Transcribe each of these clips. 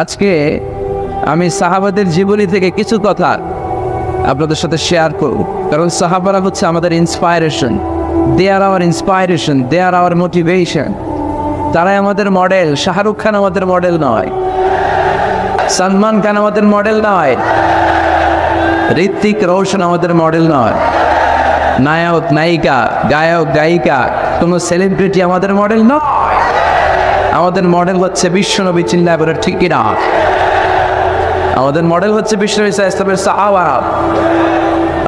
আজকে আমি সাহাবাদের জীবনী থেকে কিছু কথা আপনাদের সাথে শেয়ার করব, কারণ সাহাবারা হচ্ছে আমাদের ইন্সপায়ারেশন। দে আর আওয়ার ইন্সপায়ারেশন, দে আর আওয়ার মোটিভেশন। তারাই আমাদের মডেল। শাহরুখ খান আমাদের মডেল নয়, সলমান খান আমাদের মডেল নয়, ঋত্বিক রোশন আমাদের মডেল নয়, নায়ক নায়িকা গায়ক গায়িকা কোনো সেলিব্রিটি আমাদের মডেল নয়। আমাদের মডেল হচ্ছে বিশ্বনবী। চিল্লায় বলে ঠিক কিনা? আমাদের মডেল হচ্ছে বিশ্বনবী সাল্লাল্লাহু আলাইহি ওয়াসাল্লামের সাহাবা।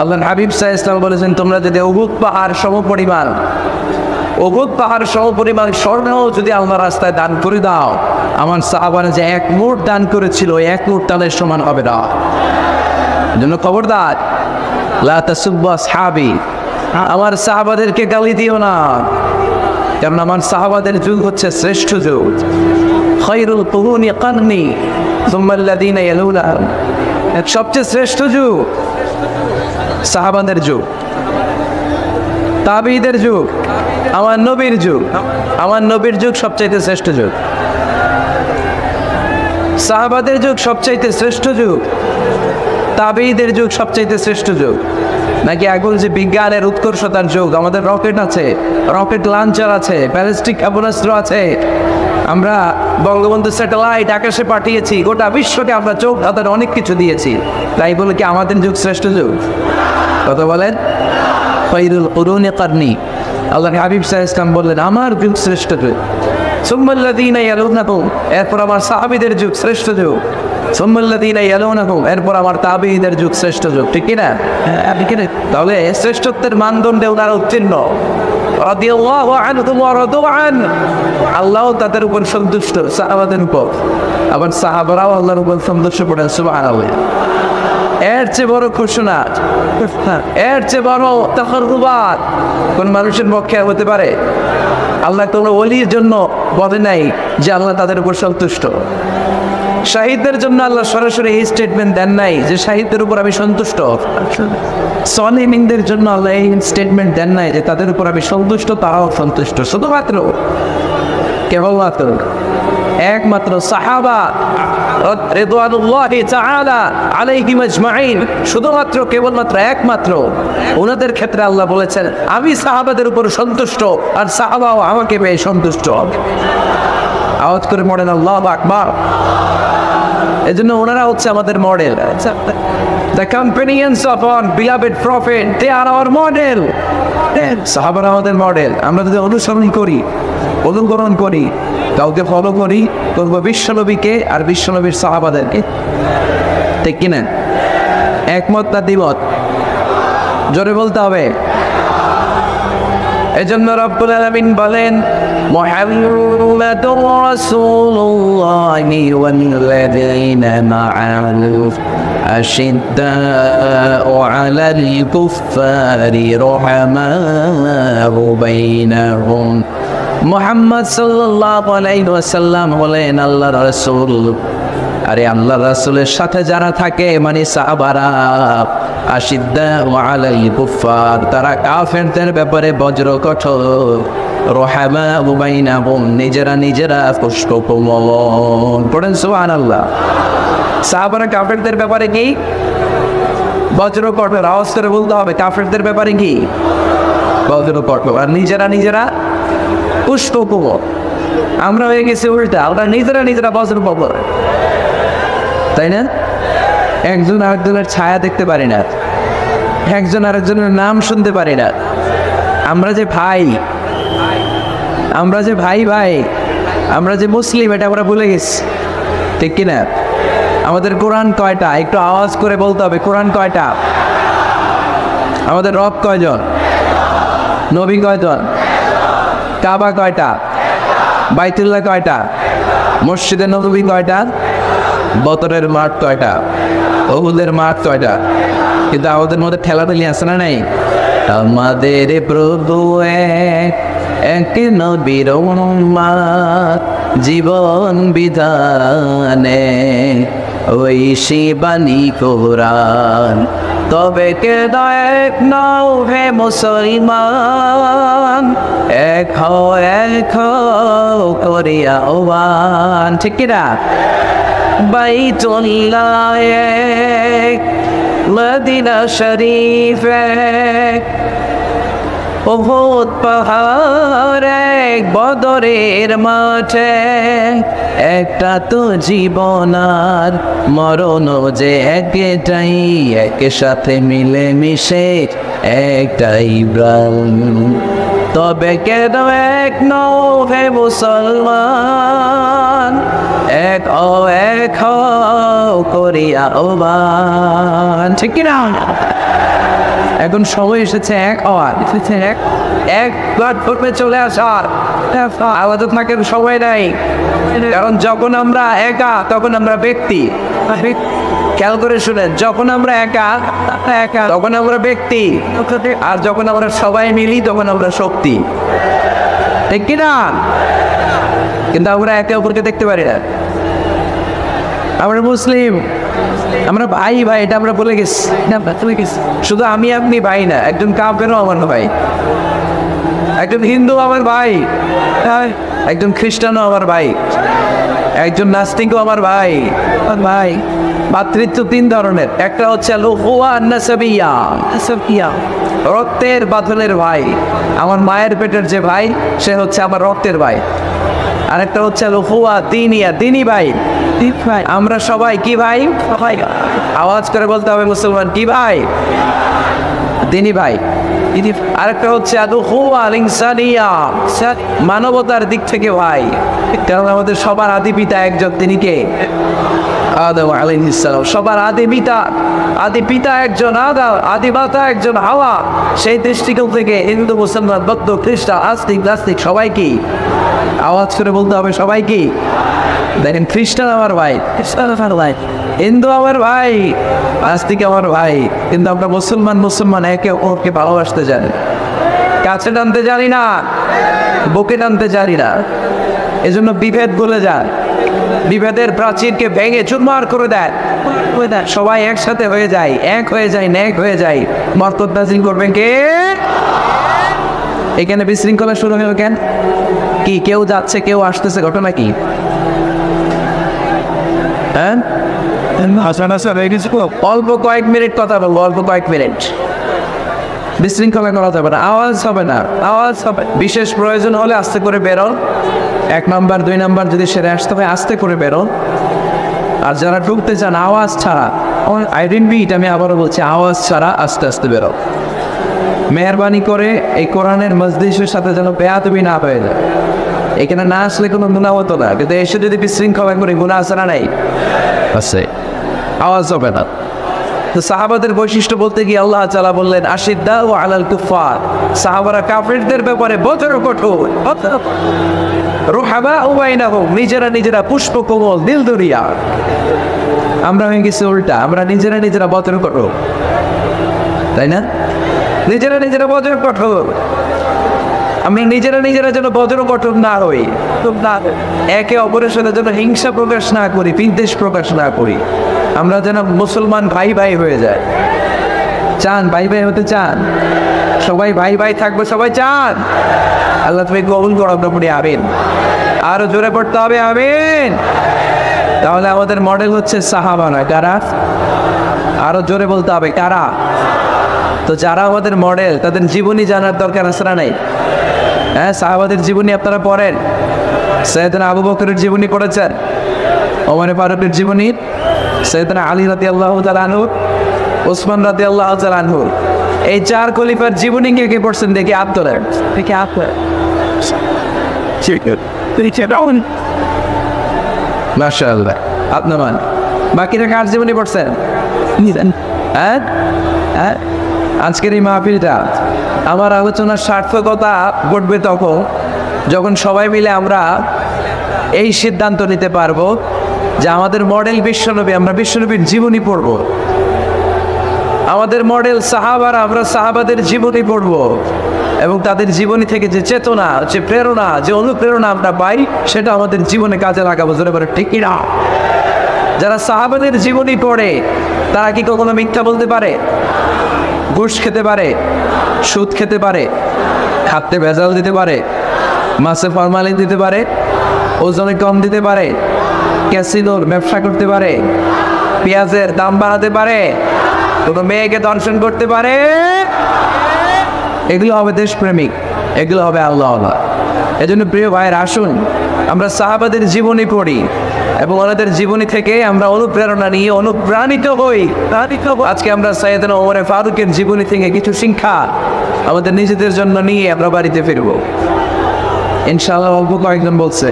আল্লাহর হাবিব সাল্লাল্লাহু আলাইহি ওয়াসাল্লাম বলেছেন, তোমরা যদি উহুদ পাহাড় সমপরিমাণ স্বর্ণও যদি আল্লাহর রাস্তায় দান করে দাও, আমার সাহাবারা যে এক মুঠ দান করেছিল এক মুঠ তাদের সমান হবে না। জন্য খবরদার, লা তাসুব্বু আসহাবি, আমার সাহাবাদেরকে গালি দিও না, কারণ আমার সাহাবাদের যুগ হচ্ছে শ্রেষ্ঠ যুগ। খায়রুল কুরুনি কারনি সুম্মা আল্লাযীনা ইয়ালুনাহুম, সবচেয়ে শ্রেষ্ঠ যুগ সাহাবাদের যুগ, তাবিঈদের যুগ, আমার নবীর যুগ। আমার নবীর যুগ সবচাইতে শ্রেষ্ঠ যুগ, সাহাবাদের যুগ সবচাইতে শ্রেষ্ঠ যুগ, তাবিঈদের যুগ সবচাইতে শ্রেষ্ঠ যুগ। নাকি এখন যে বিজ্ঞানের উৎকর্ষতার যুগ, আমাদের রকেট আছে, রকেট লঞ্চার আছে, ব্যালিস্টিক ক্ষেপণাস্ত্র আছে, আমরা বঙ্গবন্ধু স্যাটেলাইট আকাশে পাঠিয়েছি, গোটা বিশ্বকে আমরা চোখ হাতের অনেক কিছু দিয়েছি। তাই বলে কি আমাদের যুগ শ্রেষ্ঠ যুগ? কত বলেন? খায়রুল কুরুনি কারনি, আল্লাহর হাবিব সাল্লাল্লাহু আলাইহি ওয়াসাল্লাম বললেন আমার যুগ শ্রেষ্ঠ যুগ। সুম্মা আল্লাযীনা ইয়ালুনাহুম, এরপর আমার সাহাবীদের যুগ শ্রেষ্ঠ যুগ। সুম্মা আল্লাযীনা ইয়ালুনাহুম, এরপর আমার তাবিঈদের যুগ শ্রেষ্ঠ যুগ। ঠিক কি না? তাহলে শ্রেষ্ঠত্বের মানদণ্ডে ওনারা উত্তীর্ণ। রাদিয়াল্লাহু আনহুম ওয়া রাদু আন, আল্লাহ তাদের উপর সন্তুষ্ট, সাহাবাদের উপর। আবার সাহাবারাও আল্লাহর উপর সন্তুষ্ট পড়েন। সুবহানাল্লাহ। এর চেয়ে বড় ঘোষণা, এর চেয়ে বড় তাকাররুবাত কোন মানুষের পক্ষে হতে পারে? আল্লাহ কোনো ওলির জন্য বলে নাই যে আল্লাহ তাদের উপর সন্তুষ্ট। শাহিদদের জন্য আল্লাহ সরাসরি এই স্টেটমেন্ট দেন নাই যে শাহিদদের উপর আমি সন্তুষ্ট। সলিমিনদের জন্য আল্লাহ এই স্টেটমেন্ট দেন নাই যে তাদের উপর আমি সন্তুষ্ট, তারাও সন্তুষ্ট। শুধুমাত্র কেবলমাত্র একমাত্র সাহাবা রিদওয়ানুল্লাহি তাআলা আলাইহিম আজমাইন, শুধুমাত্র কেবলমাত্র একমাত্র ওনাদের ক্ষেত্রে আল্লাহ বলেছেন আমি সাহাবাদের উপর সন্তুষ্ট, আর সাহাবাও আমাকে পেয়ে সন্তুষ্ট। আওয়াজ করে পড়েন আল্লাহু আকবার। এজন্য ওনারা হচ্ছে আমাদের model. The companions of our beloved prophet, they are our model. সাহাবারা আমাদের মডেল। আমরা যদি অনুসরণ করি, অনুকরণ করি, কাউকে ফলো করি, করবো বিশ্বনবীকে আর বিশ্বনবীর সাহাবাদেরকে। ঠিক কিনা? একমত না দ্বিমত? জোরে বলতে হবে। এজন্য রব্বুল আলামিন বলেন মুহাম্মাদুর রাসূলুল্লাহি ওয়াল্লাযীনা মা'আহু আশিদ্দাউ আলাল কুফফারি রুহামাউ বাইনাহুম। মুহাম্মদ সাল্লাল্লাহু আলাইহি ওয়াসাল্লাম বলেন আল্লাহর রাসূল, আরে আল্লাহর রাসূলের সাথে যারা থাকে মানে সাহাবারা, আশিদ্দাউ আলাল কুফফার, তারা কাফেরদের ব্যাপারে বজ্র কঠোর, রুহামাউ বাইনাহুম, নিজেরা খুশক কোমল। পড়েন সুবহানাল্লাহ। সাহাবারা কাফেরদের ব্যাপারে কি? বজ্র কঠোর। আওয়াজ করে বলতে হবে, কাফেরদের ব্যাপারে কি? বজ্র কঠোর। আর নিজেরা পুষ্প কোমল। আমরা হয়ে গেছি উল্টা, আমরা নিজেরা বজ্র কঠোর, তাই না? একজন আরেকজনের ছায়া দেখতে পারি না, একজন আরেকজনের নাম শুনতে পারি না। আমরা যে ভাই আমরা যে মুসলিম, এটা আমরা ভুলে গেছি। ঠিক কিনা? আমাদের কোরআন কয়টা? একটু আওয়াজ করে বলতে হবে, কোরআন কয়টা? আমাদের রব কয়জন? নবী কয়জন? কাবা কয়টা? বাইতুল্লাহ কয়টা? মসজিদে নববী কয়টা? বদরের মাঠ কয়টা? উহুদের মাঠ কয়টা? কিন্তু আমাদের মধ্যে ঠেলাঠেলি আছে না নাই? আমাদের প্রভু এক নবীর উম্মত, জীবন বিধানে ওই শিবানী কোরআন, তবে কে এক নাও হে মুসলমান, এক হও করিয়া আহ্বান। ঠিক কিনা? বাইতুল্লাহ এক, মদিনা শরীফ এক, উহুদ পাহাড় এক, বদরের মাঠে একটা তো জীবন আর মরণ যে একটাই, একের সাথে মিলে মিশে একটাই প্রাণ। তবে কেন এক নও হে মুসলমান, এক ও এক হও করিয়া আহ্বান, ঠিক কিনা? এখন সময় এসেছে এক হওয়ার, এক প্ল্যাটফর্মে চলে আসার। আলাদা থাকার সময় নাই, কারণ যখন আমরা একা তখন আমরা ব্যক্তি। খেয়াল করে শুনেন, যখন আমরা একা তখন আমরা ব্যক্তি, আর যখন আমরা সবাই মিলি তখন আমরা শক্তি, ঠিক কিনা? কিন্তু আমরা একে অপরকে দেখতে পারি না। আমরা মুসলিম, আমরা ভাই ভাই, এটা আমরা বলে গেছি। শুধু আমি আপনি ভাই না, একজন কাফেরও আমার ভাই, একজন হিন্দু আমার ভাই, একজন খ্রিস্টানও আমার ভাই, একজন নাস্তিকও আমার ভাই। ভাই মাতৃত্ব তিন ধরনের, একটা হচ্ছে রক্তের বাঁধনের ভাই, আমার মায়ের পেটের যে ভাই সে হচ্ছে আমার রক্তের ভাই। আরেকটা হচ্ছে দিনী ভাই, আমরা সবাই কি ভাই? আওয়াজ করে বলতে হবে মুসলমান, কি ভাই? দিনী ভাই। আরেকটা হচ্ছে মানবতার দিক থেকে ভাই, কারণ আমাদের সবার আদি পিতা একজন, তিনি কে? আদম আলাইহিস সালাম। সবার আদি পিতা একজন আদম, আদি মাতা একজন হাওয়া। সেই দৃষ্টিকোণ থেকে হিন্দু, মুসলমান, বৌদ্ধ, খ্রিস্টান, আস্তিক, নাস্তিক সবাই কি? আওয়াজ করে বলতে হবে সবাই কি? দেখেন, খ্রিস্টান আমার ভাই, হিন্দু আমার ভাই, আস্তিক আমার ভাই, কিন্তু আমরা মুসলমান একে অপরকে ভালোবাসতে জানি, কাছে টানতে জানি না, বুকে টানতে জানি না। এজন্য বিভেদ বলে যায়, বিভেদের প্রাচীরকে ভেঙে চুরমার করে দেয়, সবাই একসাথে হয়ে যায়, এক হয়ে যায়, নেক হয়ে যায়। বরকত নাযিল করবেন কে? এখানে বিশৃঙ্খলা শুরু হলো কেন? কি কেউ যাচ্ছে কেউ আসতেছে, ঘটনা কি? হ্যাঁ, অল্প কয়েক মিনিট কথা বলবো, অল্প কয়েক মিনিট। বিশৃঙ্খলা করা যাবে না, আওয়াজ হবে না, আওয়াজ হবে। বিশেষ প্রয়োজন হলে আস্তে করে বেরোন, 1 নাম্বার 2 নাম্বার যদি সেরে আসতে হয় আস্তে করে বেরোন। আর যারা ঢুকতে চান আওয়াজ ছাড়া, আমি আবারও বলছি, আওয়াজ ছাড়া আস্তে আস্তে বেরো। মেহরবানি করে এই কোরআনের মজলিসের সাথে যেন বেয়াদবি না হয়ে যায়। এখানে না আসলে কোনো গুনাহ হতো না, কিন্তু এসে যদি বিশৃঙ্খলা করে গুনাহ আছে না? নাই, আছে। আওয়াজ হবে না। তো সাহাবাদের বৈশিষ্ট্য বলতে গিয়ে আল্লাহ তাআলা বললেন আশিদ্দাউ আলাল কুফার, সাহাবারা কাফিরদের ব্যাপারে বড় কঠোর। রুহামাউ বাইনাহুম, নিজেরা পুষ্প কোমল, দিল দরিয়া। আমরা হয়ে গেছি উল্টা, আমরা নিজেরা বড় কঠোর, তাই না? নিজেরা বড় কঠোর। আমরা নিজেরা যেন বজ্র কঠোর না হই, একে অপরের সাথে যেন হিংসা প্রকাশ না করি, বিদ্বেষ প্রকাশ না করি। আমরা যেন মুসলমান ভাই ভাই হয়ে যায়। চান ভাই ভাই হতে? চান সবাই ভাই ভাই থাকবো? সবাই চান? আল্লাহ তুমি কবুল করো, আমরা পড়ি আমিন। আরো জোরে পড়তে হবে আমিন। তাহলে আমাদের মডেল হচ্ছে সাহাবারা। কারা? আরো জোরে বলতে হবে, কারা? তো যারা আমাদের মডেল তাদের জীবনী জানার দরকার আছে না নাই? হ্যাঁ, সাহাবাদের জীবনী আপনারা পড়েন। সাইয়েদনা আবু বকরের জীবনী পড়েছেন, ওমর ফারুকের জীবনী, সাইয়েদনা আলী রাদিয়াল্লাহু তাআলা আনহু, ওসমান রাদিয়াল্লাহু তাআলা আনহু। এই 4 খলিফার জীবনী কে পড়ছেন? দেখি হাত তোলেন, দেখি হাত তোলেন। মাশাআল্লাহ, আপনার বাকিরা কার জীবনী পড়ছেন? হ্যাঁ হ্যাঁ, আজকের এই মাহফিলটা আমার আলোচনার সার্থকতা ঘটবে তখন যখন সবাই মিলে আমরা এই সিদ্ধান্ত নিতে পারবো যে আমাদের মডেল বিশ্বনবী, আমরা বিশ্বনবীর জীবনী পড়ব। আমাদের মডেল সাহাবারা, আমরা সাহাবাদের জীবনী পড়ব এবং তাদের জীবনী থেকে যে চেতনা, যে প্রেরণা, যে অনুপ্রেরণা আমরা পাই সেটা আমাদের জীবনে কাজে লাগাবো। জোরে বলে ঠিক না? যারা সাহাবাদের জীবনী পড়ে তারা কি কখনো মিথ্যা বলতে পারে? ঘুষ খেতে পারে? সুদ খেতে পারে? খাদ্যে ভেজাল দিতে পারে? মাছে ফরমালিন দিতে পারে? ওজনে কম দিতে পারে? ক্যাসিনোর ব্যবসা করতে পারে, পেঁয়াজের দাম বাড়াতে পারে, কোনো মেয়েকে দর্শন করতে পারে, এগুলো হবে দেশপ্রেমিক, এগুলো হবে আল্লাহ। এজন্য প্রিয় ভাইয়ের আসুন আমরা সাহাবাদের জীবনী পড়ি এবং ওনাদের জীবনী থেকে আমরা অনুপ্রেরণা নিয়ে অনুপ্রাণিত হই। আজকে আমরা সাইয়েদনা ওমর ফারুকের জীবনী থেকে কিছু শিক্ষা আমাদের নিজেদের জন্য নিয়ে আমরা বাড়িতে ফিরবো ইনশাআল্লাহ। অল্প কয়েকজন বলছে,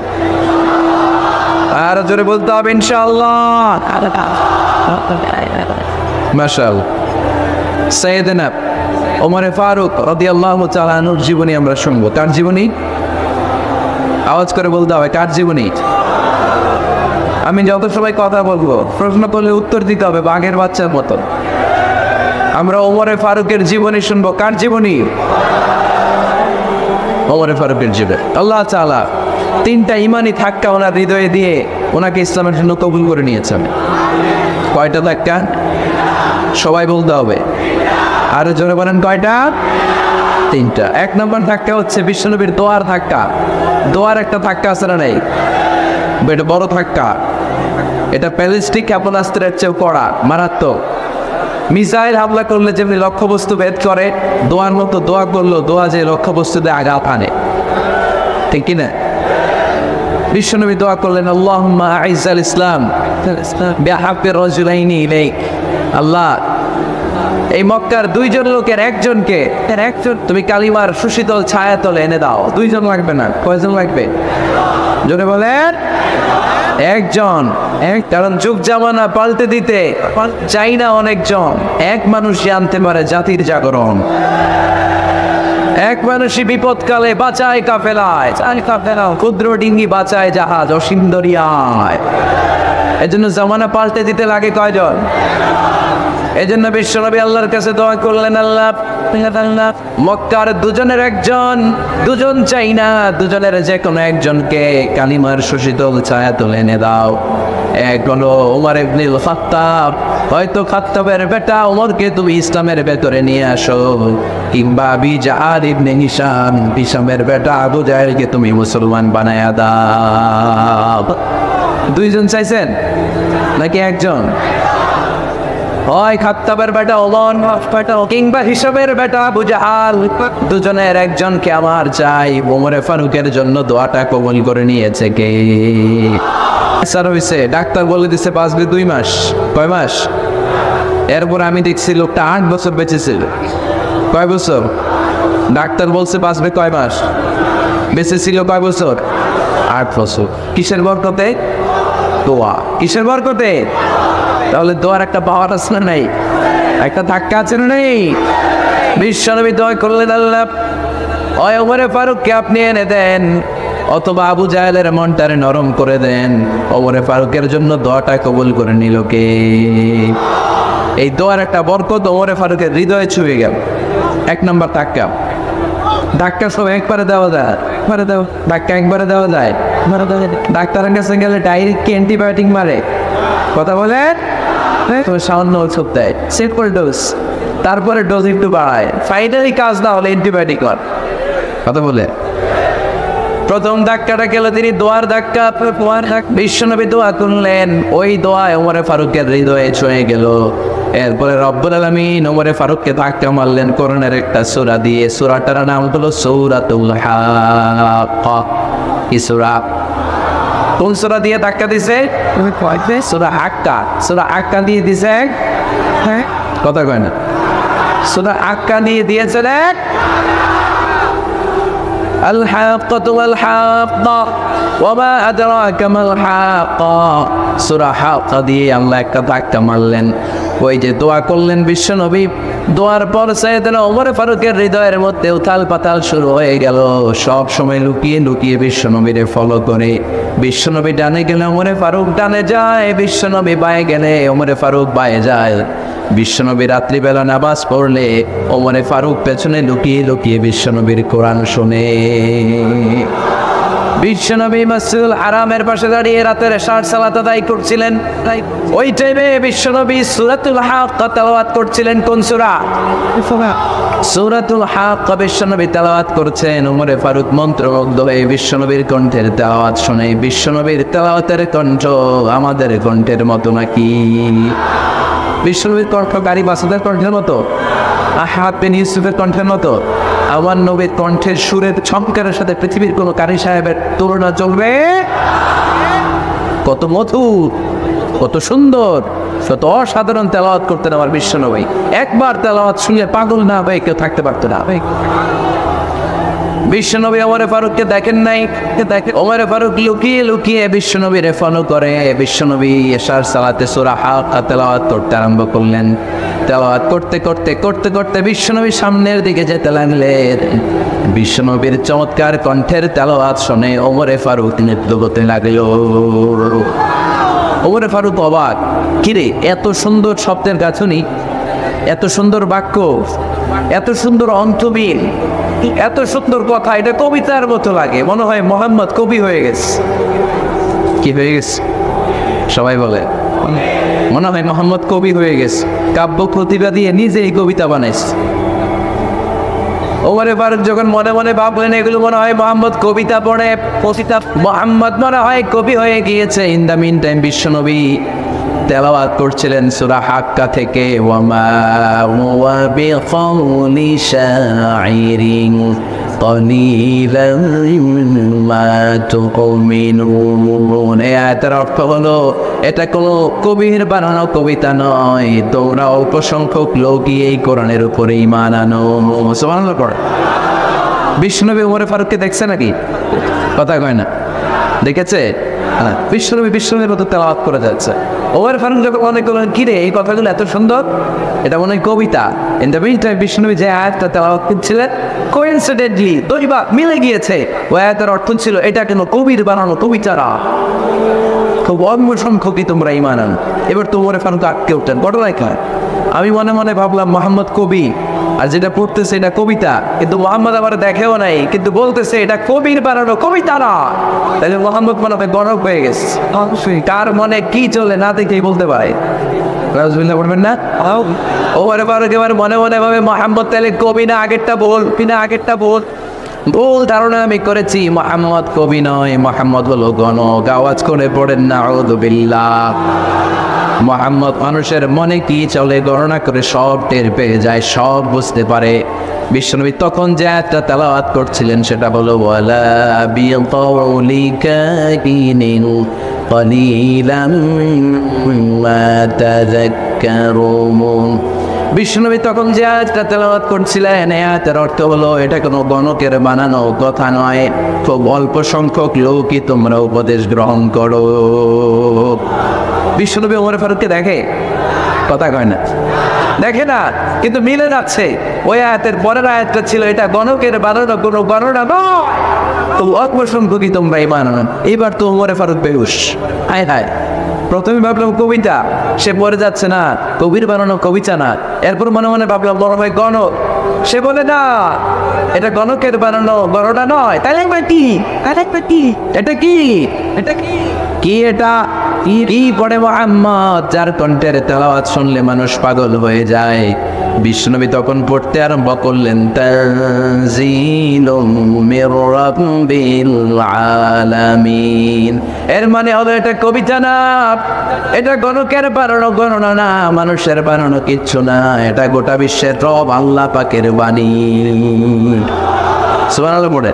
আর জোরে বলতে হবে ইনশাআল্লাহ। মাশাআল্লাহ। সাইয়েদনা ওমর ফারুক রাদিয়াল্লাহু তাআলা আনহুর জীবনী আমরা শুনবো। কার জীবনী? আওয়াজ করে বলতে হবে, কার জীবনী? আমি যত সবাই কথা বলবো, প্রশ্ন করলে উত্তর দিতে হবে বাঘের বাচ্চার মতো। আমরা ওমর ফারুকের জীবনী শুনবো। কার জীবনী? ওমর ফারুকের জীবনী। আল্লাহ তাআলা তিনটা ইমানি ধাক্কা ওনার হৃদয়ে দিয়ে ওনাকে ইসলামের জন্য কবুল করে নিয়েছেন। কয়টা ধাক্কা? সবাই বলতে হবে, আরো জোরে বলেন কয়টা? তিনটা। এক নম্বর ধাক্কা হচ্ছে বিশ্বনবীর দোয়ার ধাক্কা। দোয়ার একটা ধাক্কা আছে না নেই? এটা বড় ধাক্কা। এটা প্যালিস্টিক ক্ষেপণাস্ত্রের চেয়েও কড়া, মারাত্মক। মিসাইল হামলা করলে যেমনি লক্ষ্যবস্তু ভেদ করে, দোয়ার মতো দোয়া করলো, দোয়া যে লক্ষ্যবস্তুতে আঘাত আনে, ঠিক কিনা? বিশ্বনবী দোয়া করলেন, আল্লাহুম্মা আইজ্জাল ইসলাম বিহাব্বি রাজুলাইনি ইলাইক। আল্লাহ, এই মক্কার দুইজন লোকের একজনকে তুমি কালিমার সুশীতল ছায়াতলে এনে দাও। দুইজন লাগবে না, কয়জন লাগবে? জোরে বলেন, একজন। কারণ যুগ জামানা পাল্টে দিতে চাই না অনেকজন, এক মানুষই আনতে পারে জাতির জাগরণ। এক মানুষই বিপদকালে বাঁচায় কাফেলায়, ক্ষুদ্র ডিঙ্গি বাঁচায় জাহাজ অসীম দরিয়ায়। এজন্য জামানা পাল্টে দিতে লাগে কয়জন? এজন্য বিশ্বনবী আল্লাহর কাছে দোয়া করলেন, আল্লাহ মক্কার দুজনের একজন, দুজন চাই না, দুজনের যে কোনো একজনকে কালিমার সুশীতল ছায়াতলে এনে দাও। এক হলো ওমর ইবনুল খাত্তাব, হয়তো খাত্তাবের বেটা ওমরকে তুমি ইসলামের ভেতরে নিয়ে আসো, কিংবা আবি জাহল ইবনে হিশাম, হিশামের বেটা আবু জাহেলকে তুমি মুসলমান বানায়া দাও। দুইজন চাইছেন নাকি একজন? হয় খাত্তাবের বেটা ওমর কিংবা হিসাবের বেটা আবু জাহাল, দুজনের একজনকে আমার চাই। ওমরে ফারুকের জন্য দোয়াটা কবুল করে নিয়েছে কে? স্যার হয়েছে, ডাক্তার বলে দিছে বাঁচবে 2 মাস। কয় মাস? এরপর আমি দেখছি লোকটা 8 বছর বেঁচেছিল। কয় বছর? ডাক্তার বলছে বাঁচবে কয় মাস, বেঁচে ছিল কয় বছর? 8 বছর। কিসের বরকতে? দোয়া। কিসের বরকতে? তাহলে দোয়ার একটা পাওয়ার আছে না নাই? একটা ধাক্কা আছে না নেই? বিশ্বনবী দোয়া করলেন, আল্লাহ ওই ওমরে ফারুককে আপনি এনে দেন, অথবা আবু জাহেলের মনটারে নরম করে দেন। ওমরে ফারুকের জন্য দোয়াটা কবুল করে নিল কে? এই দোয়ার একটা বরকত ওমরে ফারুকের হৃদয়ে ছুঁয়ে গেল। 1 নম্বর ধাক্কা। ধাক্কা সব একবারে দেওয়া যায়? ধাক্কা একবারে দেওয়া যায়? ডাক্তারের কাছে গেলে ডাইরেক্ট অ্যান্টিবায়োটিক মারে? কথা বলেন, সামান্য ওষুধ দেয়, সিম্পল ডোজ, তারপরে ডোজ একটু বাড়ায়, ফাইনালি কাজ না হলে অ্যান্টিবায়োটিক কর। কথা বলে প্রথম ধাক্কাটা গেল তিনি দোয়ার ধাক্কা। বিশ্বনবী দোয়া করলেন, ওই দোয়ায় ওমরে ফারুকের হৃদয়ে ছুঁয়ে গেল। এরপরে রব্বুল আলামিন ওমরে ফারুককে ধাক্কা মারলেন কোরআনের একটা সূরা দিয়ে। সূরাটার নাম হলো সূরাতুল হাক্কা। কি সূরা? কোন সূরা দিয়ে ধাক্কা দিছে? সূরা হাক্কা। সূরা হাক্কা দিয়ে দিছে, হ্যাঁ কথা কয় না? সূরা হাক্কা দিয়ে দিয়েছে এক। আল হাক্কাতু ওয়াল হাক্কা ওয়া মা আদরাকা মাল হাক্কা। সূরা হাক্কা দিয়ে আল্লাহ একটা ধাক্কা মারলেন। ওই যে দোয়া করলেন বিশ্বনবী, দোয়ার পর সাইয়েদনা ওমর ফারুকের হৃদয়ের মধ্যে উথাল পাতাল শুরু হয়ে গেল। সব সময় লুকিয়ে লুকিয়ে বিশ্বনবীরে ফলো করে। বিশ্বনবী ডানে গেলে ওমরে ফারুক ডানে যায়, বিশ্বনবী বায়ে গেলে ওমরে ফারুক বায়ে যায়। বিশ্বনবী রাত্রিবেলা নামাজ পড়লে ওমরে ফারুক পেছনে লুকিয়ে লুকিয়ে বিশ্বনবীর কোরআন শোনে। বিশ্বনবী মসজিদুল হারামের পাশে দাঁড়িয়ে রাতের এশার সালাত আদায় করছিলেন। ওই টাইমে বিশ্বনবী সূরাতুল হাক্কা তেলাওয়াত করছিলেন। কোন সূরা? সূরাতুল হাক্কা বিশ্বনবী তেলাওয়াত করছেন। ওমরে ফারুক মন্ত্রমুগ্ধ হয়ে বিশ্বনবীর কণ্ঠের তেলাওয়াত শুনে, বিশ্বনবীর তেলাওয়াতের কণ্ঠ আমাদের কণ্ঠের মতো নাকি? বিশ্বনবীর কণ্ঠ গারিব আসাদের কণ্ঠের মতো, আহমদ বিন ইউসুফের কণ্ঠের মতো? আমার নবীর কণ্ঠের সুরের ছঙ্কারের সাথে পৃথিবীর কোনো কারি সাহেবের তুলনা চলবে? কত মধুর, কত সুন্দর, কত অসাধারণ তেলাওয়াত করতেন আমার বিশ্বনবী। একবার তেলাওয়াত শুনে পাগল না হয়ে কেউ থাকতে পারতো না। বিশ্বনবী ওমরে ফারুককে দেখেন নাই, ওমরে ফারুক লুকিয়ে লুকিয়ে বিশ্বনবীরে ফলো করে। বিশ্বনবী এশার সালাতে সূরা হাক্কা তেলাওয়াত করতে আরম্ভ করলেন। তেলাওয়াত করতে করতে করতে করতে বিশ্বনবী সামনের দিকে যেতে লাগলেন। বিশ্বনবীর চমৎকার কণ্ঠের তেলাওয়াত শুনে ওমরে ফারুক নৃত্য করতে লাগলো। ওমরে ফারুক অবাক, কিরে এত সুন্দর শব্দের গাঁথনি, এত সুন্দর বাক্য, এত সুন্দর অন্তমিল, এত সুন্দর কথা, এটা কবিতার মতো লাগে। মনে হয় মোহাম্মদ কবি হয়ে গেছে। কি হয়ে গেছে সবাই বলে? মনে হয় মোহাম্মদ কবি হয়ে গেছে, কাব্য প্রতিভা দিয়ে নিজেই কবিতা বানাইছে। ওমরে ফারুক যখন মনে মনে ভাবলেন এগুলো মনে হয় মোহাম্মদ কবিতা পড়ে, মোহাম্মদ মনে হয় কবি হয়ে গিয়েছে। ইন দ্য মিন টাইম বিশ্বনবী তেলাওয়াত করছিলেন সূরা হাক্কা থেকে, ওয়ামা হুয়া বিকাউলি শাইরিন কলিলাম মা তুমিনুন। এই আয়াতের অর্থ হলো এটা কোনো কবির বানানো কবিতা নয়, তোমরা অল্প সংখ্যক লোকই এই কোরআনের উপরে ঈমান আনো। সুবহানাল্লাহ পড়ে। বিশ্বনবী ওমরে ফারুককে দেখছে নাকি? কথা কয় না, দেখেছে? বিশ্বনবীর মতো তেলাওয়াত করে যাচ্ছে। ওমর ফারুক যখন মনে করলেন কিরে এই কথাগুলো এত সুন্দর, এটা মনে হয় কবিতা। ইন দ্য মিন টাইম বিশ্বনবী যে আয়াতটা তেলাওয়াত করছিলেন, কোইন্সিডেন্টলি দৈবা মিলে গিয়েছে। ওই আয়াতের অর্থ ছিল এটা কেন কবির বানানো কবিতা না, খুব অল্প সংখ্যকই তোমরা ঈমান আনো। এবার তো ওমর ফারুক আটকে উঠলেন, ঘটনায় কার? আমি মনে মনে ভাবলাম মোহাম্মদ কবি, আর যেটা পড়তেছে এটা কবিতা, কিন্তু মোহাম্মদ আবার দেখেও নাই, কিন্তু বলতেছে এটা কবির বানানো কবিতা না। তাহলে মোহাম্মদ মনে হয় গণক হয়ে গেছে। কার মনে কি চলে না দেখেই বলতে পারে। রাজবিল্লাহ বলবেন না? ওমর ফারুক এবার মনে মনে ভাবে মোহাম্মদ তাহলে কবি না, আগেরটা বল, কিনা আগেরটা বল। ভুল ধারণা আমি করেছি, মোহাম্মদ কবি নয়, মোহাম্মদ হলো গণক। আওয়াজ করে পড়েন নাউযু বিল্লাহ। মোহাম্মদ মানুষের মনে কি চলে গণনা করে সব টের পেয়ে যায়, সব বুঝতে পারে। বিশ্বনবী তখন যে আয়াতটা তেলাওয়াত করছিলেন সেটা হলো ওয়ালা বিকাউলি কাহিনিন কলিলাম মা তাযাক্কারুন। বিশ্বনবী তখন যে আয়াতটা তেলাওয়াত করছিলেন, এই আয়াতের অর্থ হলো এটা কোনো গণকের বানানো কথা নয়, খুব অল্প সংখ্যক লোকই তোমরা উপদেশ গ্রহণ করো। বিশ্বনবী ওমর ফারুককে দেখে? কথা কয় না, দেখে না, কিন্তু মিলে যাচ্ছে। ওই আয়াতের পরের আয়াতটা ছিল এটা গণকের বানানো কোনো গণনা নয়, খুব অল্প সংখ্যকই তোমরা ঈমান আনো। এবার তো ওমর ফারুক বেহুশ। হায় হায়, প্রথমে ভাবলাম কবিতা, সে পড়ে যাচ্ছে না কবির বানানো কবিতা না। এরপর মনে মনে ভাবলাম বড় ভাই গণক, সে বলে না এটা গণকের বানানো গণনা নয়। তাহলে কি এটা কি এটা কি কি এটা কি পড়ে মোহাম্মদ, যার কণ্ঠের তেলাওয়াত শুনলে মানুষ পাগল হয়ে যায়। বিশ্বনবী তখন পড়তে আরম্ভ করলেন তানজিলুম মির রাব্বিল আলামিন। এর মানে হলো এটা কবিতা না, এটা গণকের বানানো গণনা না, মানুষের বানানো কিচ্ছু না, এটা গোটা বিশ্বের রব আল্লাহ পাকের বাণী। সুবহানাল্লাহ পড়ে।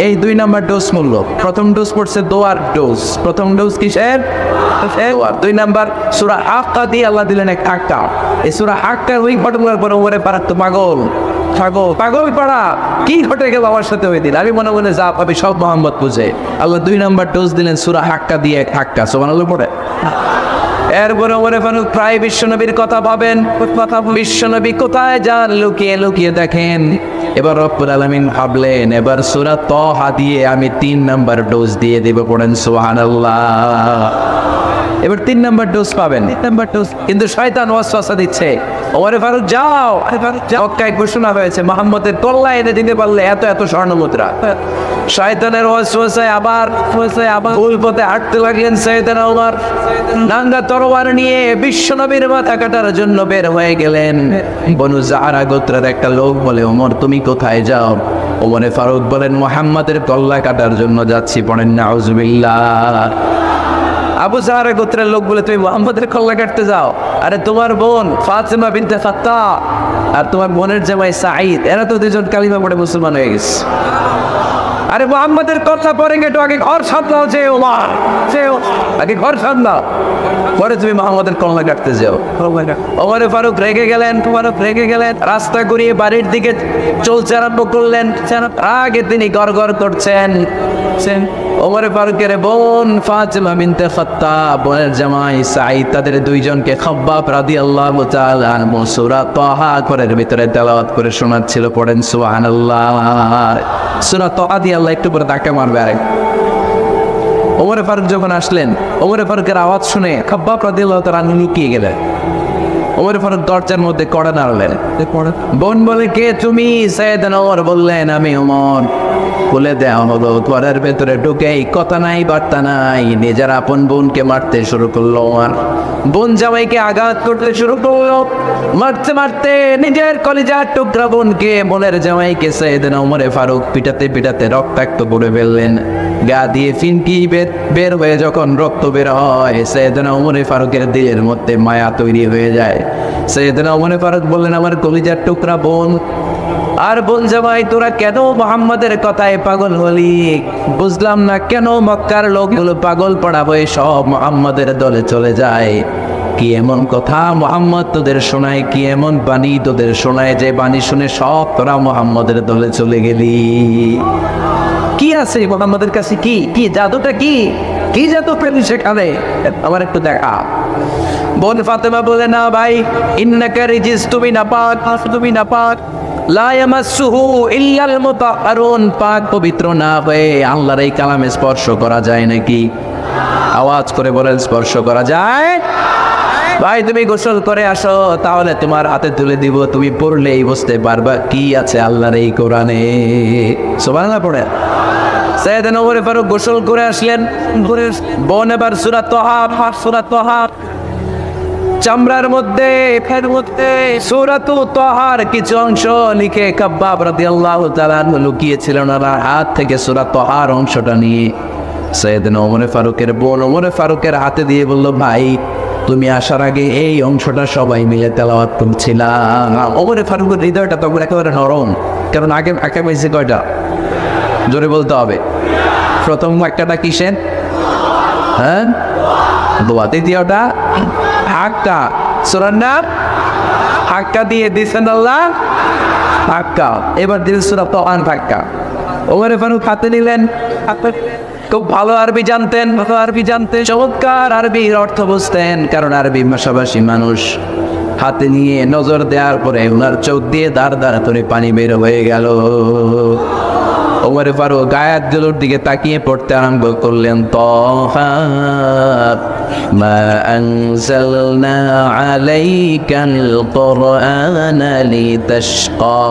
এই 2 নাম্বার ডোজ মূল্য। প্রথম ডোজ পড়ছে দোয়ার ডোজ। প্রথম ডোজ কিসের? 2 নাম্বার সূরা হাক্কা দিয়ে আল্লাহ দিলেন এক হাক্কা। এই সূরা হাক্কার ওই ঘটনার পর ওমরে ফারুক তো পাগল পাড়া, কি ঘটে গেল আমার সাথে ওই দিন? আমি মনে মনে যা ভাবি সব মোহাম্মদ বুঝে। আল্লাহ 2 নাম্বার ডোজ দিলেন সূরা হাক্কা দিয়ে এক হাক্কা। সুবহানাল্লাহ পড়ে। এরপরে ওমরে ফারুক প্রায় বিশ্বনবীর কথা ভাবেন, বিশ্বনবী কোথায় যান লুকিয়ে লুকিয়ে দেখেন। এবার রব্বুল আলামিন ভাবলেন এবার সূরা তাহা দিয়ে আমি 3 নাম্বার ডোজ দিয়ে দেব। পড়েন সুবহানাল্লাহ। এবার 3 নাম্বার ডোজ পাবেন, 3 নাম্বার ডোজ। কিন্তু শয়তান ওয়াসওয়াসা দিচ্ছে, ওমরে ফারুক যাও, মক্কায় ঘোষণা হয়েছে মুহাম্মদের কল্লা এনে দিতে পারলে এত এত স্বর্ণ মুদ্রা। শয়তানের ওয়াসওয়াসায় আবার ভুল পথে হাঁটতে লাগলেন সাইয়েদনা ওমর। নাঙ্গা তরোয়ার নিয়ে বিশ্বনবীর মাথা কাটার জন্য বের হয়ে গেলেন। বনু জাহরা গোত্রের একটা লোক বলে, ওমর তুমি কোথায় যাও? ওমরে ফারুক বলেন, মুহাম্মাদের কল্লা কাটার জন্য যাচ্ছি। পড়েন নাউজুবিল্লাহ। আবু জাহরা গোত্রের লোক বলে, তুমি মুহাম্মাদের কল্লা কাটতে যাও? আরে তোমার বোন ফাতিমা বিনতে ফাত্তাহ আর তোমার বোনের জামাই সাঈদ, এরা তো দুজন কালিমা পড়ে মুসলমান হয়ে গেছে। আরে মুহাম্মাদের কথা পড়ে একটু আগে ঘর সামলাও, যে ওমর আগে ঘর সামলাও, পরে তুমি মুহাম্মাদের কল্লা কাটতে যাও। ওমরে ফারুক রেগে গেলেন, রাস্তা ঘুরিয়ে বাড়ির দিকে চলতে আরম্ভ করলেন। আগে তিনি গড় করছেন। ওমরে ফারুকের বোন ফাতিমা বিনতে ফাত্তাহ, বোনের জামাই সাঈদ, তাদের দুইজনকে খাব্বাব রাদিয়াল্লাহু তাআলা আনহু সূরা তাহা ঘরের ভিতরে তেলাওয়াত করে শোনাচ্ছিল। পড়েন সুবহানাল্লাহ। সূরা তাহা দিয়ে আল্লাহ একটু পরে ধাক্কা মারবে। আরেক ওমরে ফারুক যখন আসলেন, ওমরে ফারুকের আওয়াজ শুনে খাব্বাব রাদিয়াল্লাহু তাআলা আনহু লুকিয়ে গেলেন। ওমরে ফারুক দরজার মধ্যে কড়া নাড়লেন। বোন বলে, কে তুমি? সাইয়েদনা ওমর বললেন, আমি ওমর। খুলে দেওয়া হলো। ঘরের ভেতরে ঢুকেই কথা নাই বার্তা নাই, নিজের আপন বোনকে মারতে শুরু করলো। আর বোন জামাইকে আঘাত করতে শুরু করলো। মারতে নিজের কলিজার টুকরা বোনকে, বোনের জামাইকে সাইয়েদনা ওমরে ফারুক পিটাতে রক্তাক্ত করে ফেললেন। গা দিয়ে ফিনকি বের হয়ে যখন রক্ত বের হয়, সাইয়েদনা ওমরে ফারুকের দিলের মধ্যে মায়া তৈরি হয়ে যায়। সাইয়েদনা ওমরে ফারুক বললেন, আমার কলিজার টুকরা বোন আর বোন জামাই, তোরা কেন মুহাম্মাদের কথায় পাগল হলি? বুঝলাম না কেন মক্কার লোকগুলো পাগল পড়া হয়ে সব মুহাম্মাদের দলে চলে যায়। কি এমন কথা মুহাম্মদ তোদের শোনায়? কি এমন বাণী তোদের শোনায় যে বাণী শুনে সব তোরা মুহাম্মাদের দলে চলে গেলি? কি আছে মুহাম্মাদের কাছে? কি জাদুটা? কি জাদু পেলি সেখানে? আমার একটু দেখা। বোন ফাতেমা বলে, না ভাই, ইন্নাকা রিজিস, তুমি নাপাক, লা ইয়ামাসসুহু ইল্লাল মুতাহহারুন, পাক পবিত্র না হয়ে আল্লাহর এই কালামে স্পর্শ করা যায় নাকি? আওয়াজ করে বলেন, স্পর্শ করা যায়? ভাই তুমি গোসল করে আসো, তাহলে তোমার হাতে তুলে দিব, তুমি পড়লেই বুঝতে পারবা কি আছে আল্লাহর এই কোরআনে। সুবহানাল্লাহ পড়ে। সাইয়েদনা ওমর ফারুক গোসল করে আসলেন। বোন এবার সূরা তাহা চামড়ার মধ্যে সূরাতুত তাহার কিছু অংশ লিখে খাব্বাব রাদিয়াল্লাহু তাআলা লুকিয়েছিলেন। আর হাত থেকে সূরা তাহার অংশটা নিয়ে সাইয়েদনা ওমরে ফারুকের বোন ওমরে ফারুকের হাতে দিয়ে বলল, ভাই তুমি আসার আগে এই অংশটা সবাই মিলে তেলাওয়াত করছিলাম। ওমরে ফারুকের হৃদয়টা তখন একেবারে নরম, কারণ আগে পাইছে কয়টা? জোরে বলতে হবে। প্রথম একটাটা কিসের? হ্যাঁ, দোয়া। দ্বিতীয়টা হাক্কা, সূরার নাম হাক্কা দিয়ে দিছেন আল্লাহ, হাক্কা। এবার দিল সূরা তাহা হাক্কা। ওমরে ফারুক হাতে নিলেন। খুব ভালো আরবি জানতেন, চমৎকার আরবির অর্থ বুঝতেন, কারণ আরবি ভাষাভাষী মানুষ। হাতে নিয়ে নজর দেওয়ার পরে ওনার চোখ দিয়ে দাঁড় করে পানি বের হয়ে গেল। ওমরে ফারুক আয়াতগুলোর দিকে তাকিয়ে পড়তে আরম্ভ করলেন। তাহা মা আনজালনা আলাইকাল কুরআনা লিতাশকা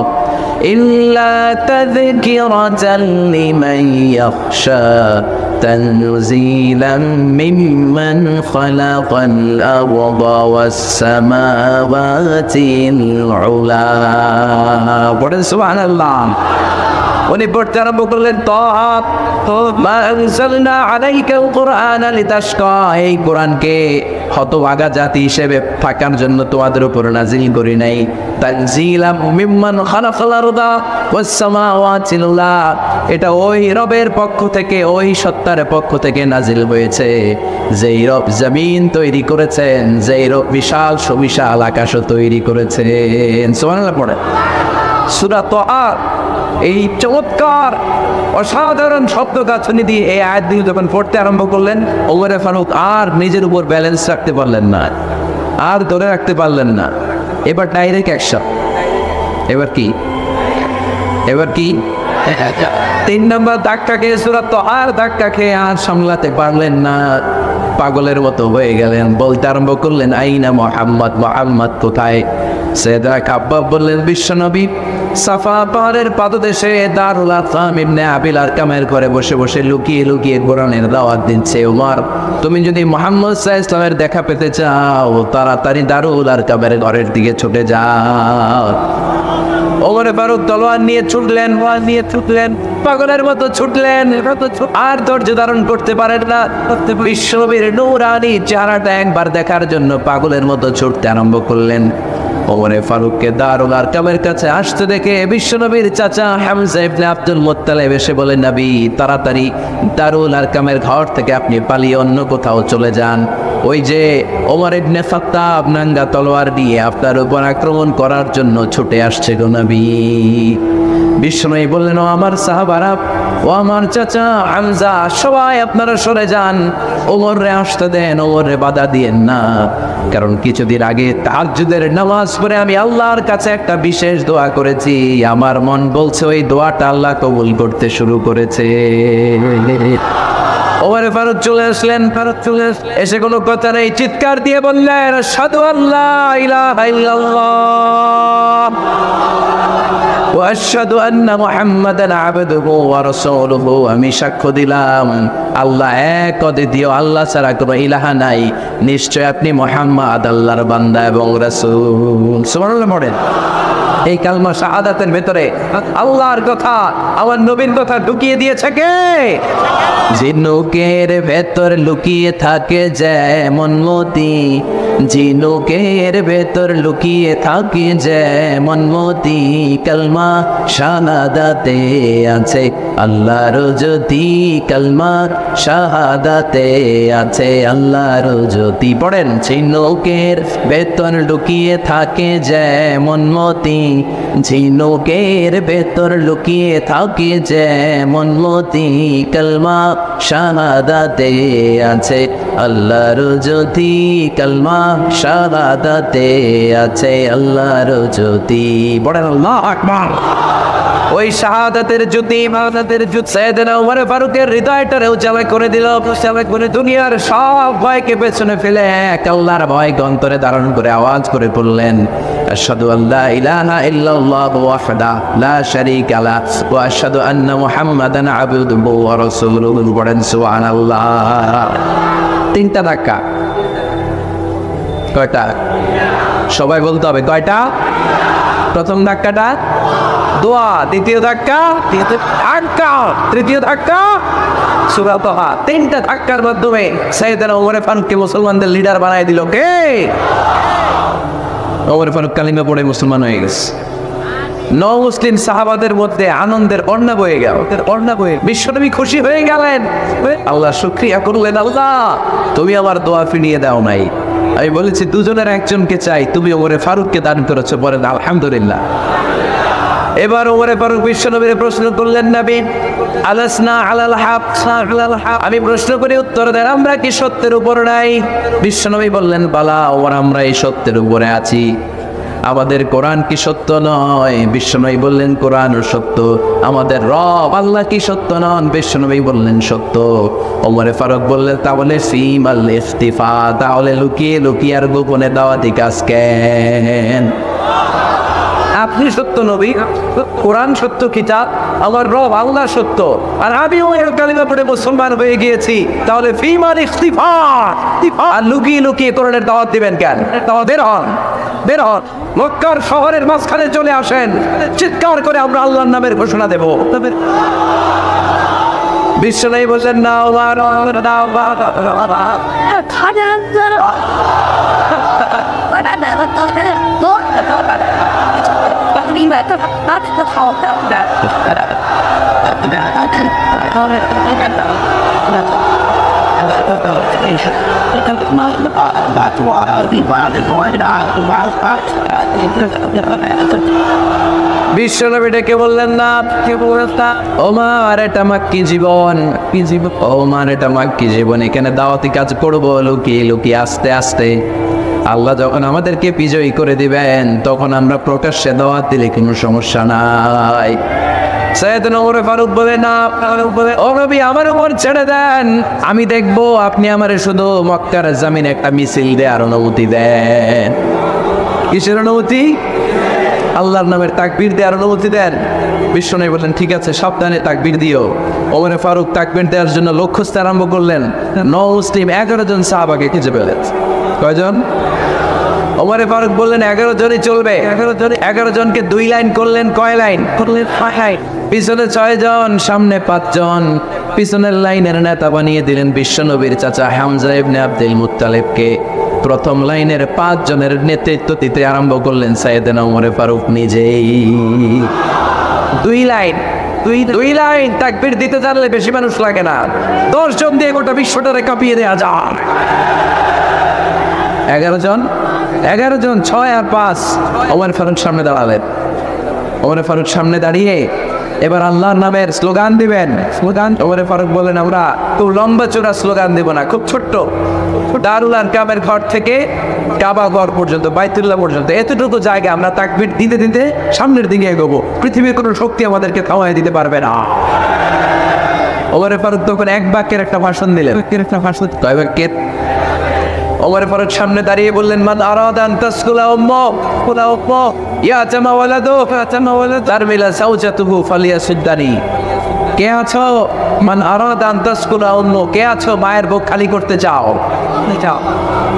ইল্লা তাযকিরাতাল লিমান ইয়াখশা তানজিলাম মিম্মান খালাকাল আরদা ওয়াস সামাওয়াতিল উলা। পড়েন সুবহানাল্লাহ। উনি পড়তে আরম্ভ করলেন, তাহা মা আনজালনা আলাইকাল কুরআনা লিতাশকা, এই কোরআনকে হতভাগা জাতি হিসেবে থাকার জন্য তোমাদের উপর নাজিল করি নাই। তানজিলাম মিম্মান খালাকাল আরদা ওয়াস সামাওয়াতিল উলা, এটা ওই রবের পক্ষ থেকে, ওই সত্তার পক্ষ থেকে নাজিল হয়েছে যেই রব জমিন তৈরি করেছেন, যেই রব বিশাল সুবিশাল আকাশও তৈরি করেছেন। সুবহানাল্লাহ পড়ে। সূরা তাহা এই চমৎকার অসাধারণ শব্দ গাছনি দিয়ে এই আয়াত দিয়ে যখন পড়তে আরম্ভ করলেন, ওমরে ফারুক আর নিজের উপর ব্যালেন্স রাখতে পারলেন না, আর ধরে রাখতে পারলেন না। এবার ডাইরেক্ট অ্যাকশন। এবার কি 3 নম্বর ধাক্কা খেয়ে, সূরা তাহার ধাক্কা খেয়ে আর সামলাতে পারলেন না। পাগলের মতো হয়ে গেলেন, বলতে আরম্ভ করলেন আইনা মুহাম্মদ, মুহাম্মদ কোথায়? সাইয়েদনা খাব্বাব বললেন বিশ্বনবী সাফা পাহাড়ের পাদদেশে দারুল আরকাম ইবনে আবিল আরকামের ঘরে বসে বসে লুকিয়ে লুকিয়ে কোরআনের দাওয়াত দিচ্ছে। ওমর, তুমি যদি মুহাম্মদ সাল্লাল্লাহু আলাইহি ওয়াসাল্লামের দেখা পেতে চাও তাড়াতাড়ি দারুল আরকামের ঘরের দিকে ছুটে যাও। ওমর ফারুক তলোয়ার নিয়ে ছুটলেন, পাগলের মতো ছুটলেন, আর ধৈর্য ধারণ করতে পারেন না। বিশ্বনবীর নূরানি চেহারাটা একবার দেখার জন্য পাগলের মতো ছুটতে আরম্ভ করলেন। ওমরে ফারুককে দারুল আরকামের কাছে আসতে দেখে বিশ্বনবীর চাচা হামজা ইবনে আব্দুল মুত্তালিব এসে বলেন, নবী তাড়াতাড়ি দারুল আরকামের ঘর থেকে আপনি পালিয়ে অন্য কোথাও চলে যান। ওই যে ওমর ইবনে খাত্তাব নাঙ্গা তলোয়ার নিয়ে আপনার উপর আক্রমণ করার জন্য ছুটে আসছে গো নবী। বিশ্বনবী বললেন, ও আমার সাহাবারা, ও আমার চাচা হামজা, সবাই আপনারা সরে যান, ওমরে আসতে দেন, ওমরে বাধা দিয়েন না। কারণ কিছুদিন আগে তাহাজ্জুদের নামাজ পড়ে আমি আল্লাহর কাছে একটা বিশেষ দোয়া করেছি, আমার মন বলছে ওই দোয়াটা আল্লাহ কবুল করতে শুরু করেছে। ওমর ফারুক চলে আসলেন, এসে কোনো কথা নেই, চিৎকার দিয়ে বললেন, আশহাদু আল্লা ইলাহা ইল্লাল্লাহ ওয়া আশহাদু আন্না মুহাম্মাদান আবদুহু ওয়া রাসূলুহু। আমি সাক্ষ্য দিলাম আল্লাহ এক, অদ্বিতীয়, আল্লাহ ছাড়া কোনো ইলাহা নাই, নিশ্চয় আপনি মুহাম্মদ আল্লাহর বান্দা এবং রাসূল। সুবহানাল্লাহ পড়েন। এই কালমা শাহাদাতের ভেতরে আল্লাহর কথা, আমার নবীর কথা ঢুকিয়ে দিয়েছে কে? ঝিনুকের ভেতর লুকিয়ে থাকে যেমন মতি, ঝিনুকের ভেতর লুকিয়ে থাকে যেমন মতি, কালমা শাহাদাতে আছে আল্লাহর জ্যোতি, কালমা শাহাদাতে আছে আল্লাহর জ্যোতি। পড়েন, ঝিনুকের ভেতর লুকিয়ে থাকে যেমন মতি, ঝিনুকের ভেতর লুকিয়ে থাকে যেমন মতি, কালমা শাহাদাতে আছে আল্লাহর জ্যোতি, কালমা শাহাদাতে আছে আল্লাহর জ্যোতি। বলেন আল্লাহু আকবার। ওই শাহাদাতের জ্যোতি, সাইয়েদনা ওমর ফারুকের হৃদয়টারে উজালা করে দিল, দুনিয়ার সব ভয়কে পেছনে ফেলে এক আল্লাহর ভয় অন্তরে ধারণ করে আওয়াজ করে পড়লেন, আশহাদু আল্লা ইলাহা ইল্লাল্লাহু ওয়াহদাহু লা শারীকা লাহু ওয়া আশহাদু আন্না মুহাম্মাদান আবদুহু ওয়া রাসূলুহু। পড়েন সুবহানাল্লাহ। তিনটা ধাক্কা। কয়টা? সবাই বলতে হবে কয়টা? প্রথম ধাক্কাটা দোয়া, দ্বিতীয় ধাক্কা তৃতীয় ধাক্কা সূরা তাহা। তিনটা ধাক্কার মাধ্যমে সাইয়েদনা ওমর ফারুককে মুসলমানদের লিডার বানায় দিল কে? ওমর ফারুক কালিমা পড়ে মুসলমান হয়ে গেছে। মুসলিম সাহাবাদের মধ্যে আনন্দের বন্যা বয়ে গেল, বিশ্বনবী খুশি হয়ে গেলেন, আল্লাহ শুকরিয়া করলেন, আল্লাহ তুমি আমার দোয়া ফিরিয়ে দাও নাই, আমি বলেছি দুজনের একজনকে চাই, তুমি ওমরে ফারুককে দান করেছো। বলেন আলহামদুলিল্লাহ। এবার ওমরে ফারুক বিশ্বনবীর প্রশ্ন করলেন, নবী আলাসনা আলাল হক, আমি প্রশ্ন করি উত্তর দেন, আমরা কি সত্যের উপর নাই? বিশ্বনবী বললেন, বালা ওমর, আমরা এই সত্যের উপরে আছি, আমাদের কোরআন কি সত্য নয়? বিশ্বনবী বললেন, কোরআন সত্য। আমাদের রব আল্লাহ কি সত্য নন? বিশ্বনবী বললেন, সত্য। ওমরে ফারুক বললেন, তাহলে ফিমাল ইখতিফা, তাহলে লুকিয়ে লুকিয়ে আর গোপনে দাওয়াতি কাজ কেন? আপনি সত্য নবী, কোরআন সত্য কিতাব, আমার রব আল্লাহ সত্য, আর আমি ওই কালিমা পড়ে মুসলমান হয়ে গিয়েছি, তাহলে ফিমাল ইখতিফা, আর লুকিয়ে লুকিয়ে কোরআনের দাওয়াত দিবেন কেন? বের হন, মক্কার শহরের মাঝখানে চলে আসেন, চিৎকার করে আমরা আল্লাহর নামের ঘোষণা দেব। বিশ্বনবী বললেন, না ওমর, বিশ্বনবী ডেকে বললেন, না ওমর, এটা মাক্কি জীবন, ওমর এটা মাক্কি জীবন, এখানে দাওয়াতি কাজ করবো লুকিয়ে লুকিয়ে আস্তে আস্তে। আল্লাহ যখন আমাদেরকে বিজয়ী করে দিবেন তখন আমরা প্রকাশ্যে দাওয়াত দিলে কোনো সমস্যা নাই। সাইয়েদনা ওমর ফারুক বলে না, ও নবী আমার উপর ছেড়ে দেন, আমি দেখবো আপনি আমারে শুধু মক্কার জমিনে একটা মিছিল দেওয়ার অনুমতি দেন। কিসের অনুমতি? আল্লাহর নামের তাকবীর দেওয়ার অনুমতি দেন। বিশ্বনবী বললেন ঠিক আছে, সাবধানে তাকবীর দিও। ওমর ফারুক তাকবীর দেওয়ার জন্য লক্ষ্য খুঁজতে আরম্ভ করলেন। মুসলিম 11 জন সাহাবাকে খুঁজে পেলেন। কয়জন? ওমর ফারুক বললেন 11 জনই চলবে। 11 জনকে 2 লাইন করলেন। কয় লাইন করলেন? 5 লাইন। পিছনে 6 জন, সামনে 5 জন। পিছনের লাইনের নেতা বানিয়ে দিলেন বিশ্বনবীর চাচা হামজা ইবনে আব্দুল মুত্তালিবকে। প্রথম লাইনের 5 জনের নেতৃত্ব দিতে আরম্ভ করলেন সাইয়েদনা ওমর ফারুক নিজেই। 2 লাইন, 2 লাইন তাকবীর দিতে জানলে বেশি মানুষ লাগে না, 10 জন দিয়ে গোটা বিশ্বটারে কাঁপিয়ে দেওয়া যায়। 11 জন, 6 আর 5। ওমর ফারুক সামনে দাঁড়ালেন। ওমর ফারুক সামনে দাঁড়িয়ে এবার আল্লাহর নামের স্লোগান দিবেন। স্লোগান ওমর ফারুক বলেন আমরা খুব লম্বা চূড়া স্লোগান দেব না, খুব ছোট্ট। দারুল আরকামের ঘর থেকে কাবা ঘর পর্যন্ত, বাইতুল্লাহ পর্যন্ত এতটুকু জায়গা আমরা তাকবীর দিতে দিতে সামনের দিকে এগোবো, পৃথিবীর কোনো শক্তি আমাদেরকে থামায় দিতে পারবে না। ওমর ফারুক তখন এক বাক্যের একটা ভাষণ দিলেন। কয় বাক্যের? ওমর ফারুক সামনে দাঁড়িয়ে বললেন মান আরাদা আন তাসকুলা উম্মু ইয়াতামা ওয়ালাদু তারমিলা সাওজাতুহু ফালিয়াসুদ্দানি। কে আছো? মান আরাদা আন তাসকুলা উম্মু, কে আছো মায়ের বুক খালি করতে চাও?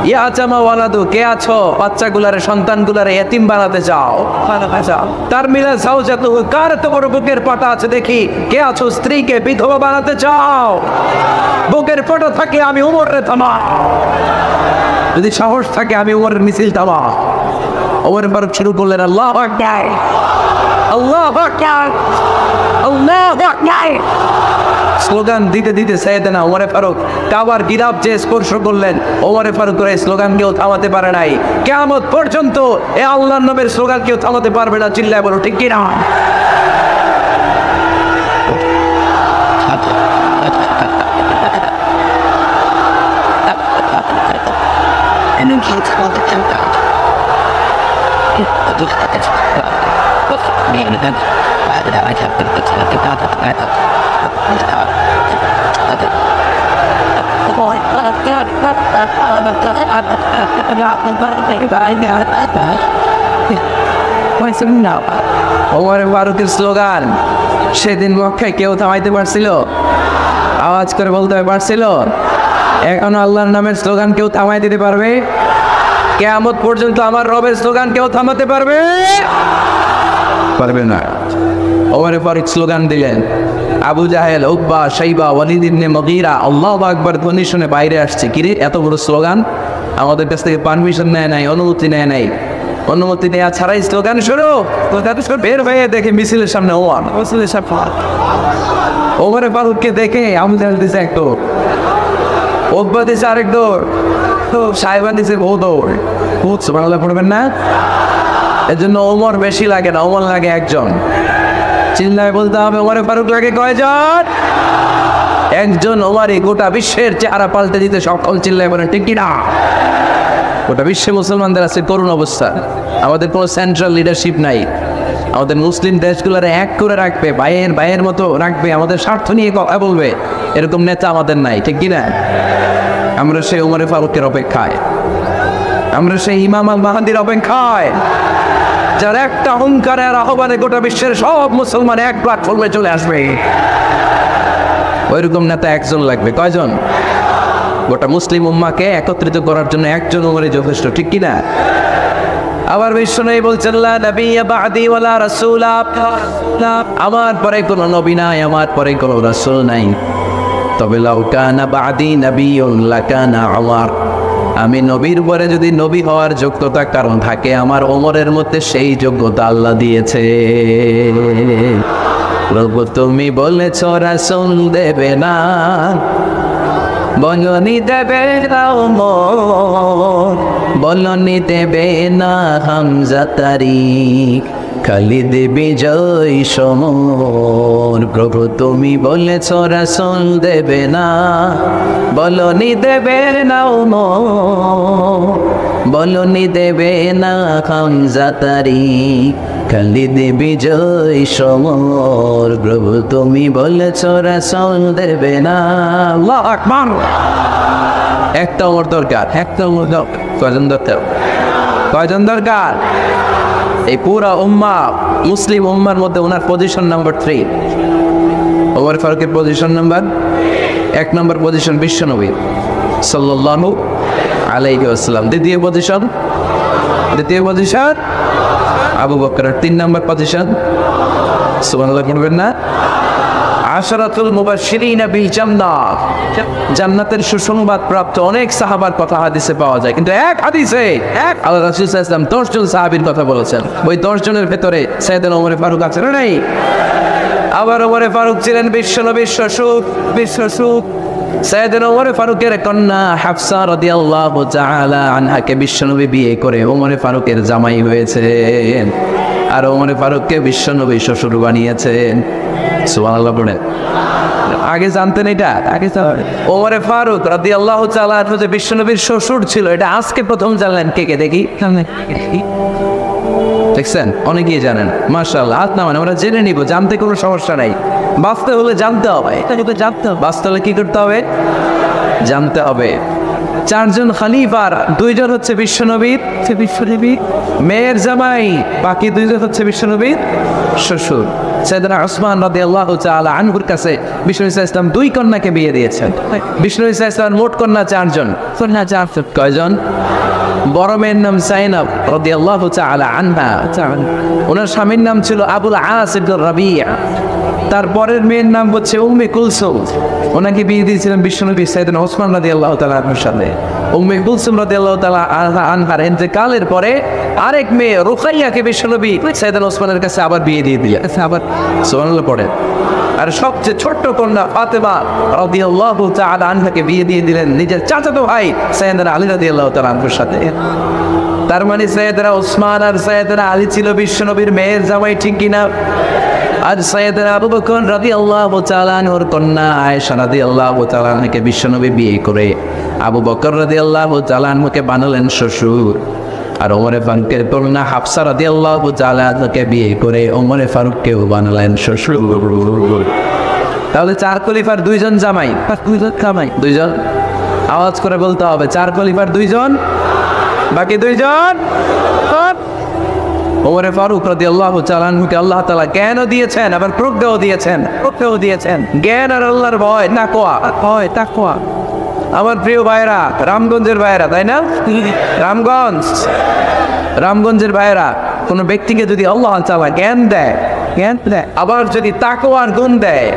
ইয়াতামা ওয়ালাদু, কে আছো বাচ্চাগুলারে সন্তানগুলারে এতিম বানাতে চাও? তারমিলা সাওজাতুহু, কার তো বড় বুকের পাটা আছে দেখি, কে আছো স্ত্রীকে বিধবা বানাতে চাও? বুকের পাটা থাকে আমি উমরে থামা, যদি সাহস থাকে আমি উমরের মিছিল থামা। ওমর ফারুক শুরু করলেন আল্লাহু আকবার, আল্লাহু আকবার, আল্লাহু আকবার। স্লোগান দিতে দিতে সাইয়েদনা ওমর ফারুক কাবার গিরাব যে স্পর্শ করলেন, ওমর ফারুকের এই স্লোগান কেউ থামাতে পারে নাই। কিয়ামত পর্যন্ত এই আল্লাহর নামের স্লোগান কেউ থামাতে পারবে না। চিল্লায় বলো ঠিক কি না? ওমর ফারুকের স্লোগান সেদিন মক্কায় কেউ থামাইতে পারছিল? আওয়াজ করে বলতে পারছিল? এখনো আল্লাহর নামের স্লোগান কেউ থামাই দিতে পারবে? কিয়ামত পর্যন্ত আমার রবের স্লোগান কেউ থামাতে পারবে? পারবে না। ওমর ফারুক স্লোগান দিলেন। আবু জাহেল, উকবা, শাইবা, ওয়ালিদ ইবনে মুগীরা আল্লাহু আকবার ধ্বনি শুনে বাইরে আসছে। কিরে এত বড় স্লোগান, আমাদের কাছ থেকে পারমিশন নেয় নাই, অনুমতি নেয় নাই। অনুমতি নেওয়া ছাড়াই স্লোগান শুরু। বের হয়ে দেখে মিছিলের সামনে ওমর ফারুককে দেখে আবু জাহেল দিছে এক দৌড়, উকবা দিছে আরেক দৌড়, শাইবা দিছে বহু দৌড়। সুবহানাল্লাহ পড়বেন না? এর জন্য ওমর বেশি লাগে না, ওমর লাগে একজন। চিল্লায় বলতে হবে ওমর ফারুক লাগে কয়জন? একজন। ওমরই গোটা বিশ্বের চেহারা পাল্টে দিতে সক্ষম। চিল্লায় বলেন ঠিক কিনা? গোটা বিশ্বে মুসলমানদের আছে করুণ অবস্থা। আমাদের কোনো সেন্ট্রাল লিডারশিপ নাই। আমাদের মুসলিম দেশগুলোর এক করে রাখবে, ভাইয়ের মতো রাখবে, আমাদের স্বার্থ নিয়ে কথা বলবে, এরকম নেতা আমাদের নাই। ঠিক কিনা? আমরা সেই ওমর ফারুকের অপেক্ষায়, আমরা সেই ইমাম আল মাহদির অপেক্ষায়, যার একটা হুঙ্কারের আহ্বানে গোটা বিশ্বের সব মুসলমান এক প্ল্যাটফর্মে চলে আসবে। ওইরকম নেতা একজন লাগবে। কয়জন? গোটা মুসলিম উম্মাকে একত্রিত করার জন্য একজন ওমরই যথেষ্ট। ঠিক কিনা? আবার বিশ্বনবী বলছেন লা নাবিয়্যা বা'দি ওয়ালা রাসূলা, আমার পরে কোনো নবী নাই, আমার পরে কোনো রাসূল নাই। তবে লাউ কানা বা'দি নাবিয়্যুন লাকানা উমর, আমি নবীর পরে যদি নবী হওয়ার যোগ্যতা কারণ থাকে, আমার ওমরের মধ্যে সেই যোগ্যতা আল্লাহ দিয়েছে। প্রভু তুমি বলেছ রাসূল দেবে না, বলনি দেবে না ওমর, বলনি দেবে না হামজা তারিক, খালিদ বিজয় সমর। প্রভু তুমি বলেছ রাসূল দেবে না, বলনি দেবে না ওমর, বলনি দেবে না হামজা তারিক, খালিদ বিজয় সমর, প্রভু তুমি বলেছ রাসূল দেবে না। আল্লাহু আকবার। একটা ওমর দরকার, একটা ওমর দরকার। কয়জন দরকার? কয়জন দরকার? এই পুরা উম্মাহ, মুসলিম উম্মার মধ্যে ওনার পজিশন নাম্বার 3। ওমর ফারুকের পজিশন নাম্বার 1 নম্বর পজিশন বিশ্বনবী সাল্লাল্লাহু আলাইহি ওয়াসাল্লাম। দ্বিতীয় পজিশন আবু বকর। 3 নম্বর পজিশন সুবহানাল্লাহ বলবেন না? আশরাতুল মুবাশশিরিন বিল জান্নাহ, জান্নাতের সুসংবাদ প্রাপ্ত অনেক সাহাবার কথা হাদিসে পাওয়া যায়, কিন্তু এক হাদিসে আল্লাহ রাসূল সাল্লাল্লাহু আলাইহি ওয়াসাল্লাম 10 জন সাহাবীর কথা বলেছেন। ওই 10 জনের ভেতরে সাইয়েদনা ওমর ফারুক আছে না নাই? আবার ওমর ফারুক ছিলেন বিশ্বনবীর শ্বশুর। সাইয়েদনা ওমর ফারুকের কন্যা হাফসা রাদিয়াল্লাহু তাআলা আনহাকে বিশ্বনবী বিয়ে করে ওমর ফারুকের জামাই হয়েছেন, আর ওমর ফারুককে বিশ্বনবী শ্বশুর বানিয়েছেন। সুবহানাল্লাহ বলেন। আগে জানতেন এটা? আগে ওমর ফারুক রাদিয়াল্লাহু তাআলা যে বিশ্বনবীর শ্বশুর ছিল, এটা আজকে প্রথম জানলেন। কে দেখি দেখছেন? অনেকেই জানেন, মাশাআল্লাহ। হাত নামান, আমরা জেনে নিব, জানতে কোনো সমস্যা নাই। বাঁচতে হলে জানতে হবে, বাঁচতে হলে কি করতে হবে? জানতে হবে। 4 জন খলিফার 2 জন হচ্ছে বিশ্বনবীর মেয়ের জামাই, বাকি 2 জন হচ্ছে বিশ্বনবীর শ্বশুর। সাইয়েদনা উসমান রাদিয়াল্লাহু তাআলা আনহুর কাছে বিশ্বনবী সাল্লাল্লাহু আলাইহি ওয়াসাল্লাম 2 কন্যাকে বিয়ে দিয়েছেন। বিশ্বনবী সাল্লাল্লাহু আলাইহি ওয়াসাল্লাম মোট কন্যা 4 জন। কয়জন? বড় মেয়ের নাম জাইনাব রাদিয়াল্লাহু তাআলা আনহা, ওনার স্বামীর নাম ছিল আবুল আস ইবনে রাবিয়া। তারপরের মেয়ের নাম হচ্ছে উম্মে কুলসুম, ওনাকে বিয়ে দিয়েছিলেন বিশ্বনবী সাইয়েদনা ওসমান রাদিয়াল্লাহু তাআলা আনহুর সাথে। উম্মে কুলসুম রাদিয়াল্লাহু তাআলা আনহার ইন্তেকালের পরে আরেক মেয়ে রুকাইয়াকে বিশ্বনবী সাইয়েদনা ওসমানের কাছে আবার বিয়ে দিয়ে দিলেন। আবার সুবহানাল্লাহ পড়েন। আর সবচেয়ে ছোট্ট কন্যা ফাতেমা রাদিয়াল্লাহু তাআলা আনহাকে বিয়ে দিয়ে দিলেন নিজের চাচাতো ভাই সাইয়েদনা আলী রাদিয়াল্লাহু তাআলা আনহুর সাথে। তার মানে সাইয়েদনা ওসমান আর সাইয়েদনা আলী ছিল বিশ্বনবীর মেয়ের জামাই, ঠিক কিনা? আর সাইয়েদনা আবু বকর রাদিয়াল্লাহু তাআলা আনহুর কন্যা আয়েশা রাদিয়াল্লাহু তাআলা আনহাকে বিশ্বনবী বিয়ে করে আবু বকর রাদিয়াল্লাহু তাআলা আনহুকে বানালেন শ্বশুর। আর ওমর ফারুকের কন্যা হাফসা রাদিয়াল্লাহু তাআলা আনহাকে বিয়ে করে ওমর ফারুককেও বানালেন শ্বশুর। তাহলে 4 খলিফার 2 জন জামাই, 2 জন। আওয়াজ করে বলতে হবে, 4 খলিফার 2 জন, বাকি 2 জন। ওমর ফারুক রাদিয়াল্লাহু তাআলা আনহুকে আল্লাহ তাআলা জ্ঞানও দিয়েছেন, আবার প্রজ্ঞাও দিয়েছেন। জ্ঞান আর আল্লাহর ভয়, তাকওয়া। আমার প্রিয় ভাইরা, রামগঞ্জের ভাইরা, তাই না? রামগঞ্জের ভাইরা, কোন ব্যক্তিকে যদি আল্লাহ তাআলা জ্ঞান দেয়, আবার যদি তাকওয়ার গুণ দেয়,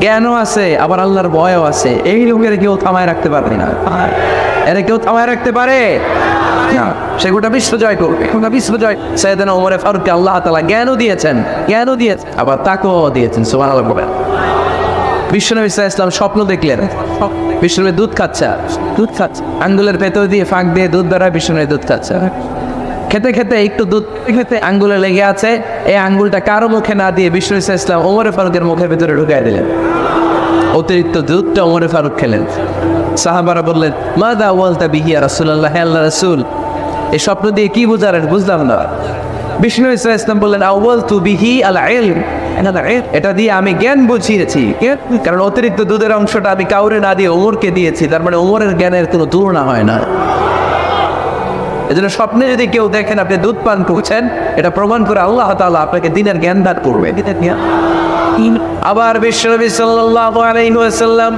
জ্ঞানও আছে আবার আল্লাহর ভয়ও আছে, এই লোকের কেউ থামায় রাখতে পারবে না। এরা কেউ থামায় রাখতে পারে না, সে গোটা বিশ্ব জয় করবে। সাইয়েদনা ওমর ফারুককে আল্লাহ তাআলা জ্ঞানও দিয়েছেন, আবার তাকওয়াও দিয়েছেন। সুবহানাল্লাহ বলেন। বিশ্বনবী সাল্লাল্লাহু আলাইহি ওয়াসাল্লাম স্বপ্ন দেখলেন, বিশ্বনবী দুধ খাচ্ছে, আঙ্গুলের ভেতর দিয়ে ফাঁক দিয়ে দুধ বেরোয়, বিশ্বনবী দুধ খাচ্ছে। খেতে একটু দুধ আঙ্গুলে লেগে আছে, এই আঙ্গুলটা কারো মুখে না দিয়ে বিশ্বনবী সাল্লাল্লাহু আলাইহি ওয়াসাল্লাম ওমর ফারুকের মুখের ভেতরে ঢুকাই দিলেন। অতিরিক্ত দুধটা ওমর ফারুক খেলেন। সাহাবারা বললেন, মাযা ওয়ালতা বিহি ইয়া রাসূলুল্লাহ, হে আল্লাহর রাসূল, এই স্বপ্ন দিয়ে কি বুঝালেন? বুঝলাম না। বিষ্ণু ইসলাম বললেন, আউয়ালতু বিহি আল ইলম, এটা দিয়ে আমি জ্ঞান বুঝিয়েছি, কারণ অতিরিক্ত দুধের অংশটা আমি কাউরে না দিয়ে ওমরকে দিয়েছি, তার মানে ওমরের জ্ঞানের কোনো তুলনা হয় না। এজন্য স্বপ্নে যদি কেউ দেখেন আপনি দুধ পান করছেন, এটা প্রমাণ করে আল্লাহ তাআলা আপনাকে দিনের জ্ঞান দান করবে। আবার বিশ্বনবী সাল্লাল্লাহু আলাইহি ওয়াসাল্লাম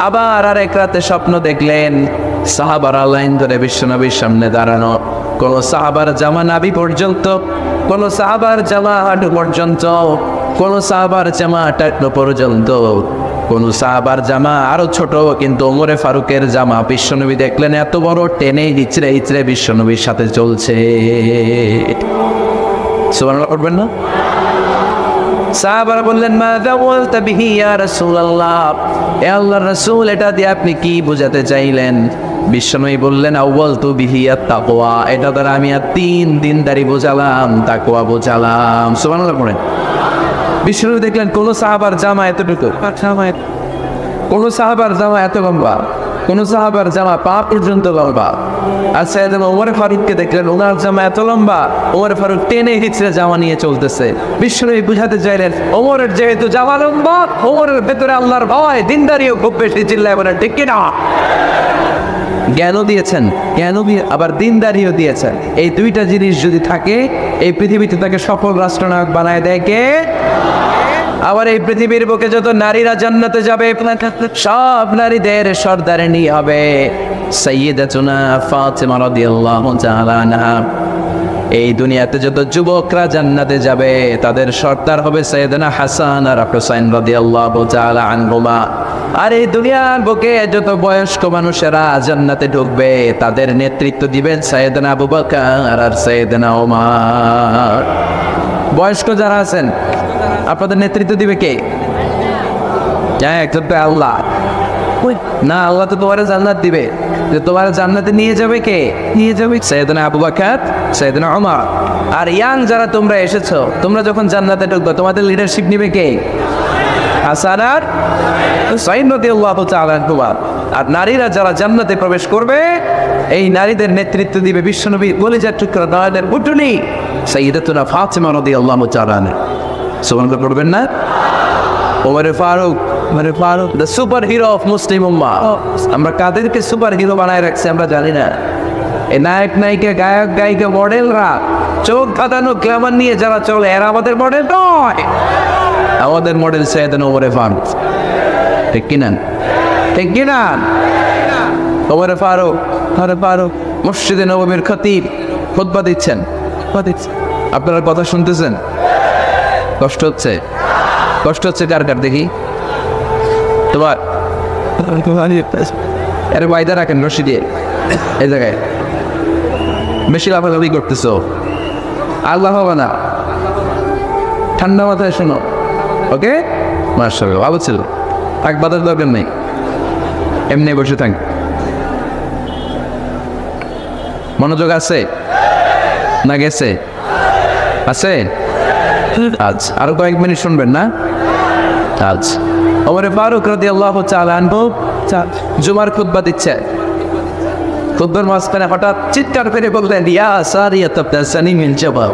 আবার আরেক রাতে স্বপ্ন দেখলেন, সাহাবারা লাইন ধরে বিশ্বনবীর সামনে দাঁড়ানো, কোন সাহাবার জামা নাভি পর্যন্ত, কোন সাহাবার জামা হাঁটু পর্যন্ত, কোন সাহাবার জামা টাকনো পর্যন্ত, কোন সাহাবার জামা আরো ছোট, কিন্তু ওমরে ফারুকের জামা বিশ্বনবী দেখলেন এত বড়, টেনে হিচড়ে বিশ্বনবীর সাথে চলছে। সুবহানাল্লাহ করবেন না? সাহাবারা বললেন, মাযা ওয়ালতা বিহি ইয়া রাসূলুল্লাহ, হে আল্লাহর রাসূল, এটা দিয়ে আপনি কি বোঝাতে চাইলেন? বিশ্বনবী বললেন, আউয়ালতু বিহি আত-তাকওয়া, এটা দ্বারা আমি 3 দিনদারি বোঝালাম, তাকওয়া বোঝালাম। সুবহানাল্লাহ পড়েন। বিশ্বনবী দেখলেন কোন সাহাবার জামা এতটুকু, কোন সাহাবার জামা এত লম্বা, কোন সাহাবার জামা পা পর্যন্ত লম্বা, আর সাইয়েদনা ওমর ফারুককে দেখলেন ওনার জামা এত লম্বা, ওমর ফারুক টেনে হিচড়ে জামা নিয়ে চলতেছে। বিশ্বনবী বুঝাতে চাইলেন ওমরের যেহেতু জামা লম্বা, ওমরের ভেতরে আল্লাহর ভয়, দিনদারিও খুব বেশি, চিল্লায় বলেন ঠিক কিনা? জ্ঞানও দিয়েছেন, জ্ঞানও দিয়ে আবার দিনদারিও দিয়েছেন। এই দুইটা জিনিস যদি থাকে, এই পৃথিবীতে তাকে সফল রাষ্ট্রনায়ক বানায় দেয় কে? আবার এই পৃথিবীর বুকে যত নারীরা জান্নাতে যাবে, সব নারীদের সর্দারিনী হবে সাইয়্যিদাতুনা ফাতিমা রাদিয়াল্লাহু তাআলা আনহা। এই দুনিয়াতে যত যুবকরা জান্নাতে যাবে, তাদের সর্দার হবে সাইয়েদনা হাসান আর হুসাইন রাদিয়াল্লাহু তাআলা আনহুমা। আর এই দুনিয়ার বুকে যত বয়স্ক মানুষেরা জান্নাতে ঢুকবে, তাদের নেতৃত্ব দিবেন সাইয়েদনা আবু বকর আর সাইয়েদনা ওমর। বয়স্ক যারা আছেন, আপনাদের নেতৃত্ব দিবে কে? একজন তো আল্লাহ না, আল্লাহ তো তোমার জান্নাত দিবে, যে তোমার জান্নাতে নিয়ে যাবে কে? নিয়ে যাবে সাইয়েদনা আবু বকর, সাইয়েদনা ওমর। আর ইয়াং যারা তোমরা এসেছো, তোমরা যখন জান্নাতে ঢুকবে, তোমাদের লিডারশিপ নিবে কে? হাসান আর হুসাইন রাদিয়াল্লাহু তাআলা আনহুমা। আর নারীরা যারা জান্নাতে প্রবেশ করবে, এই নারীদের নেতৃত্ব দিবে বিশ্বনবী কলিজার টুকরা নয়নের পুটুলি সাইয়্যিদাতুনা ফাতিমা রাদিয়াল্লাহু তাআলা আনহা। সুবহানাল্লাহ করবেন না? Omar Farooq, the super hero of Muslim উম্মাহ। আমরা কাদেরকে সুপার হিরো বানায় রাখছি আমরা জানি না। এই নায়ক নায়িকা, গায়ক গায়িকা, মডেলরা চোখ ধাঁধানো গ্ল্যামার নিয়ে যারা চলে, এরা আমাদের মডেল নয়। আমাদের মডেল সাইয়েদনা ওমর ফারুক, ঠিক কিনা? ঠিক কিনা? ওমর ফারুক মসজিদে নববীর খতিব খুতবা দিচ্ছেন। আপনারা কথা শুনতেছেন? কষ্ট হচ্ছে? কষ্ট হচ্ছে কার কার দেখি? তোমার আরে বাইদা রাখেন রশি দিয়ে, এই জায়গায় বেশি লাফালাফি করতেছো, আল্লাহ হবে না। ঠান্ডা মাথায় শোনো, ওকে? মাশাআল্লাহ, ভালো ছিল। থাক, বাধার দরকার নেই, এমনি বসে থাক। মনোযোগ আছে না গেছে? আছে? আজ আরো কয়েক মিনিট শুনবেন না? আজ ওমর ফারুক রাদিয়াল্লাহু তাআলা আনহু জুমার খুতবা দিচ্ছে। খুতবার মাঝখানে হঠাৎ চিৎকার করে বললেন, ইয়া সারিয়াত ইবনে সানিমিল জাবাল,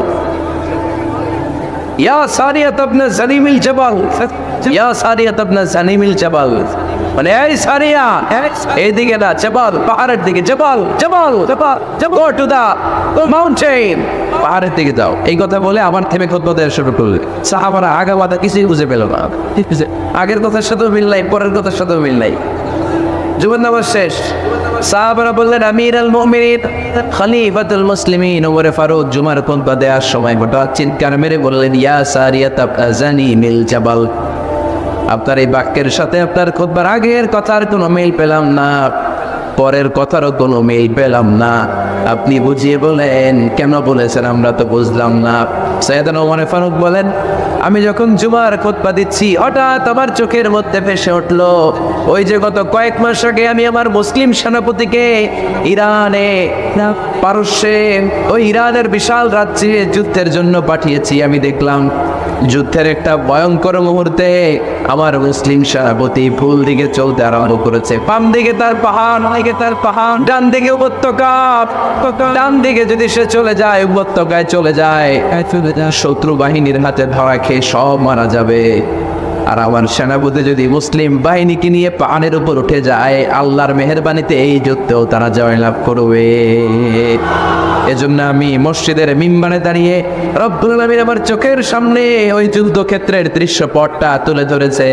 ইয়া সারিয়াত ইবনে সানিমিল জাবাল, ইয়া সারিয়াত ইবনে সানিমিল জাবাল। মানে এই সারিয়া, এইদিকে না, জাবাল পাহাড়ের দিকে, জাবাল জাবাল জাবাল, গো টু দা মাউন্টেন, পাহাড়ের দিকে যাও। এই কথা বলে আবার থেমে খুতবা দেওয়া শুরু করলে। সাহাবারা আগা বাধা কিছুই বুঝে পেল না। আগের কথার সাথেও মিল নাই, পরের কথার সাথেও মিল নাই। জুমার নামাজ শেষ, সাহাবারা বললেন, আমির আল মুমিনিন, খলিফাতুল মুসলিমিন ওমর ফারুক জুমার খুতবা দেওয়ার সময় হঠাৎ চিৎকার মেরে বললেন, ইয়া সারিয়াত আযানিমিল জাবাল। আপনার এই বাক্যের সাথে আপনার খুতবার আগের কথার কোনো মিল পেলাম না, পরের কথারও কোনো মিল পেলাম না। আপনি বুঝিয়ে বলেন, কেন বলেছেন আমরা তো বুঝলাম না। সাইয়েদনা ওমর ফারুক বলেন, আমি যখন জুমার খুতবা দিচ্ছি, হঠাৎ আমার চোখের মধ্যে ভেসে উঠলো ওই যে গত কয়েক মাস আগে আমি আমার মুসলিম সেনাপতিকে ইরানে, পারস্যে, ওই ইরানের বিশাল রাজ্যে যুদ্ধের জন্য পাঠিয়েছি। আমি দেখলাম যুদ্ধের একটা ভয়ঙ্কর মুহূর্তে আমার মুসলিম সেনাপতি ভুল দিকে চলতে আরম্ভ করেছে। বাম দিকে তার পাহাড়, ডান দিকে উপত্যকা, ডান দিকে যদি সে চলে যায়, উপত্যকায় চলে যায়, শত্রু বাহিনীর হাতে ধরা খেয়ে সব মারা যাবে। আর আমার সেনাপতি যদি মুসলিম বাহিনীকে নিয়ে পাহাড়ের উপর উঠে যায়, আল্লাহর মেহেরবানিতে এই যুদ্ধেও তারা জয়লাভ করবে। এজন্য আমি মসজিদের মিম্বারে দাঁড়িয়ে রব্বুল আলামিন আমার চোখের সামনে ওই যুদ্ধক্ষেত্রের দৃশ্যপটটা তুলে ধরেছে,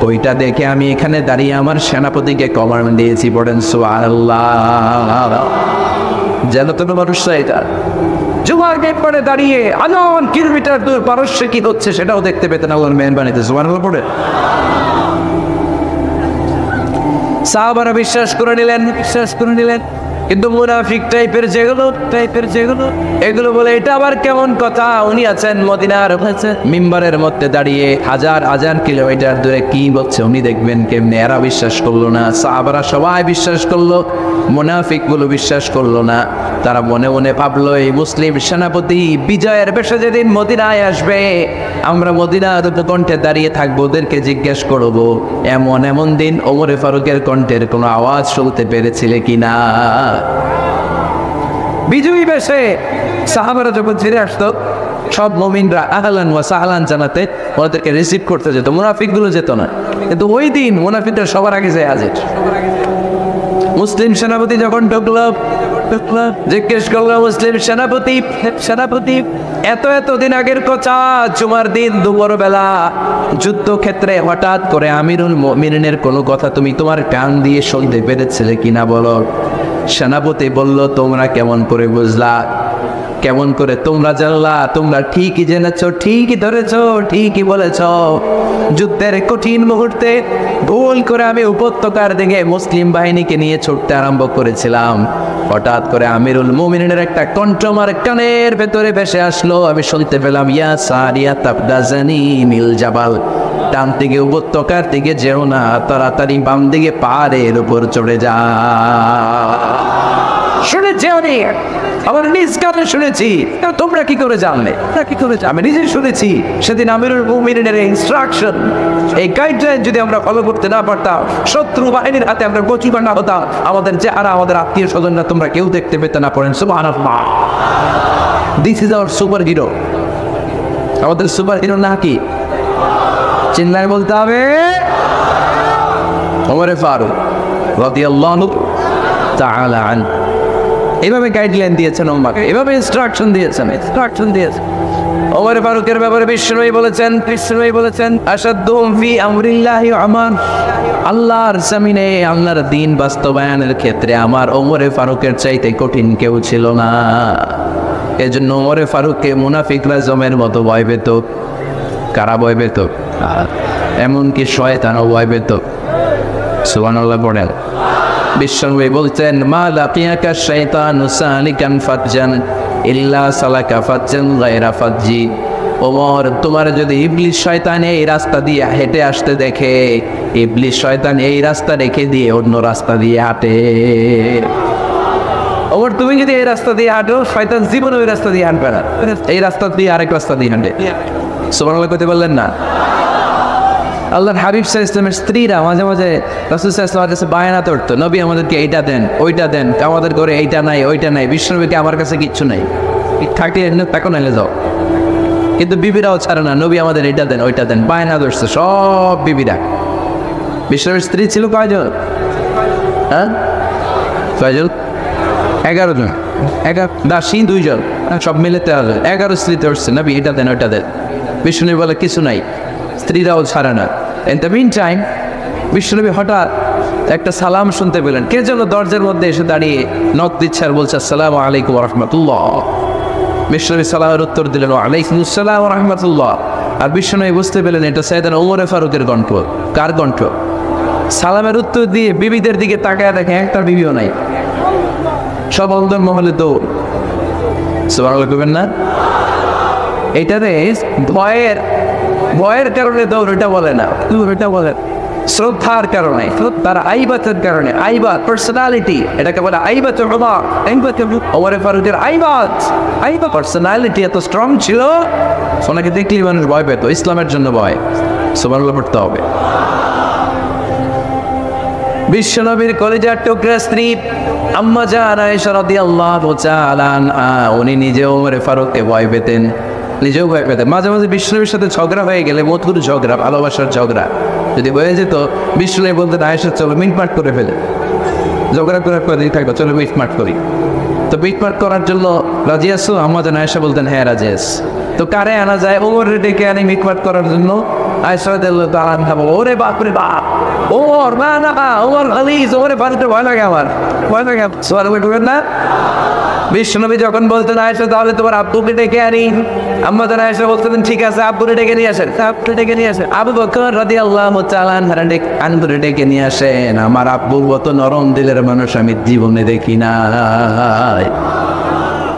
ওইটা দেখে আমি এখানে দাঁড়িয়ে আমার সেনাপতিকে কমান্ড দিয়েছি। পড়েন সুবহানাল্লাহ। যেন কোনো মানুষ এটা জুমার মিম্বারে দাঁড়িয়ে আনন কিলোমিটার দূর পারস্যে কি হচ্ছে সেটাও দেখতে পেতেন আল্লাহর মেহেরবানিতে। সুবহানাল্লাহ পড়ে সাহাবারা বিশ্বাস করে নিলেন। কিন্তু মুনাফিক টাইপের যেগুলো এগুলো বলে, এটা আবার কেমন কথা? উনি আছেন মদিনার মিম্বারের মধ্যে দাঁড়িয়ে, হাজার কিলোমিটার দূরে কি বলছে উনি দেখবেন কেমনে। এরা বিশ্বাস করলো না, সাহাবারা সবাই বিশ্বাস করলো, মুনাফিক গুলো বিশ্বাস করলো না। তারা মনে মনে ভাবলো এই মুসলিম সেনাপতি বিজয়ের বেশে যেদিন মদিনায় আসবে, আমরা মদিনার কণ্ঠে দাঁড়িয়ে থাকবো, ওদেরকে জিজ্ঞেস করবো এমন এমন দিন ওমরে ফারুকের কণ্ঠের কোনো আওয়াজ শুনতে পেরেছিলে কিনা। বিজয়ী বেশে সাহাবারা যখন ফিরে আসতো, সব মুমিনরা আহলান ওয়া সাহলান জানাতে ওদেরকে রিসিভ করতে যেত, মুনাফিকগুলো যেত না। কিন্তু ওই দিন মুনাফিকরা সবার আগে যায় হাজির। মুসলিম সেনাপতি যখন ঢুকলো, জিজ্ঞেস করলো মুসলিম সেনাপতি, সেনাপতি এত দিন আগের কথা, জুমার দিন দুপুর বেলা যুদ্ধক্ষেত্রে হঠাৎ করে আমিরুল মুমিনিনের কোনো কথা তুমি তোমার কান দিয়ে শুনতে পেরেছিলে কিনা বলো। সেনাপতি বলল, তোমরা কেমন করে বুঝলা, কেমন করে তোমরা জানলা? তোমরা ঠিকই জেনেছ, ঠিকই ধরেছ, ঠিকই বলেছ। যুদ্ধের কঠিন মুহূর্তে ভুল করে আমি উপত্যকার দিকে মুসলিম বাহিনীকে নিয়ে ছুটতে আরম্ভ করেছিলাম। হঠাৎ করে আমিরুল মুমিনিনের একটা কণ্ঠ আমার কানের ভেতরে ভেসে আসলো। আমি শুনতে পেলাম, ইয়া সারিয়া তাবদাজানি মিল জাবাল, ডান দিকে উপত্যকার দিকে যেও না, তাড়াতাড়ি বাম দিকে পাহাড়ের উপর চড়ে যা। শুনেছি আমি, আমার নিজ কানে শুনেছি। তোমরা কি করে জানলে? কি করে? আমি নিজে শুনেছি। সেদিন আমিরুল মুমিনিনের ইনস্ট্রাকশন, এই গাইডলাইন যদি আমরা ফলো করতে না পারতাম, শত্রু বাহিনীর হাতে আমরা কচুকান্না হতাম। আমাদের চেহারা, আমাদের আত্মীয় স্বজনরা তোমরা কেউ দেখতে পেতে না। পড়েন সুবহানাল্লাহ। This is our super hero. আমাদের সুপার হিরো না কি? চিল্লায় বলতে হবে, ওমরে ফারুক রাদিয়াল্লাহু তাআলা আনহু। এভাবে গাইডলাইন দিয়েছেন উম্মাহকে, এভাবে ইনস্ট্রাকশন দিয়েছেন। ওমরে ফারুকের ব্যাপারে বিশ্বনবী বলেছেন আশাদ্দুহুম ফি আমরিল্লাহি আমান, আল্লাহর জমিনে আল্লাহর দ্বীন বাস্তবায়নের ক্ষেত্রে আমার ওমরে ফারুকের চাইতে কঠিন কেউ ছিল না। এজন্য ওমরে ফারুককে মুনাফিকরা জমের মতো ভয় পেত। কারা ভয় পেত? এমনকি শয়তানও ভয় পেত। সুবহানাল্লাহ পড়েন। বিশ্বনবী বলতেন, মা লাকিয়াকা শাইতানু সালিকান ফাজ্জান ইল্লা সালাকা ফাজ্জান গায়রা ফাজ্জি। ওমর, তোমার যদি ইবলিস শয়তান এই রাস্তা দিয়ে হেঁটে আসতে দেখে, ইবলিস শয়তান এই রাস্তা রেখে দিয়ে অন্য রাস্তা দিয়ে হাঁটে। ওমর, তুমি যদি এই রাস্তা দিয়ে হাঁটো, শয়তান জীবনে ওই রাস্তা দিয়ে হাঁটবে না, এই রাস্তা দিয়ে আরেক রাস্তা দিয়ে হাঁটে। সুবহানাল্লাহ কইতে বললেন না? আল্লাহর হাবিব সাল্লাল্লাহু আলাইহি ওয়াসাল্লামের স্ত্রীরা মাঝে মাঝে রাসূল সাল্লাল্লাহু আলাইহি ওয়াসাল্লামের বায়না করতো, নবী আমাদেরকে এইটা দেন, ওইটা দেন, আমাদের ঘরে এইটা নাই, ওইটা নাই। বিশ্বনবীকে আমার কাছে কিচ্ছু নাই, থাকলে তাকে নাইলে যাও। কিন্তু বিবিরাও ছাড়ে না, নবী আমাদের এইটা দেন, ওইটা দেন, বায়না ধরছে সব বিবিরা। বিশ্বনবীর স্ত্রী ছিল কয়জন? হ্যাঁ, কয়জন? 11 জন। 11 দাসী 2 জন, সব মিলেতে হবে 11 স্ত্রীতে উঠছে, নবী এটা দেন, ওইটা দেন। বিশ্বনবী বলে কিছু নাই, স্ত্রীরাও ছাড়ে না। ইন দ্য মিন টাইম বিশ্বনবী হঠাৎ একটা সালাম শুনতে পেলেন। কে যেন দরজার মধ্যে এসে দাঁড়িয়ে নক দিচ্ছে আর বলছে, আসসালামু আলাইকুম ওয়া রাহমাতুল্লাহ। বিশ্বনবী সালামের উত্তর দিলেন, ওয়া আলাইকুমুস সালাম ওয়া রাহমাতুল্লাহ। আর বিশ্বনবী বুঝতে পেলেন এটা সাইয়েদনা ওমরে ফারুকের কণ্ঠ। কার কণ্ঠ? সালামের উত্তর দিয়ে বিবিদের দিকে তাকায় দেখে একটা বিবিও নাই, সব অন্তর মহলে দৌড়। সুবহানাল্লাহ কইবেন না? এইটারে ভয়ের কারণে দৌড়, এটা বলে না, এটা বলে শ্রদ্ধার কারণে, তার আইবাতের কারণে। আইবাত পার্সোনালিটি, এটাকে বলে আইবাত উমর। ওমরে ফারুকের আইবাত পার্সোনালিটি এত স্ট্রং ছিল, ওনাকে দেখলেই মানুষ ভয় পেত। ইসলামের জন্য ভয়। সুবহানাল্লাহ পড়তে হবে। বিশ্বনবীর কলিজার টুকরা স্ত্রী আম্মা জান আয়েশা রাদিয়াল্লাহু তাআলা আনহা, উনি নিজেও ওমরে ফারুককে ভয় পেতেন, নিজেও ভয় পেতেন। মাঝে মাঝে বিশ্বনবীর সাথে ঝগড়া হয়ে গেলে, মধুর ঝগড়া, ভালোবাসার ঝগড়া যদি হয়ে যেত, বিশ্বনবী বলতেন, আয়েশা চলো মিটমাট করে ফেলে, ঝগড়া করার পরে থাকবে, চলো মিটমাট করি। তো মিটমাট করার জন্য রাজি আছো? আম্মা জান আয়েশা বলতেন, হ্যাঁ রাজি আছি। তো কারে আনা যায়? ওমরে ডেকে আনি মিটমাট করার জন্য। আয়েশা রাদিয়াল্লাহু তাআলা আনহা বলে, ওরে বাপ রে বাপ, ওমর না, ওমর খালিজ, ওমরে ফারুককে ভয় লাগে, আমার ভয় লাগে। সুবহানাল্লাহ কইবেন না? বিশ্বনবী যখন বলতেন, আয়েশা তাহলে তোমার আব্বুকে ডেকে আনি, আম্মা জান আয়েশা বলতেন, ঠিক আছে আব্বুরে ডেকে নিয়ে আসেন, আব্বুরে ডেকে নিয়ে আসেন। আবু বকর রাদিয়াল্লাহু তাআলা আনহুরে ডেকে নিয়ে আসেন। আমার আব্বুর মতো নরম দিলের মানুষ আমি জীবনে দেখি না।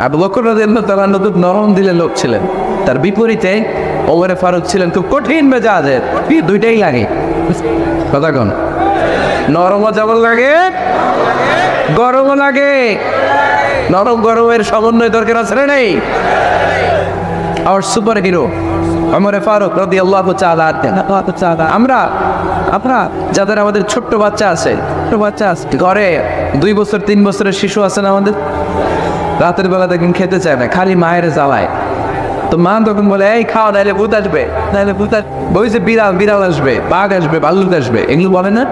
আবু বকর রাদিয়াল্লাহু তাআলা আনহু নরম দিলের লোক ছিলেন, তার বিপরীতে ওমরে ফারুক ছিলেন খুব কঠিন মেজাজের। দুইটাই লাগে, কথা কোন? নরমও যেমন লাগে, গরমও লাগে। নরম গরমের সমন্বয় দরকার আছে না নেই? আমার সুপার হিরো ওমর ফারুক রাদিয়াল্লাহু তাআলা আমরা যাদের আমাদের ছোট্ট বাচ্চা আছে ঘরে 2 বছর 3 বছরের শিশু আছে না, আমাদের রাতের বেলা দেখেন খেতে চায় না, খালি মায়ের জ্বালায়। তো মা তখন বলে এই খাও, নাইলে ভূত আসবে, বলছে বিড়াল আসবে, বাঘ আসবে, ভাল্লুক আসবে, এগুলো বলে না?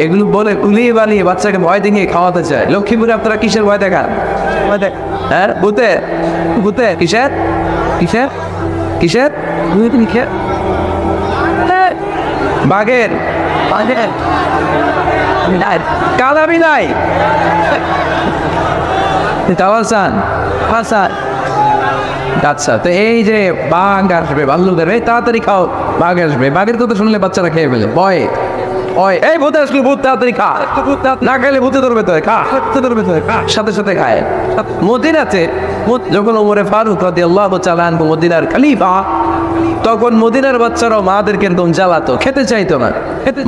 এগুলো বলে উলিয়ে বানিয়ে বাচ্চাকে ভয় দেখিয়ে খাওয়াতে চায়। লক্ষ্মীপুরে আপনারা কিসের ভয় দেখান? হ্যাঁ, ভূতে কিসের বাঘের কালাবি নাই আচ্ছা। তো এই যে বাঘ আসবে, ভাল্লুক আসবে, তাড়াতাড়ি খাও, বাঘ আসবে। বাঘের কথা শুনলে বাচ্চারা খেয়ে ফেলে, ভয় এই ভূত আসলে ভূত, তাড়াতাড়ি খা, না খাইলে ভূতে ধরবে তো, সাথে সাথে খায়। মদিনাতে যখন ওমর ফারুক রাদিয়াল্লাহু তাআলা আনহু মদিনার খলিফা, তখন মদিনার বাচ্চারাও মাদেরকে এরকম জ্বালাতো, খেতে চাইতো না।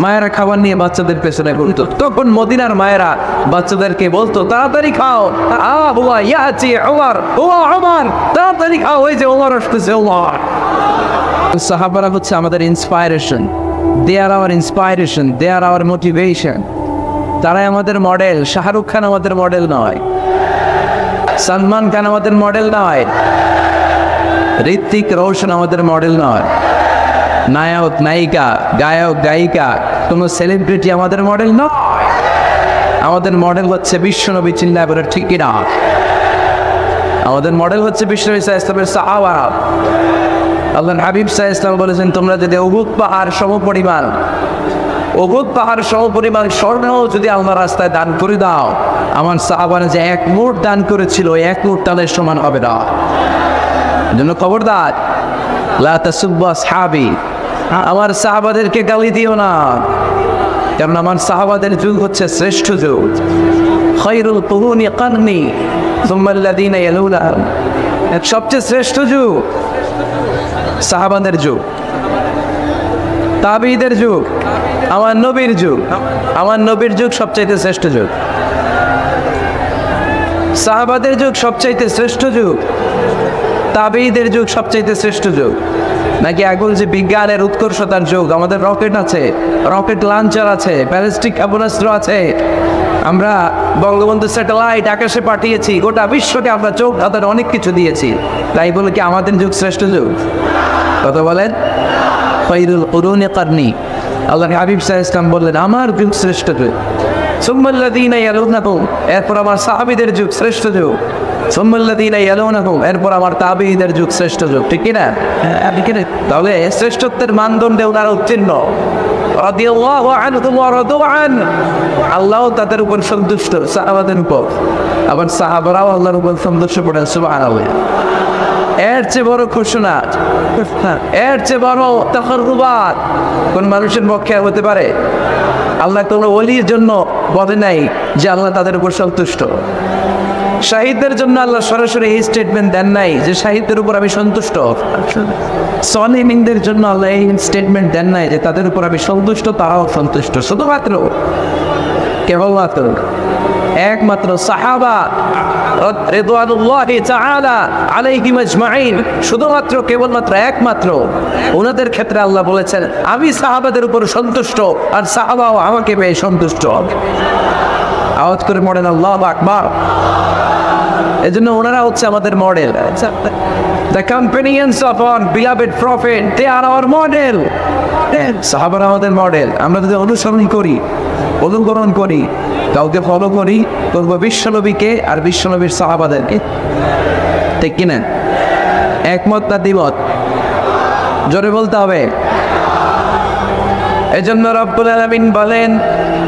মায়েরা খাবার নিয়ে বাচ্চাদের পেছনে ঘুরতো। তখন মদিনার মায়েরা বাচ্চাদেরকে বলতো তাড়াতাড়ি খাও, তাড়াতাড়ি খাও, ওই যে ওমর আসতেছে, ওমর। সাহাবারা হচ্ছে আমাদের ইন্সপায়ারেশন, দে আর আওয়ার ইন্সপায়ারেশন, দে আর আওয়ার মোটিভেশন। তারাই আমাদের মডেল। শাহরুখ খান আমাদের মডেল নয়, সলমান খান আমাদের মডেল নয়, ঋত্বিক রোশন আমাদের মডেল নয়, নায়ক নায়িকা, গায়ক গায়িকা, কোনো সেলিব্রিটি আমাদের মডেল নয়। আমাদের মডেল হচ্ছে বিশ্বনবী। চিল্লায় বলে ঠিক কিনা? আমাদের মডেল হচ্ছে বিশ্বনবী সাল্লাল্লাহু আলাইহি ওয়াসাল্লামের সাহাবারা। আল্লাহর হাবিব সাল্লাল্লাহু আলাইহি ওয়াসাল্লাম বলেছেন, তোমরা যদি উহুদ পাহাড় সমপরিমাণ স্বর্ণও যদি আল্লাহর রাস্তায় দান করে দাও, আমার সাহাবারা যে 1 মুঠ দান করেছিল, 1 মুঠ তাদের সমান হবে না। জন্য খবরদার, লা তাসুব্বু আসহাবি, আমার সাহাবাদেরকে গালি দিও না, কারণ আমার সাহাবাদের যুগ হচ্ছে শ্রেষ্ঠ যুগ। খায়রুল কুরুনি কারনি সুম্মা আল্লাযীনা ইয়ালুনাহুম, সবচেয়ে শ্রেষ্ঠ যুগ সাহাবাদের যুগ, তাবিঈদের যুগ, আমার নবীর যুগ। আমার নবীর যুগ সবচাইতে শ্রেষ্ঠ যুগ, সাহাবাদের যুগ সবচাইতে শ্রেষ্ঠ যুগ, তাবিঈদের যুগ সবচাইতে শ্রেষ্ঠ যুগ। নাকি এখন যে বিজ্ঞানের উৎকর্ষতার যুগ, আমাদের রকেট আছে, রকেট লঞ্চার আছে, ব্যালিস্টিক ক্ষেপণাস্ত্র আছে, আমরা বঙ্গবন্ধু স্যাটেলাইট আকাশে পাঠিয়েছি, গোটা বিশ্বকে আমরা চোখ হাতের অনেক কিছু দিয়েছি। তাই বলে কি আমাদের যুগ শ্রেষ্ঠ যুগ? কত বলেন? খায়রুল কুরুনি কারনি, আল্লাহর হাবিব সাল্লাল্লাহু আলাইহি ওয়াসাল্লাম বললেন আমার যুগ শ্রেষ্ঠ যুগ। সুম্মা আল্লাযীনা ইয়ালুনাহুম, এরপর আমার সাহাবীদের যুগ শ্রেষ্ঠ যুগ। সুম্মা আল্লাযীনা ইয়ালুনাহুম, এরপর আমার তাবিঈদের যুগ শ্রেষ্ঠ যুগ। ঠিক কি না? তাহলে শ্রেষ্ঠত্বের মানদণ্ডে ওনারা উত্তীর্ণ। রাদিয়াল্লাহু আনহুম ওয়া রাদু আন, আল্লাহ তাদের উপর সন্তুষ্ট, সাহাবাদের উপর। আবার সাহাবারাও আল্লাহর উপর সন্তুষ্ট পড়েন, সুবহানাল্লাহ। এর চেয়ে বড় ঘোষণা, এর চেয়ে বড় তাকাররুবাত কোন মানুষের পক্ষে হতে পারে? আল্লাহ কোনো ওলির জন্য বলে নাই যে আল্লাহ তাদের উপর সন্তুষ্ট। শাহিদদের জন্য আল্লাহ সরাসরি এই স্টেটমেন্ট দেন নাই যে শাহিদদের উপর আমি সন্তুষ্ট। সলিমিনদের জন্য আল্লাহ এই স্টেটমেন্ট দেন নাই যে তাদের উপর আমি সন্তুষ্ট, তারাও সন্তুষ্ট। শুধুমাত্র কেবলমাত্র একমাত্র সাহাবা রিদওয়ানুল্লাহি তাআলা আলাইহিম আজমাইন, শুধুমাত্র কেবলমাত্র একমাত্র ওনাদের ক্ষেত্রে আল্লাহ বলেছেন আমি সাহাবাদের উপর সন্তুষ্ট, আর সাহাবাও আমাকে পেয়ে সন্তুষ্ট। আওয়াজ করে পড়েন আল্লাহু আকবার। এজন্য ওনারা হচ্ছে আমাদের model. The companions of our beloved prophet, they are our model. সাহাবারা আমাদের মডেল। আমরা যদি অনুসরণ করি, অনুকরণ করি, কাউকে ফলো করি, করবো বিশ্বনবীকে আর বিশ্বনবীর সাহাবাদেরকে। ঠিক কিনা? একমত না দ্বিমত? জোরে বলতে হবে। এজন্য রব্বুল আলামিন বলেন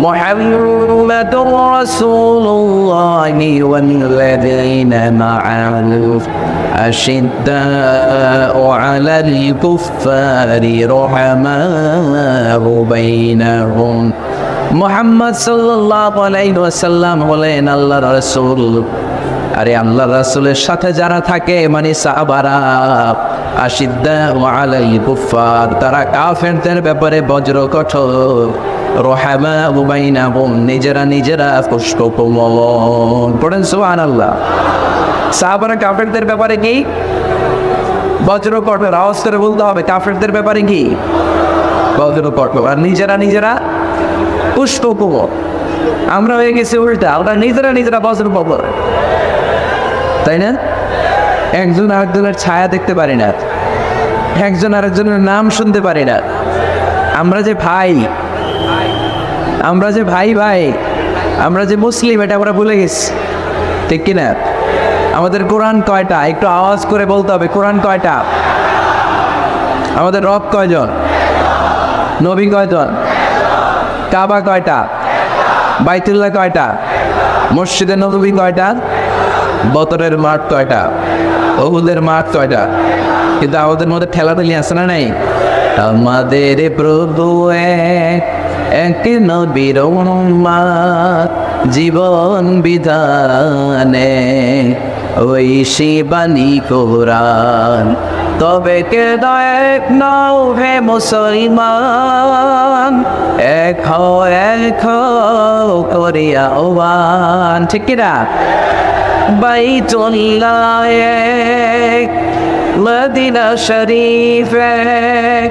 মুহাম্মাদুর রাসূলুল্লাহি ওয়াল্লাযীনা মা'আহু আশিদ্দাউ আলাল কুফফারি রুহামাউ বাইনাহুম। মুহাম্মদ সাল্লাল্লাহু আলাইহি ওয়াসাল্লাম হলেন আল্লাহর রাসূল, আরে আল্লাহ রাসূলের সাথে যারা থাকে মানে সাহাবারা, আশিদ্দাউ আলাল কুফার, তারা কাফেরদের ব্যাপারে বজ্র কঠোর, রহামাউ বাইনাহুম, নিজেরা নিজেরা পুষ্পকোমল। পড়েন সুবহানাল্লাহ। সাহাবারা কাফেরদের ব্যাপারে কি বজ্র কঠোর, আওয়াজ করে বলতে হবে, কাফেরদের ব্যাপারে কি বজ্র কঠোর, আর নিজেরা নিজেরা পুষ্পকোমল। আমরা হয়ে গেছি উল্টা, আমরা নিজেরা নিজেরা বজ্র কঠোর, তাই না? একজন আরেকজনের ছায়া দেখতে পারি না, একজন আরেকজনের নাম শুনতে পারি না। আমরা যে ভাই, আমরা যে ভাই ভাই, আমরা যে মুসলিম, এটা আমরা ভুলে গেছি, ঠিক কিনা? আমাদের কোরআন কয়টা? একটু আওয়াজ করে বলতে হবে, কোরআন কয়টা? আমাদের রব কয়জন? নবী কয়জন? কাবা কয়টা? বাইতুল্লাহ কয়টা? মসজিদে নববী কয়টা? বদরের মাঠ কয়টা? উহুদের মাঠ কয়টা? কিন্তু আমাদের মধ্যে ঠেলাঠেলি আছে না নাই? আমাদের প্রভু এক নবীর উম্মত, জীবন বিধানে ওই শিবানী কোরআন, তবে কে এক নও হে মুসলমান, এক করিয়া আহ্বান, ঠিক কিনা? বাইতুল্লাহ এক, মদিনা শরীফ এক,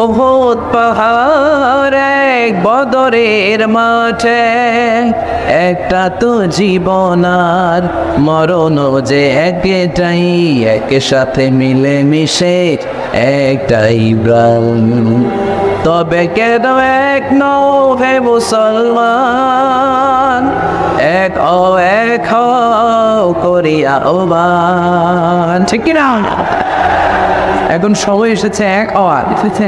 উহুদ পাহাড় এক, বদরের মাঠে একটা তো জীবন আর মরণ যে একটাই, একের সাথে মিলে মিশে একটাই প্রাণ, তবে কেন এক নও হে মুসলমান, এক করিয়া আহ্বান, ঠিক কিনা? এখন সময় এসেছে এক হওয়ার, এসেছে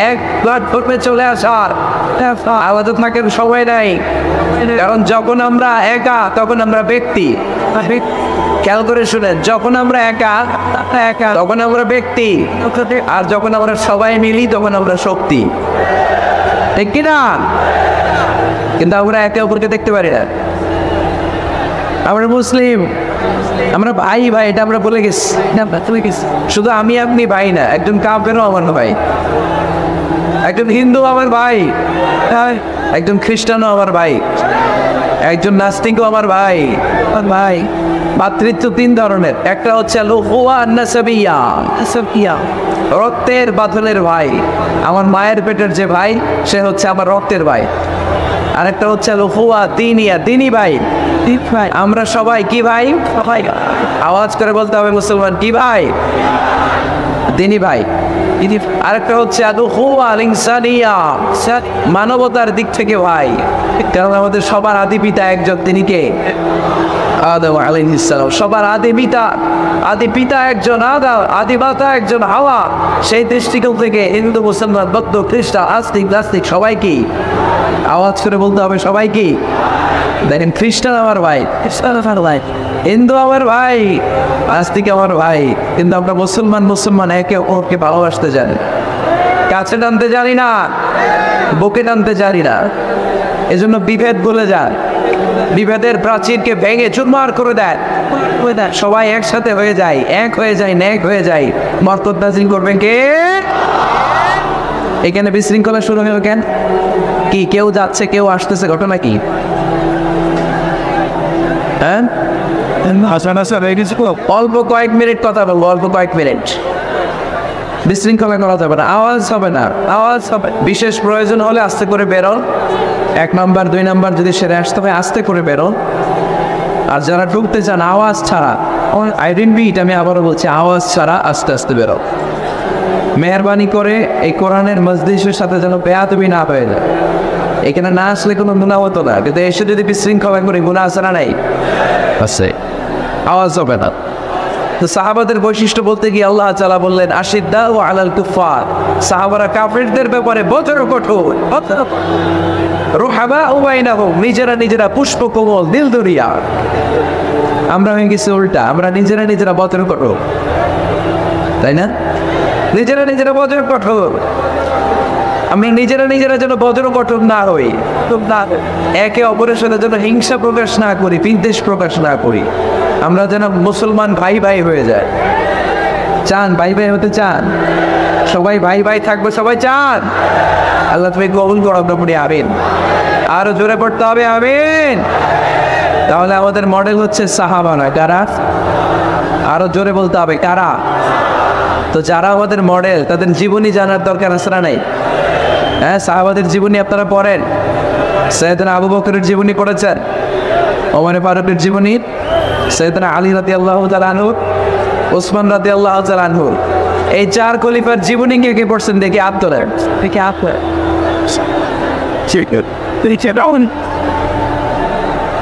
এক প্ল্যাটফর্মে চলে আসার। আলাদা থাকার সময় নাই, কারণ যখন আমরা একা তখন আমরা ব্যক্তি। খেয়াল করে শুনেন, যখন আমরা একা তখন আমরা ব্যক্তি, আর যখন আমরা সবাই মিলি তখন আমরা শক্তি, ঠিক কিনা? কিন্তু আমরা একে অপরকে দেখতে পারি না। আমরা মুসলিম, আমরা ভাই ভাই, এটা আমরা বলে গেছি। শুধু আমি আপনি ভাই না, একজন কাফেরও আমার ভাই, একজন হিন্দু আমার ভাই, একজন খ্রিস্টানও আমার ভাই, একজন নাস্তিকও আমার ভাই। ভাই মাতৃত্ব তিন ধরনের, একটা হচ্ছে রক্তের বাঁধনের ভাই, আমার মায়ের পেটের যে ভাই সে হচ্ছে আমার রক্তের ভাই। আরেকটা হচ্ছে দিনী ভাই, আমরা সবাই কি ভাই? আওয়াজ করে বলতে হবে মুসলমান, কি ভাই? দিনী ভাই। আরেকটা হচ্ছে মানবতার দিক থেকে ভাই, কারণ আমাদের সবার আদি পিতা একজন, তিনি কে? আদম আলাইহিস সালাম। সবার আদি পিতা একজন আদম, আদি মাতা একজন হাওয়া। সেই দৃষ্টিকোণ থেকে হিন্দু, মুসলমান, বৌদ্ধ, খ্রিস্টান, আস্তিক, নাস্তিক সবাই কি? আওয়াজ করে বলতে হবে, সবাই কি? দেখেন, খ্রিস্টান আমার ভাই, হিন্দু আমার ভাই, আস্তিক আমার ভাই, কিন্তু আমরা মুসলমান একে অপরকে ভালোবাসতে জানি, কাছে টানতে জানি না, বুকে টানতে জানি না। এজন্য বিভেদ বলে যায়, বিভেদের প্রাচীরকে ভেঙে চুরমার করে দেয়, সবাই একসাথে হয়ে যায়, এক হয়ে যায়, নেক হয়ে যায়। বরকত নাযিল করবেন কে? এখানে বিশৃঙ্খলা শুরু হলো কেন? কি কেউ যাচ্ছে কেউ আসতেছে, ঘটনা কি? হ্যাঁ, অল্প কয়েক মিনিট কথা বলবো, অল্প কয়েক মিনিট, বিশৃঙ্খলা করা যাবে না, আওয়াজ হবে না, আওয়াজ হবে। বিশেষ প্রয়োজন হলে আস্তে করে বেরো, 1 নাম্বার 2 নাম্বার যদি সেরে আসতে হয় আস্তে করে বেরো। আর যারা ঢুকতে চান আওয়াজ ছাড়া, আমি আবারও বলছি, আওয়াজ ছাড়া আস্তে আস্তে বেরো। মেহরবানি করে এই কোরআনের মজলিসের সাথে যেন বেয়াদবি না হয়ে যায়। এখানে না আসলে কোনো গুনাহ হতো না, কিন্তু এসে যদি বিশৃঙ্খলা করে গুনাহ আছে না? নাই, আছে, আওয়াজ হবে না। তো সাহাবাদের বৈশিষ্ট্য বলতে গিয়ে আল্লাহ তাআলা বললেন আশিদ্দাউ আলাল কুফার, সাহাবারা কাফিরদের ব্যাপারে বজ্র কঠোর, রুহামাউ বাইনাহুম, নিজেরা নিজেরা পুষ্পকোমল, দিলদরিয়া। আমরা হয়ে গেছি উল্টা, আমরা নিজেরা নিজেরা বজ্র কঠোর, তাই না? নিজেরা নিজেরা বজ্র কঠোর। আমি নিজেরা নিজেরা যেন বজ্র কঠোর না হই। একে অপরের সাথে যেন হিংসা প্রকাশ না করি, বিদ্বেষ প্রকাশ না করি। আমরা যেন মুসলমান ভাই ভাই হয়ে যায়। চান ভাই ভাই হতে চান? সবাই ভাই ভাই থাকবে, সবাই চান? আল্লাহ তুমি কবুল করো। আমরা পড়ি আমিন। আরো জোরে পড়তে হবে আমিন। তাহলে আমাদের মডেল হচ্ছে সাহাবারা। কারা? আরো জোরে বলতে হবে কারা? তো যারা আমাদের মডেল তাদের জীবনী জানার দরকার আছে না নাই? হ্যাঁ, সাহাবাদের জীবনী আপনারা পড়েন। সৈয়দনা আবু বকরের জীবনী পড়েছেন, ওমর ফারুকের জীবনী, সৈয়দনা আলী রাদিয়াল্লাহু তাআলা আনহু, ওসমান রাদিয়াল্লাহু তাআলা আনহু। এই চার খলিফার জীবনী কে কে পড়ছেন দেখি হাত তোলেন। দেখি হাত তোলেন।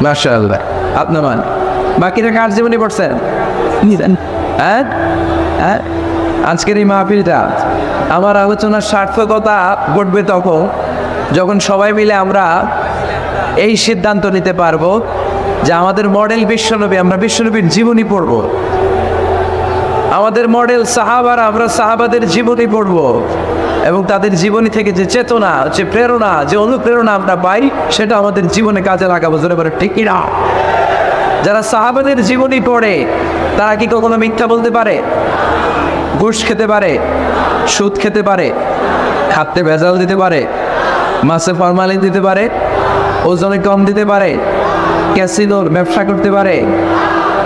মাশাআল্লাহ, আপনার মান। বাকিরা কার জীবনী পড়ছেন? হ্যাঁ হ্যাঁ, আজকের এই মাহফিলটা আমার আলোচনার সার্থকতা ঘটবে তখন যখন সবাই মিলে আমরা এই সিদ্ধান্ত নিতে পারবো যে আমাদের মডেল বিশ্বনবী, আমরা বিশ্বনবীর জীবনী পড়ব। আমাদের মডেল সাহাবারা, আমরা সাহাবাদের জীবনী পড়ব এবং তাদের জীবনী থেকে যে চেতনা, যে প্রেরণা, যে অনুপ্রেরণা আমরা পাই সেটা আমাদের জীবনে কাজে লাগাবো। জোরে বলে ঠিক না? যারা সাহাবাদের জীবনী পড়ে তারা কি কখনো মিথ্যা বলতে পারে? ঘুষ খেতে পারে? সুদ খেতে পারে? খাদ্যে ভেজাল দিতে পারে? মাছে ফরমালিন দিতে পারে? ওজনে কম দিতে পারে? ক্যাসিনোর ব্যবসা করতে পারে?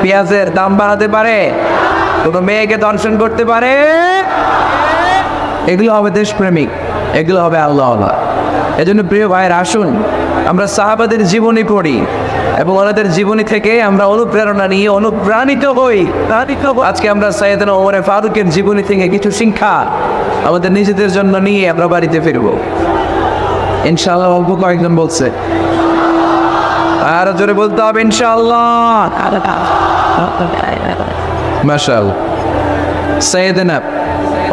পেঁয়াজের দাম বাড়াতে পারে? কোনো মেয়েকে দর্শন করতে পারে? এগুলো হবে দেশপ্রেমিক, এগুলো হবে আল্লাহওয়ালা। এজন্য প্রিয় ভাইয়ের আসুন আমরা সাহাবাদের জীবনী পড়ি এবং ওনাদের জীবনী থেকে আমরা অনুপ্রেরণা নিয়ে অনুপ্রাণিত হই। আজকে আমরা সাইয়েদনা ওমর ফারুকের জীবনী থেকে কিছু শিক্ষা আমাদের নিজেদের জন্য নিয়ে আমরা বাড়িতে ফিরব ইনশাআল্লাহ। অল্প কয়েকজন বলছে, আর জোরে বলতে হবে ইনশাআল্লাহ। মাশাআল্লাহ। সাইয়েদনা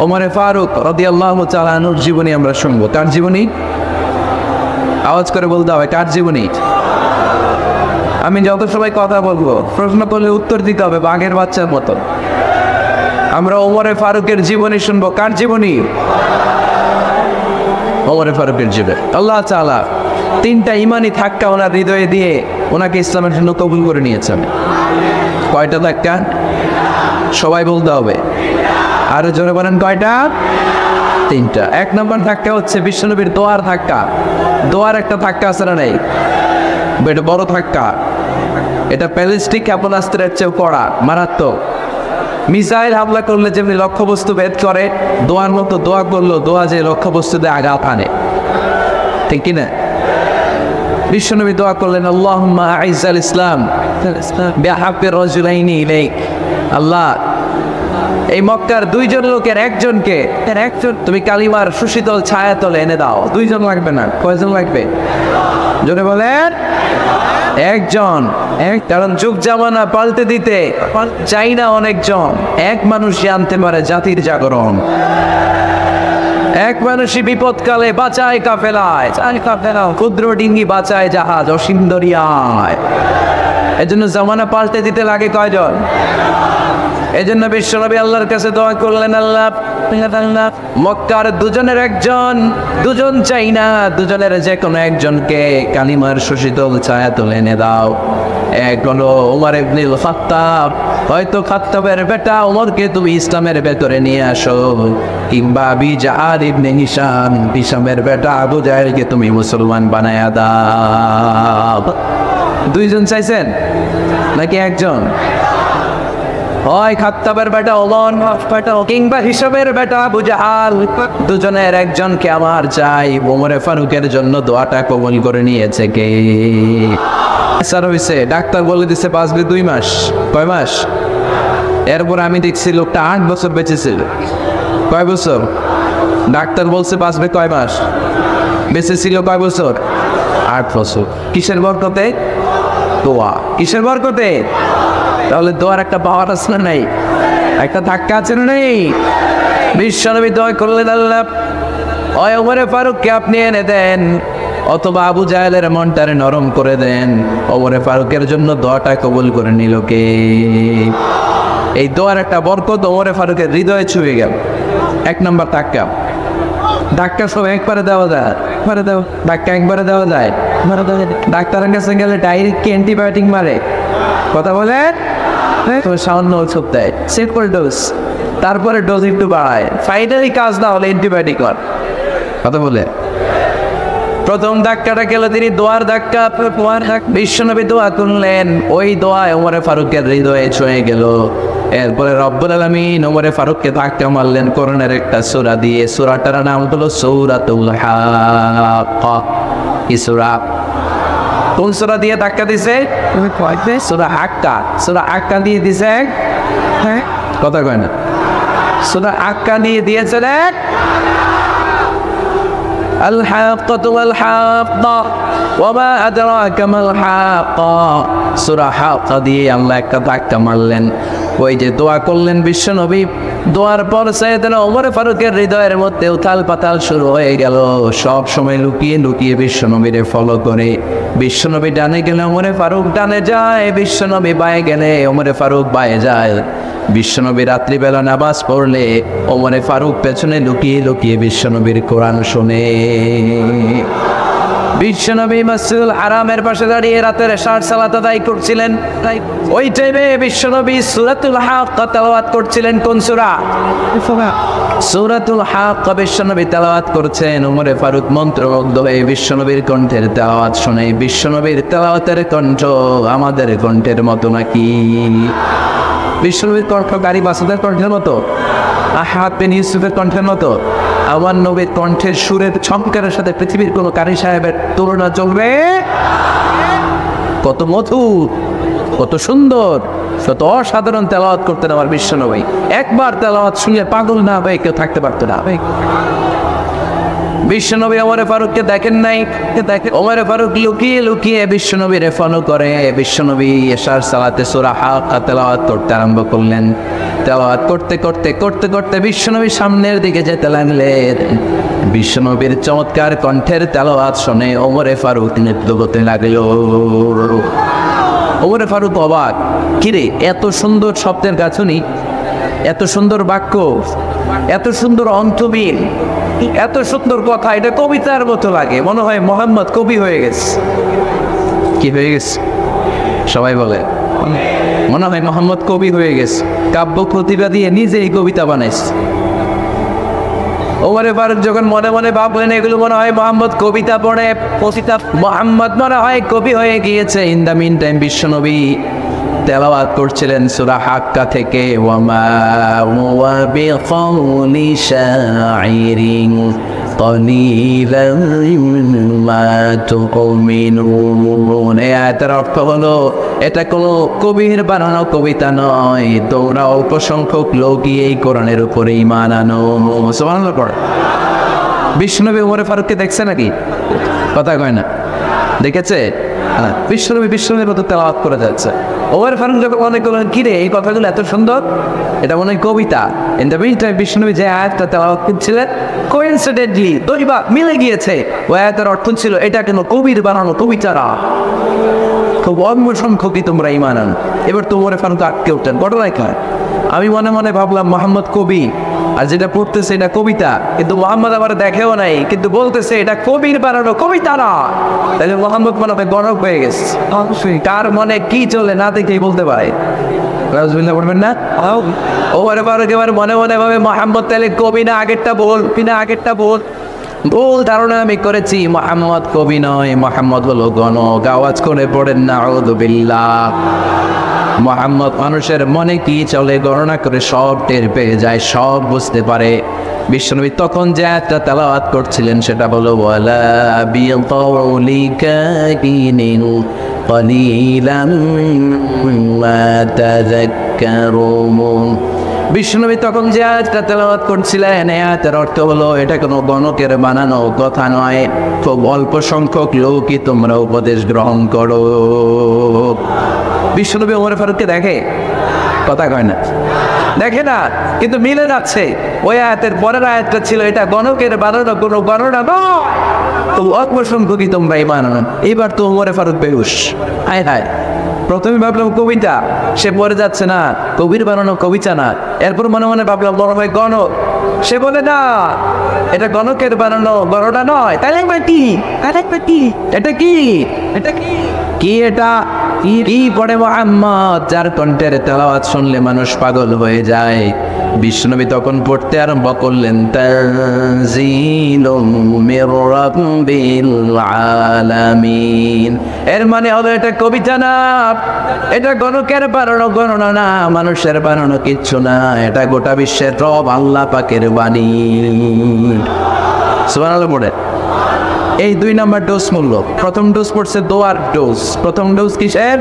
ওমর ফারুক রাদিয়াল্লাহু তাআলা আনহুর জীবনী আমরা শুনবো। কার জীবনী? আওয়াজ করে বলতে হবে কার জীবনী? আমি যত সময় কথা বলবো প্রশ্ন করলে উত্তর দিতে হবে বাঘের বাচ্চার মতো। আমরা ওমর ফারুকের জীবনী শুনবো। কার জীবনী? ওমর ফারুকের জীবনী। আল্লাহ তাআলা তিনটা ইমানি ধাক্কা ওনার হৃদয়ে দিয়ে ওনাকে ইসলামের জন্য কবুল করে নিয়েছেন। কয়টা ধাক্কা? সবাই বলতে হবে, আরো জোরে বলেন কয়টা? তিনটা। এক নম্বর ধাক্কা হচ্ছে বিশ্বনবীর দোয়ার ধাক্কা। দোয়ার একটা ধাক্কা আছে না নাই? এটা বড় ধাক্কা। এটা প্যালিস্টিক ক্ষেপণাস্ত্রের চেয়েও কড়া, মারাত্মক। মিসাইল হামলা করলে যেমনি লক্ষ্যবস্তু ভেদ করে, দোয়ার মতো দোয়া করলো দোয়া যে লক্ষ্যবস্তুতে আঘাত আনে, ঠিক কিনা? বিশ্বনবী দোয়া করলেন আল্লাহুম্মা আইজ্জাল ইসলাম বিহাব্বির রাজুলাইনি ইলাইক। আল্লাহ, এই মক্কার দুইজন লোকের একজনকে তুমি কালিমার সুশীতল ছায়াতলে এনে দাও। দুইজন লাগবে না, কয়জন লাগবে? জোরে বলেন একজন। কারণ যুগ জামানা পাল্টে দিতে চাই না অনেকজন। এক মানুষ জানতে পারে জাতির জাগরণ। এক মানুষই বিপদকালে বাঁচায় কাফেলায়, ক্ষুদ্র ডিঙ্গি বাঁচায় জাহাজ অসীম দরিয়ায়। এজন্য জামানা পাল্টে দিতে লাগে কয়জন? এজন্য বিশ্বনবী আল্লাহর কাছে দোয়া করলেন, আল্লাহ মক্কার দুজনের একজন, দুজন চাই না, দুজনের যে কোনো একজনকে কালিমার সুশীতল ছায়া তুলে এনে দাও। এক হলো ওমর ইবনুল খাত্তাব, হয়তো খাত্তাবের বেটা ওমরকে তুমি ইসলামের ভেতরে নিয়ে আসো, কিংবা আবি জাহল ইবনে হিশাম, হিশামের বেটা আবু জাহেলকে তুমি মুসলমান বানায়া দাও। দুইজন চাইছেন নাকি একজন? হয় খাত্তাবের বেটা ওমর কিংবা হিসাবের বেটা আবু জাহল, দুজনের একজনকে আমার চাই। ওমর ফারুকের জন্য দোয়াটা কবুল করে নিয়েছে কে? স্যার হয়েছে, ডাক্তার বলে দিছে বাঁচবে 2 মাস। কয় মাস? এরপর আমি দেখছি লোকটা 8 বছর বেঁচেছিল। কয় বছর? ডাক্তার বলছে বাঁচবে কয় মাস, বেঁচেছিল কয় বছর? 8 বছর। কিসের বরকতে? দোয়া। কিসের বরকতে? তাহলে দোয়ার একটা পাওয়ার আছে না নাই? একটা ধাক্কা আছে না নাই? বিশ্বনবী দোয়া করলেন, আল্লাহ ওই ওমর ফারুককে আপনি এনে দেন, অথবা আবু জাহেলের মনটারে নরম করে দেন। ওমর ফারুকের জন্য দোয়াটা কবুল করে নিল কে? এই দোয়ার একটা বরকত ওমর ফারুকের হৃদয়ে ছুঁয়ে গেল। 1 নম্বর ধাক্কা। ধাক্কা সব একবারে দেওয়া যায়, একবারে দেওয়া ধাক্কা একবারে দেওয়া যায়। ডাক্তারের কাছে গেলে ডাইরেক্ট কি অ্যান্টিবায়োটিক মারে? কথা বলে সামান্য ওষুধ দেয়, সিম্পল ডোজ, তারপরে ডোজ একটু বাড়ায়, ফাইনালি কাজ না হলে অ্যান্টিবায়োটিক মার। কথা বলে প্রথম ধাক্কাটা গেল তিনি দোয়ার ধাক্কা। বিশ্বনবী দোয়া করলেন, ওই দোয়ায় ওমরে ফারুকের হৃদয়ে ছুঁয়ে গেল। এরপরে রব্বুল আলামিন ওমরে ফারুককে ধাক্কা মারলেন কোরআনের একটা সূরা দিয়ে। সূরাটার নাম হলো সূরাতুল হাক্কা। কি সূরা? কোন সূরা দিয়ে ধাক্কা দিছে? সূরা হাক্কা। সূরা হাক্কা দিয়ে দিছে, হ্যাঁ কথা কয় না, সূরা হাক্কা দিয়ে দিয়েছিলেন। আল হাক্কাতু ওয়াল হাক্কা ওয়া মা আদরাকা মাল হাক্কা। সূরা হাক্কা দিয়ে আল্লাহ একটা ধাক্কা মারলেন। ওই যে দোয়া করলেন বিশ্বনবী, দোয়ার পর সাইয়েদনা ওমর ফারুকের হৃদয়ের মধ্যে উথাল পাতাল শুরু হয়ে গেল। সব সময় লুকিয়ে লুকিয়ে বিশ্বনবীরে ফলো করে। বিশ্বনবী ডানে গেলে ওমরে ফারুক ডানে যায়, বিশ্বনবী বায়ে গেলে ওমরে ফারুক বায়ে যায়। বিশ্বনবী রাত্রিবেলা নামাজ পড়লে ওমরে ফারুক পেছনে লুকিয়ে লুকিয়ে বিশ্বনবীর কোরআন শোনে। বিশ্বনবী মসজিদুল হারামের পাশে দাঁড়িয়ে রাতের এশার সালাত আদায় করছিলেন। ওই টাইমে বিশ্বনবী সূরাতুল হাক্কা তেলাওয়াত করছিলেন। কোন সূরা? সূরাতুল হাক্কা বিশ্বনবী তেলাওয়াত করছেন। ওমরে ফারুক মন্ত্রমুগ্ধ হয়ে বিশ্বনবীর কণ্ঠের তেলাওয়াত শুনে। বিশ্বনবীর তেলাওয়াতের কণ্ঠ আমাদের কণ্ঠের মতো নাকি? বিশ্বনবীর কণ্ঠ গাড়ি বাসুদের কণ্ঠের মতো? আহাদ বিন ইউসুফের কণ্ঠের মতো? আমার নবীর কণ্ঠের সুরের ছমকারের সাথে পৃথিবীর কোনো কারি সাহেবের তুলনা চলবে? কত মধুর, কত সুন্দর, কত অসাধারণ তেলাওয়াত করতেন আমার বিশ্বনবী। একবার তেলাওয়াত শুনে পাগল না হয়ে কেউ থাকতে পারতো না। বিশ্বনবী ওমরে ফারুককে দেখেন নাই, ওমরে ফারুক লুকিয়ে লুকিয়ে বিশ্বনবীরে ফলো করে। বিশ্বনবী এশার সালাতে সূরা হাক্কা তেলাওয়াত করতে আরম্ভ করলেন। তেলাওয়াত করতে করতে করতে করতে বিশ্বনবী সামনের দিকে যেতে লাগলেন। বিশ্বনবীর চমৎকার কণ্ঠের তেলাওয়াত শুনে ওমরে ফারুক নৃত্য করতে লাগলো। ওমরে ফারুক অবাক, কিরে এত সুন্দর শব্দের গাঁথনি, এত সুন্দর বাক্য, এত সুন্দর অন্তমিল, এত সুন্দর কথা, এটা কবিতার মতো লাগে। মনে হয় মোহাম্মদ কবি হয়ে গেছে। কি হয়ে গেছে? সবাই বলে মনে হয় মোহাম্মদ কবি হয়ে গেছে, কাব্য প্রতিভা দিয়ে নিজেই কবিতা বানাইছে। ওমরে ফারুক যখন মনে মনে ভাবলেন এগুলো মনে হয় মোহাম্মদ কবিতা পড়ে, মোহাম্মদ মনে হয় কবি হয়ে গিয়েছে। ইন দ্য মিন টাইম বিশ্বনবী তেলাওয়াত করছিলেন সূরা হাক্কা থেকে। ওয়ামা হুয়া বিকাউলি শাইরিন কলিলাম মা তুমিনুন। এই আয়াতের অর্থ হলো এটা কোনো কবির বানানো কবিতা নয়, তোমরা অল্প সংখ্যক লোকই এই কোরআনের উপরে ঈমান আনো। সুবহানাল্লাহ পড়। বিশ্বনবী ওমরে ফারুককে দেখছে নাকি? কথা কয় না, দেখেছে? বিশ্বনবীর মতো তেলাওয়াত করে যাচ্ছে। ওমর ফারুক যখন মনে করলেন কিরে এই কথাগুলো এত সুন্দর, এটা মনে হয় কবিতা। ইন দ্য মিন টাইম বিশ্বনবী যে আয়াতটা তেলাওয়াত করছিলেন কোইন্সিডেন্টলি দৈবা মিলে গিয়েছে। ওই আয়াতের অর্থ ছিল এটা কেন কবির বানানো কবিতা না, খুব অল্প সংখ্যকই তোমরা ঈমান আনো। এবার তো ওমর ফারুক আটকে উঠলেন। ঘটনায় খায় আমি মনে মনে ভাবলাম মোহাম্মদ কবি, আর যেটা পড়তেছে এটা কবিতা, কিন্তু মোহাম্মদ আমার দেখেও নাই, কিন্তু বলতেছে এটা কবির বানানো কবিতা না। তাহলে মোহাম্মদ মনে হয় গণক হয়ে গেছে। কার মনে কি চলে না দেখেই বলতে পারে। রাজবিল্লাহ বলবেন না? ওমর ফারুক এবার মনে মনে ভাবে মোহাম্মদ তাহলে কবি না, আগেরটা বল কিনা, আগেরটা বল। ভুল ধারণা আমি করেছি, মোহাম্মদ কবি নয়, মোহাম্মদ হলো গণক। আওয়াজ করে পড়েন না আউযু বিল্লাহ। মোহাম্মদ মানুষের মনে কি চলে গণনা করে সব টের পেয়ে যায়, সব বুঝতে পারে। বিশ্বনবী তখন যে আয়াতটা তেলাওয়াত করছিলেন সেটা বলো ওয়ালা বিকাউলি কাহিনিন কলিলাম মা তাযাক্কারুন। বিশ্বনবী তখন যে আয়াতটা তেলাওয়াত করছিলেন এই আয়াতের অর্থ হলো এটা কোনো গণকের বানানো কথা নয়, খুব অল্প সংখ্যক লোকই তোমরা উপদেশ গ্রহণ করো। বিশ্বনবী ওমর ফারুককে দেখে? কথা কয় না, দেখে না, কিন্তু মিলে যাচ্ছে। ওই আয়াতের পরের আয়াতটা ছিল এটা গণকের বানানো কোনো গণনা নয়, তো অল্প সংখ্যকই তোমরা ঈমান আনো। এবার তো ওমর ফারুক বেহুশ। হায় হায়, প্রথমে ভাবলাম কবিতা, সে পড়ে যাচ্ছে না কবির বানানো কবিতা না। এরপর মনে মনে ভাবলাম মনে হয় গণক। সে বলে না, এটা গণকের বানানো গণনা নয়। তাহলে কি? এটা কি? এটা কি? কি এটা? কি পড়ে মুহাম্মদ, যার কণ্ঠের তেলাওয়াত শুনলে মানুষ পাগল হয়ে যায়। বিশ্বনবী তখন পড়তে আরম্ভ করলেন, তানজিলুম মির রাব্বিল আলামিন। এর মানে হলো এটা কবিতা না, এটা গণকের বানানো গণনা না, মানুষের বানানো কিচ্ছু না, এটা গোটা বিশ্বের রব আল্লাহ পাকের বাণী। সুবহানাল্লাহ পড়ে। এই 2 নাম্বার ডোজ মূল্য। প্রথম ডোজ পড়ছে দোয়ার ডোজ। প্রথম ডোজ কিসের?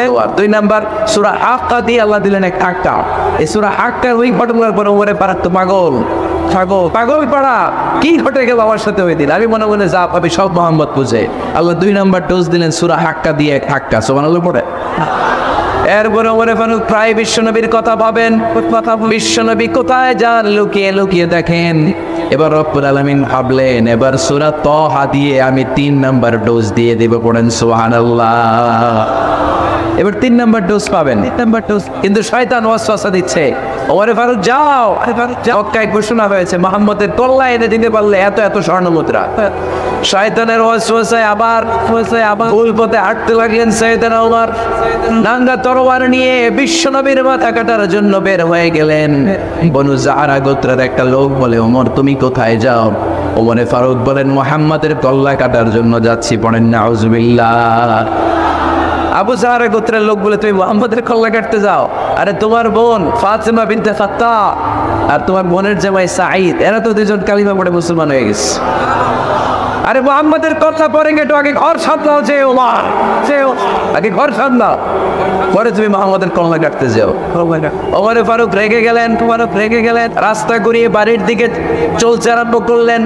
দোয়ার। 2 নাম্বার সূরা হাক্কা দিয়ে আল্লাহ দিলেন এক হাক্কা। এই সূরা হাক্কা ওই ঘটনার পর ওরে পারাত তো পাগল পাড়া, কি ঘটে গেল আমার সাথে ওই দিন? আমি মনে মনে যা পাবি সব মোহাম্মদ বুঝে। আল্লাহ 2 নাম্বার ডোজ দিলেন সূরা হাক্কা দিয়ে এক হাক্কা। সুবহানাল্লাহ পড়ে। এরপরে ওমরে ফারুক প্রায় বিশ্বনবীর কথা ভাবেন, বিশ্বনবী কোথায় যান লুকিয়ে লুকিয়ে দেখেন। এবার রব্বুল আলামিন ভাবলেন, এবার সূরা তাহা দিয়ে আমি 3 নাম্বার ডোজ দিয়ে দেব। পড়েন সুবহানাল্লাহ। এবার 3 নাম্বার ডোজ পাবেন। 3 নাম্বার ডোজ। কিন্তু শয়তান ওয়াসওয়াসা দিচ্ছে, ওমরে ফারুক যাও, মক্কায় ঘোষণা হয়েছে মুহাম্মদের কল্লা এনে দিতে পারলে এত এত স্বর্ণ মুদ্রা। শয়তানের ওয়াসওয়াসায় আবার ভুল পথে হাঁটতে লাগলেন সাইয়েদনা ওমর। নাঙ্গা তরোয়ার নিয়ে বিশ্বনবীর মাথা কাটার জন্য বের হয়ে গেলেন। বনু জাহরা গোত্রের একটা লোক বলে, ওমর তুমি কোথায় যাও? ওমরে ফারুক বলেন, মুহাম্মাদের কল্লা কাটার জন্য যাচ্ছি। পড়েন নাউজুবিল্লাহ। আবু জাহরা গোত্রের লোক বলে, তুমি মুহাম্মাদের কল্লা কাটতে যাও? আরে তোমার বোন ফাতিমা বিনতে ফাত্তা আর তোমার বোনের জামাই সাঈদ, এরা তো 2জন কালিমা পড়ে মুসলমান হয়ে গেছে। আরে মুহাম্মাদের কথা পড়েন, একটু আগে ঘর সামলাও, যে ওমর আগে ঘর সামলাও, পরে তুমি মুহাম্মাদের কল্লা কাটতে যাও। ওমরে ফারুক রেগে গেলেন, রাস্তা ঘুরিয়ে বাড়ির দিকে চলতে আরম্ভ করলেন।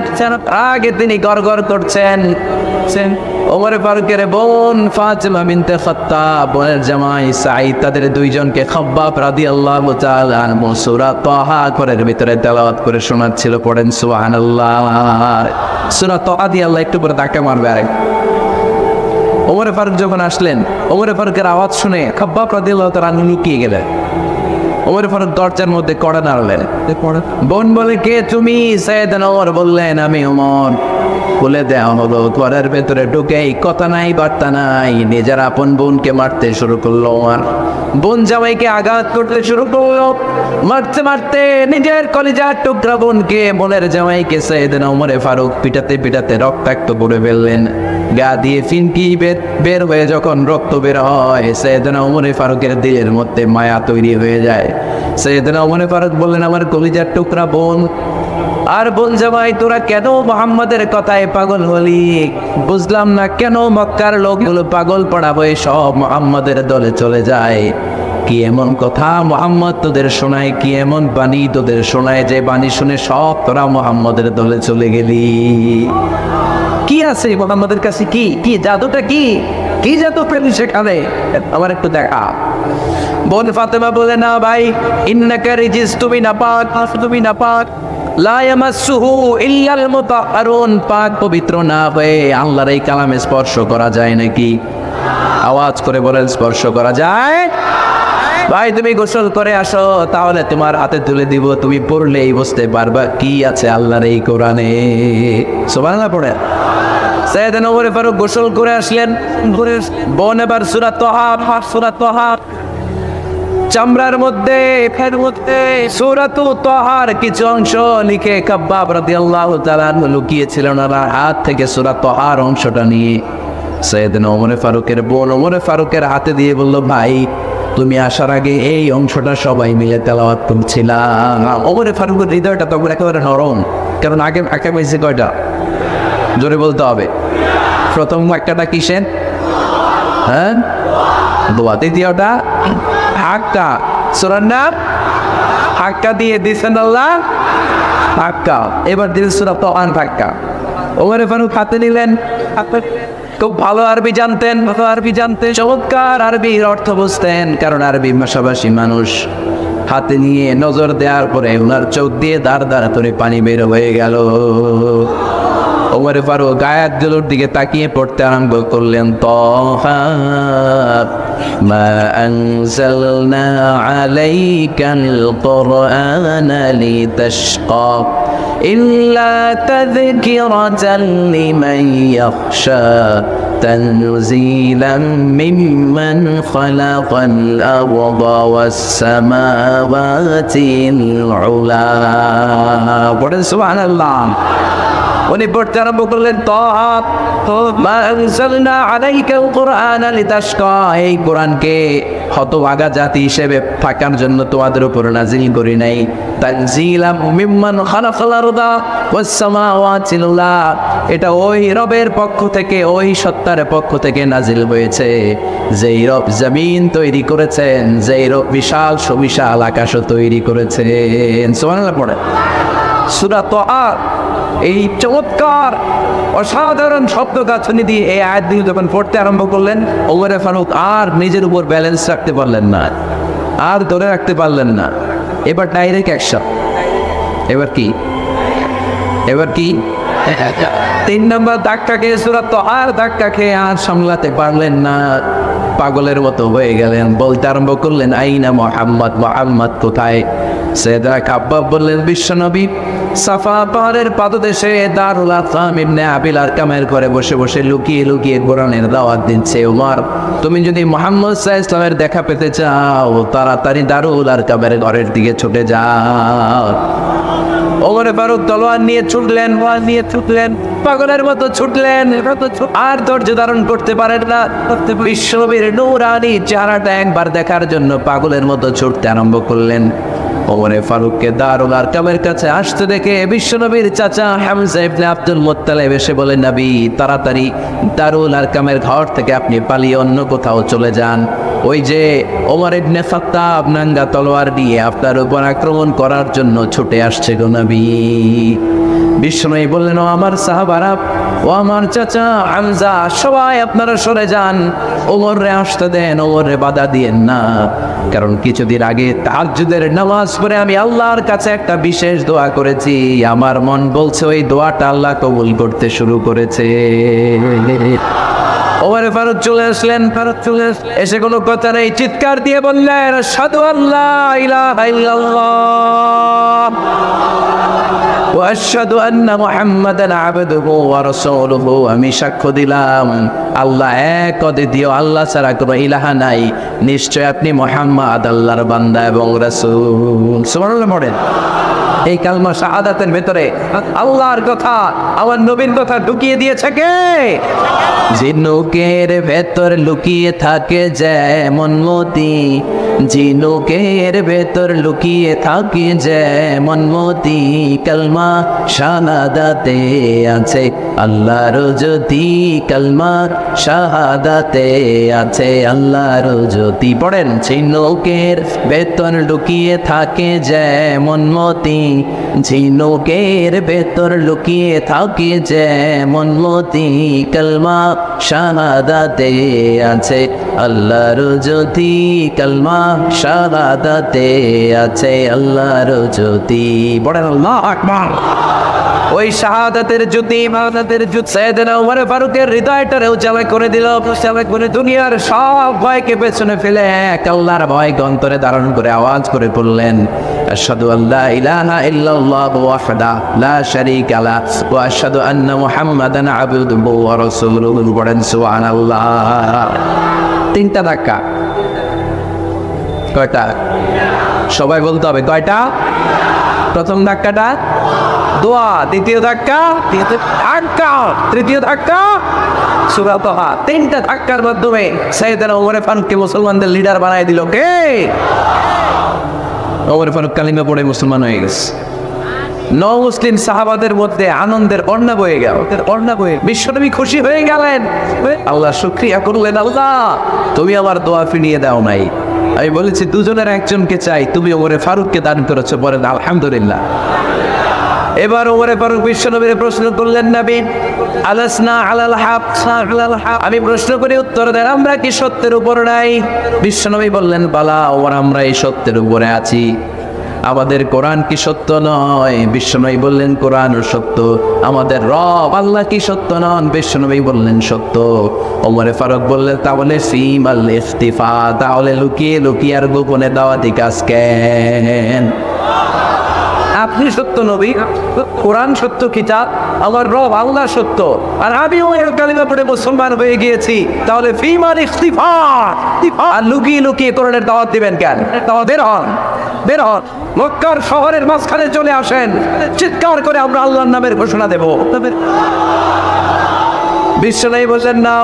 আগে তিনি গড় করছেন। ওমরে ফারুকের বোন ফাতিমা বিনতে খাত্তাব, বোনের জামাই সাঈদ, তাদের 2জনকে খাব্বাব রাদিয়াল্লাহু তাআলা আনহু সূরা তাহা ঘরের ভিতরে তেলাওয়াত করে শোনাচ্ছিল। পড়েন সুবহানাল্লাহ। সূরা তাহা দিয়ে আল্লাহ একটু পরে ধাক্কা মারবে। আরেক ওমরে ফারুক যখন আসলেন, ওমরে ফারুকের আওয়াজ শুনে খাব্বাব রাদিয়াল্লাহু তাআলা আনহু লুকিয়ে গেলেন। ওমরে ফারুক দরজার মধ্যে কড়া নাড়লেন। বোন বলে, কে তুমি? সাইয়েদনা ওমর বললেন, আমি ওমর। খুলে দেওয়া হলো। ঘরের ভেতরে ঢুকেই কথা নাই বার্তা নাই, নিজের আপন বোনকে মারতে শুরু করলো। ওমর বোন জামাইকে আঘাত করতে শুরু করলো। মারতে নিজের কলিজার টুকরা বোনকে, বোনের জামাইকে সাইয়েদনা ওমরে ফারুক পিটাতে রক্তাক্ত করে ফেললেন। গা দিয়ে ফিনকি বের হয়ে যখন রক্ত বের হয়, সাইয়েদনা ওমরে ফারুকের দিলের মধ্যে মায়া তৈরি হয়ে যায়। সাইয়েদনা ওমরে ফারুক বললেন, আমার কলিজার টুকরা বোন আর বোন জামাই, তোরা কেন মুহাম্মাদের কথায় পাগল হলি? বুঝলাম না কেন মক্কার লোকগুলো পাগল পড়া হয়ে সব মুহাম্মাদের দলে চলে যায়। কি এমন কথা মুহাম্মদ তোদের শোনায়? কি এমন বাণী তোদের শোনায় যে বাণী শুনে সব তোরা মুহাম্মাদের দলে চলে গেলি? কি আছে মুহাম্মাদের কাছে? কি জাদুটা? কি জাদু পেলি সেখানে? আমার একটু দেখা। বোন ফাতেমা বলে, না ভাই, ইন্নাকা রিজিস, তুমি নাপাক, লা ইয়ামাসসুহু ইল্লাল মুতাহহারুন, পাক পবিত্র না হয়ে আল্লাহর এই কালামে স্পর্শ করা যায় নাকি? আওয়াজ করে বলেন, স্পর্শ করা যায়? ভাই তুমি গোসল করে আসো, তাহলে তোমার হাতে তুলে দিব, তুমি পড়লেই বুঝতে পারবা কি আছে আল্লাহর এই কোরআনে। সুবহানাল্লাহ পড়ে। সাইয়েদনা ওমর ফারুক গোসল করে আসলেন। বোন এবার সূরা তাহা চামড়ার মধ্যে সূরাতু তাহার কিছু অংশ লিখে খাব্বাব রাদিয়াল্লাহু তাআলা আনহু লুকিয়েছিলেন। আর হাত থেকে সূরা তাহার অংশটা নিয়ে সাইয়েদনা ওমর ফারুকের বোন ওমর ফারুকের হাতে দিয়ে বলল, ভাই তুমি আসার আগে এই অংশটা সবাই মিলে তেলাওয়াত করছিলাম। ওমর ফারুকের হৃদয়টা তখন একেবারে নরম, কারণ আগে পাইছে কয়টা? জোরে বলতে হবে। প্রথম একটাটা কিসের? হ্যাঁ, দোয়া। দ্বিতীয়টা হাক্কা, সূরার নাম হাক্কা দিয়ে দিয়েছেন আল্লাহ, হাক্কা। এবার দিলেন সূরা তাহার হাক্কা। ওমর ফারুক হাতে নিলেন। খুব ভালো আরবি জানতেন, চমৎকার আরবির অর্থ বুঝতেন, কারণ আরবি ভাষাভাষী মানুষ। হাতে নিয়ে নজর দেওয়ার পরে ওনার চোখ দিয়ে দাঁড় করে পানি বের হয়ে গেল। ওমর ফারুক আয়াতগুলোর দিকে তাকিয়ে পড়তে আরম্ভ করলেন, তাহা মা আনজালনা আলাইকাল কুরআনা লিতাশকা ইল্লা তাযকিরাতান লিমান ইয়াখশা تنزيلا ممن خلق الأرض والسماوات العلى سبحان الله উনি পড়তে আরম্ভ করলেন, তাহা মা আনজালনা আলাইকাল কুরআনা লিতাশকা, এই কোরআনকে হতভাগা জাতি হিসেবে থাকার জন্য তোমাদের উপর নাজিল করি নাই। তানজিলাম মিম্মান খালাকাল আরদা ওয়াস সামাওয়াতিল উলা, এটা ওই রবের পক্ষ থেকে, ওই সত্তার পক্ষ থেকে নাজিল হয়েছে যেই রব জমিন তৈরি করেছেন, যেই রব বিশাল সুবিশাল আকাশও তৈরি করেছেন। সুবহানাল্লাহ পড়ে সূরা তাহা। এই চমৎকার অসাধারণ শব্দ গাছনি দিয়ে এই আয়াত দিয়ে যখন পড়তে আরম্ভ করলেন, ওমর ফারুক আর নিজের উপর ব্যালেন্স রাখতে পারলেন না, আর ধরে রাখতে পারলেন না। এবার ডাইরেক্ট অ্যাকশন। এবার কি 3 নম্বর ধাক্কা খেয়ে সূরা তাহার ধাক্কা খেয়ে আর সামলাতে পারলেন না, পাগলের মতো হয়ে গেলেন। বলতে আরম্ভ করলেন, আইনা মুহাম্মদ, মুহাম্মদ কোথায়? সাইয়েদনা কাব্বাব বললেন, বিশ্বনবী সাফা পাহাড়ের পাদদেশে দারুল আরকাম ইবনে আবিল আরকামের ঘরে বসে বসে লুকিয়ে লুকিয়ে কোরআনের দাওয়াত দিচ্ছে। ওমর, তুমি যদি মুহাম্মদ সাল্লাল্লাহু আলাইহি ওয়াসাল্লামের দেখা পেতে চাও, তাড়াতাড়ি দারুল আরকামের ঘরের দিকে ছুটে যাও। ওমর ফারুক তলোয়ার নিয়ে ছুটলেন, পাগলের মতো ছুটলেন, আর ধৈর্য ধারণ করতে পারেন না। বিশ্বনবীর নূরানি চেহারাটা একবার দেখার জন্য পাগলের মতো ছুটতে আরম্ভ করলেন। ওমর ফারুককে দারুল আরকামের কাছে আসতে দেখে বিশ্বনবীর চাচা হামজা ইবনে আব্দুল মুত্তালিব এসে বলেন, নবী তাড়াতাড়ি দারুল আরকামের ঘর থেকে আপনি পালিয়ে অন্য কোথাও চলে যান। ওই যে ওমর ইবনে খাত্তাব নাঙ্গা তলোয়ার নিয়ে আপনার উপর আক্রমণ করার জন্য ছুটে আসছে গো নবী। বিশ্বনবী বললেন, ও আমার সাহাবারা, ও আমার চাচা হামজা, সবাই আপনারা সরে যান, ওমরে আসতে দেন, ওমরে বাধা দিয়েন না। কারণ কিছুদিন আগে তাহাজ্জুদের নামাজ পড়ে আমি আল্লাহর কাছে একটা বিশেষ দোয়া করেছি, আমার মন বলছে ওই দোয়াটা আল্লাহ কবুল করতে শুরু করেছে। ওমরে ফারুক চলে আসলেন, এসে কোনো কথা নেই, চিৎকার দিয়ে বললেন, আশহাদু আল্লা ইলাহা ইল্লাল্লাহ ওয়া আশহাদু আন্না মুহাম্মাদান আবদুহু ওয়া রাসূলুহু, আমি সাক্ষ্য দিলাম আল্লাহ এক, অদ্বিতীয়, আল্লাহ ছাড়া কোনো ইলাহা নাই, নিশ্চয় আপনি মুহাম্মদ আল্লাহর বান্দা এবং রাসূল। সুবহানাল্লাহ পড়েন। এই কালমা শাহাদাতের ভেতরে আল্লাহর কথা, আমার নবীর কথা ঢুকিয়ে দিয়েছে কে? ঝিনুকের ভেতর লুকিয়ে থাকে যেমন মতি, ঝিনুকের ভেতর লুকিয়ে থাকে যেমন মতি, কালমা শাহাদাতে আছে আল্লাহর জ্যোতি, কালমা শাহাদাতে আছে আল্লাহর জ্যোতি। পড়েন, ঝিনুকের ভেতর লুকিয়ে থাকে যেমন মতি, ঝিনুকের ভেতর লুকিয়ে থাকে যেমন মতি, কালমা শাহাদাতে আছে আল্লাহর জ্যোতি, কালমা শাহাদাতে আছে আল্লাহর জ্যোতি। বলেন আল্লাহু আকবার। ওই শাহাদাতের জ্যোতি, শাহাদাতের জ্যোতি সাইয়েদনা ওমর ফারুকের হৃদয়টারে উজালা করে দিল, উজালা করে দুনিয়ার সব ভয়কে পেছনে ফেলে এক আল্লাহর ভয় অন্তরে ধারণ করে আওয়াজ করে বললেন, আশহাদু আল্লা ইলাহা ইল্লাল্লাহু ওয়াহদাহু লা শারীকা লাহু ওয়া আশহাদু আন্না মুহাম্মাদান আবদুহু ওয়া রাসূলুহু। বলেন সুবহানাল্লাহ। 3টা ধাক্কা। কয়টা? সবাই বলতে হবে কয়টা? প্রথম ধাক্কাটা দোয়া, দ্বিতীয় ধাক্কা, তৃতীয় ধাক্কা সূরা তাহা। 3টা ধাক্কার মাধ্যমে সাইয়েদনা ওমর ফারুককে মুসলমানদের লিডার বানায় দিল কে? ওমর ফারুক কালিমা পড়ে মুসলমান হয়ে গেছে। মুসলিম সাহাবাদের মধ্যে আনন্দের বন্যা বয়ে গেল, বিশ্বনবী খুশি হয়ে গেলেন, আল্লাহ শুকরিয়া করলেন, আল্লাহ তুমি আমার দোয়া ফিরিয়ে দাও নাই, আমি বলেছি দুজনের একজনকে চাই, তুমি ওমরে ফারুককে দান করেছো। বলেন আলহামদুলিল্লাহ। এবার ওমরে ফারুক বিশ্বনবীর প্রশ্ন করলেন, নবী আলাসনা আলাল হক, আমি প্রশ্ন করে উত্তর দেন, আমরা কি সত্যের উপর নাই? বিশ্বনবী বললেন, বালা ওমর, আমরা এই সত্যের উপরে আছি। আমাদের কোরআন কি সত্য নয়? বিশ্বনবী বললেন কোরআন সত্য। আমাদের রব আল্লাহ কি সত্য নন? বিশ্বনবী বললেন সত্য। ওমরে ফারুক বললেন তাহলে ফিমাল ইখতিফা, তাহলে লুকিয়ে লুকিয়ে আর গোপনে দাওয়াতি কাজ কেন? আপনি সত্য নবী, কোরআন সত্য কিতাব, আমার রব আল্লাহ সত্য, আর আমিও এর কালিমা পড়ে মুসলমান হয়ে গিয়েছি, তাহলে ফিমাল ইখতিফা, আর লুকিয়ে লুকিয়ে কোরআনের দাওয়াত দিবেন কেন? বের হন, বের হন, মক্কার শহরের মাঝখানে চলে আসেন, চিৎকার করে আমরা আল্লাহর নামের ঘোষণা দেব। বিশ্বনবী বলেন না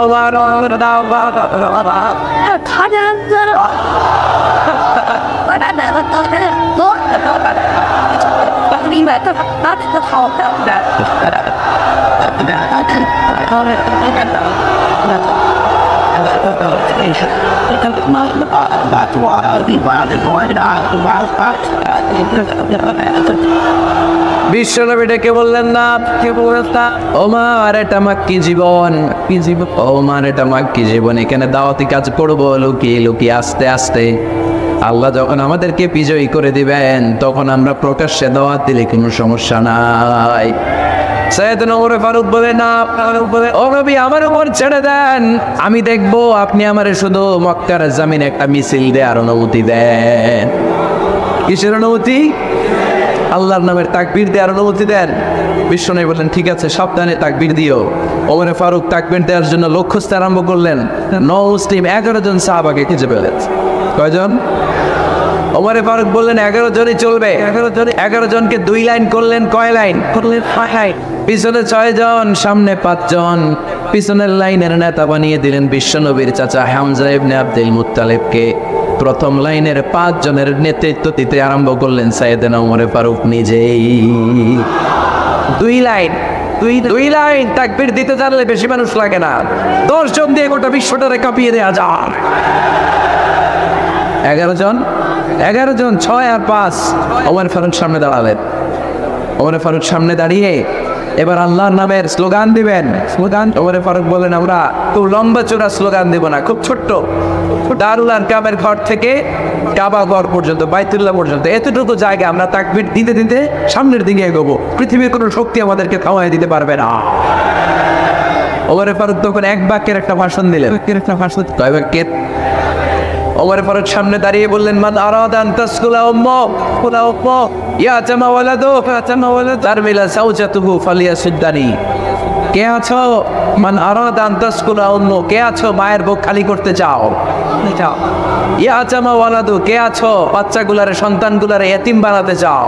বিশ্বনবী ডেকে বললেন না, কে বললেন না, ওমর এটা মাক্কি জীবন, কি জীবন? ওমর এটা মাক্কি জীবন, এখানে দাওয়াতি কাজ করবো লুকিয়ে লুকিয়ে আস্তে আস্তে। আল্লাহ যখন আমাদেরকে বিজয়ী করে দিবেন তখন আমরা প্রকাশ্যে দাওয়াত দিলে কোনো সমস্যা নাই। সাইয়েদনা ওমর ফারুক বলে না, ও নবী আমার উপর ছেড়ে দেন, আমি দেখবো আপনি আমারে শুধু মক্কার জমিনে একটা মিছিল দেওয়ার অনুমতি দেন। কিসের অনুমতি? আল্লাহর নামের তাকবীর দেওয়ার অনুমতি দেন। বিশ্বনবী বললেন ঠিক আছে, সাবধানে তাকবীর দিও। ওমর ফারুক তাকবীর দেওয়ার জন্য লক্ষ্যস্থ আরম্ভ করলেন। মুসলিম 11 জন সাহাবাকে খুঁজে পেলেন। কয়জন? ওমর ফারুক বললেন 11 জনই চলবে। 11 জনকে 2 লাইন করলেন। কয় লাইন করলেন? 5 লাইন। পিছনে 6 জন, সামনে 5 জন। পিছনের লাইনের নেতা বানিয়ে দিলেন বিশ্বনবীর চাচা হামজা ইবনে আব্দুল মুত্তালিবকে। প্রথম লাইনের 5 জনের নেতৃত্ব দিতে আরম্ভ করলেন সাইয়েদনা ওমর ফারুক নিজেই। 2 লাইন, দুই লাইন তাকবীর দিতে জানলে বেশি মানুষ লাগে না, 10 জন দিয়ে গোটা বিশ্বটারে কাঁপিয়ে দেওয়া যায়। 11 জন, 6 আর 5। ওমর ফারুক সামনে দাঁড়ালেন। ওমর ফারুক সামনে দাঁড়িয়ে এবার আল্লাহর নামের স্লোগান দিবেন। স্লোগান ওমর ফারুক বলেন আমরা খুব লম্বা চূড়া স্লোগান দেব না, খুব ছোট্ট। দারুল আরকামের ঘর থেকে কাবা ঘর পর্যন্ত, বাইতুল্লাহ পর্যন্ত এতটুকু জায়গা আমরা তাকবীর দিতে দিতে সামনের দিকে এগোবো। পৃথিবীর কোনো শক্তি আমাদেরকে থামায় দিতে পারবে না। ওমর ফারুক তখন এক বাক্যের একটা ভাষণ দিলেন। কয় বাক্যের? ওমর ফারুক সামনে দাঁড়িয়ে বললেন মান আরাদা আন তাসকুলা উম্মাহ ইয়া জামা ওয়ালাদু তারমিলা সাওজাতুহু ফালিয়াসুদ্দানি। কে আছো? মান আরাদা আন তাসকুলা উম্মাহ, কে আছো মায়ের বুক খালি করতে চাও? ইয়া জামা ওয়ালাদু, কে আছো বাচ্চাগুলারে সন্তানগুলারে এতিম বানাতে চাও?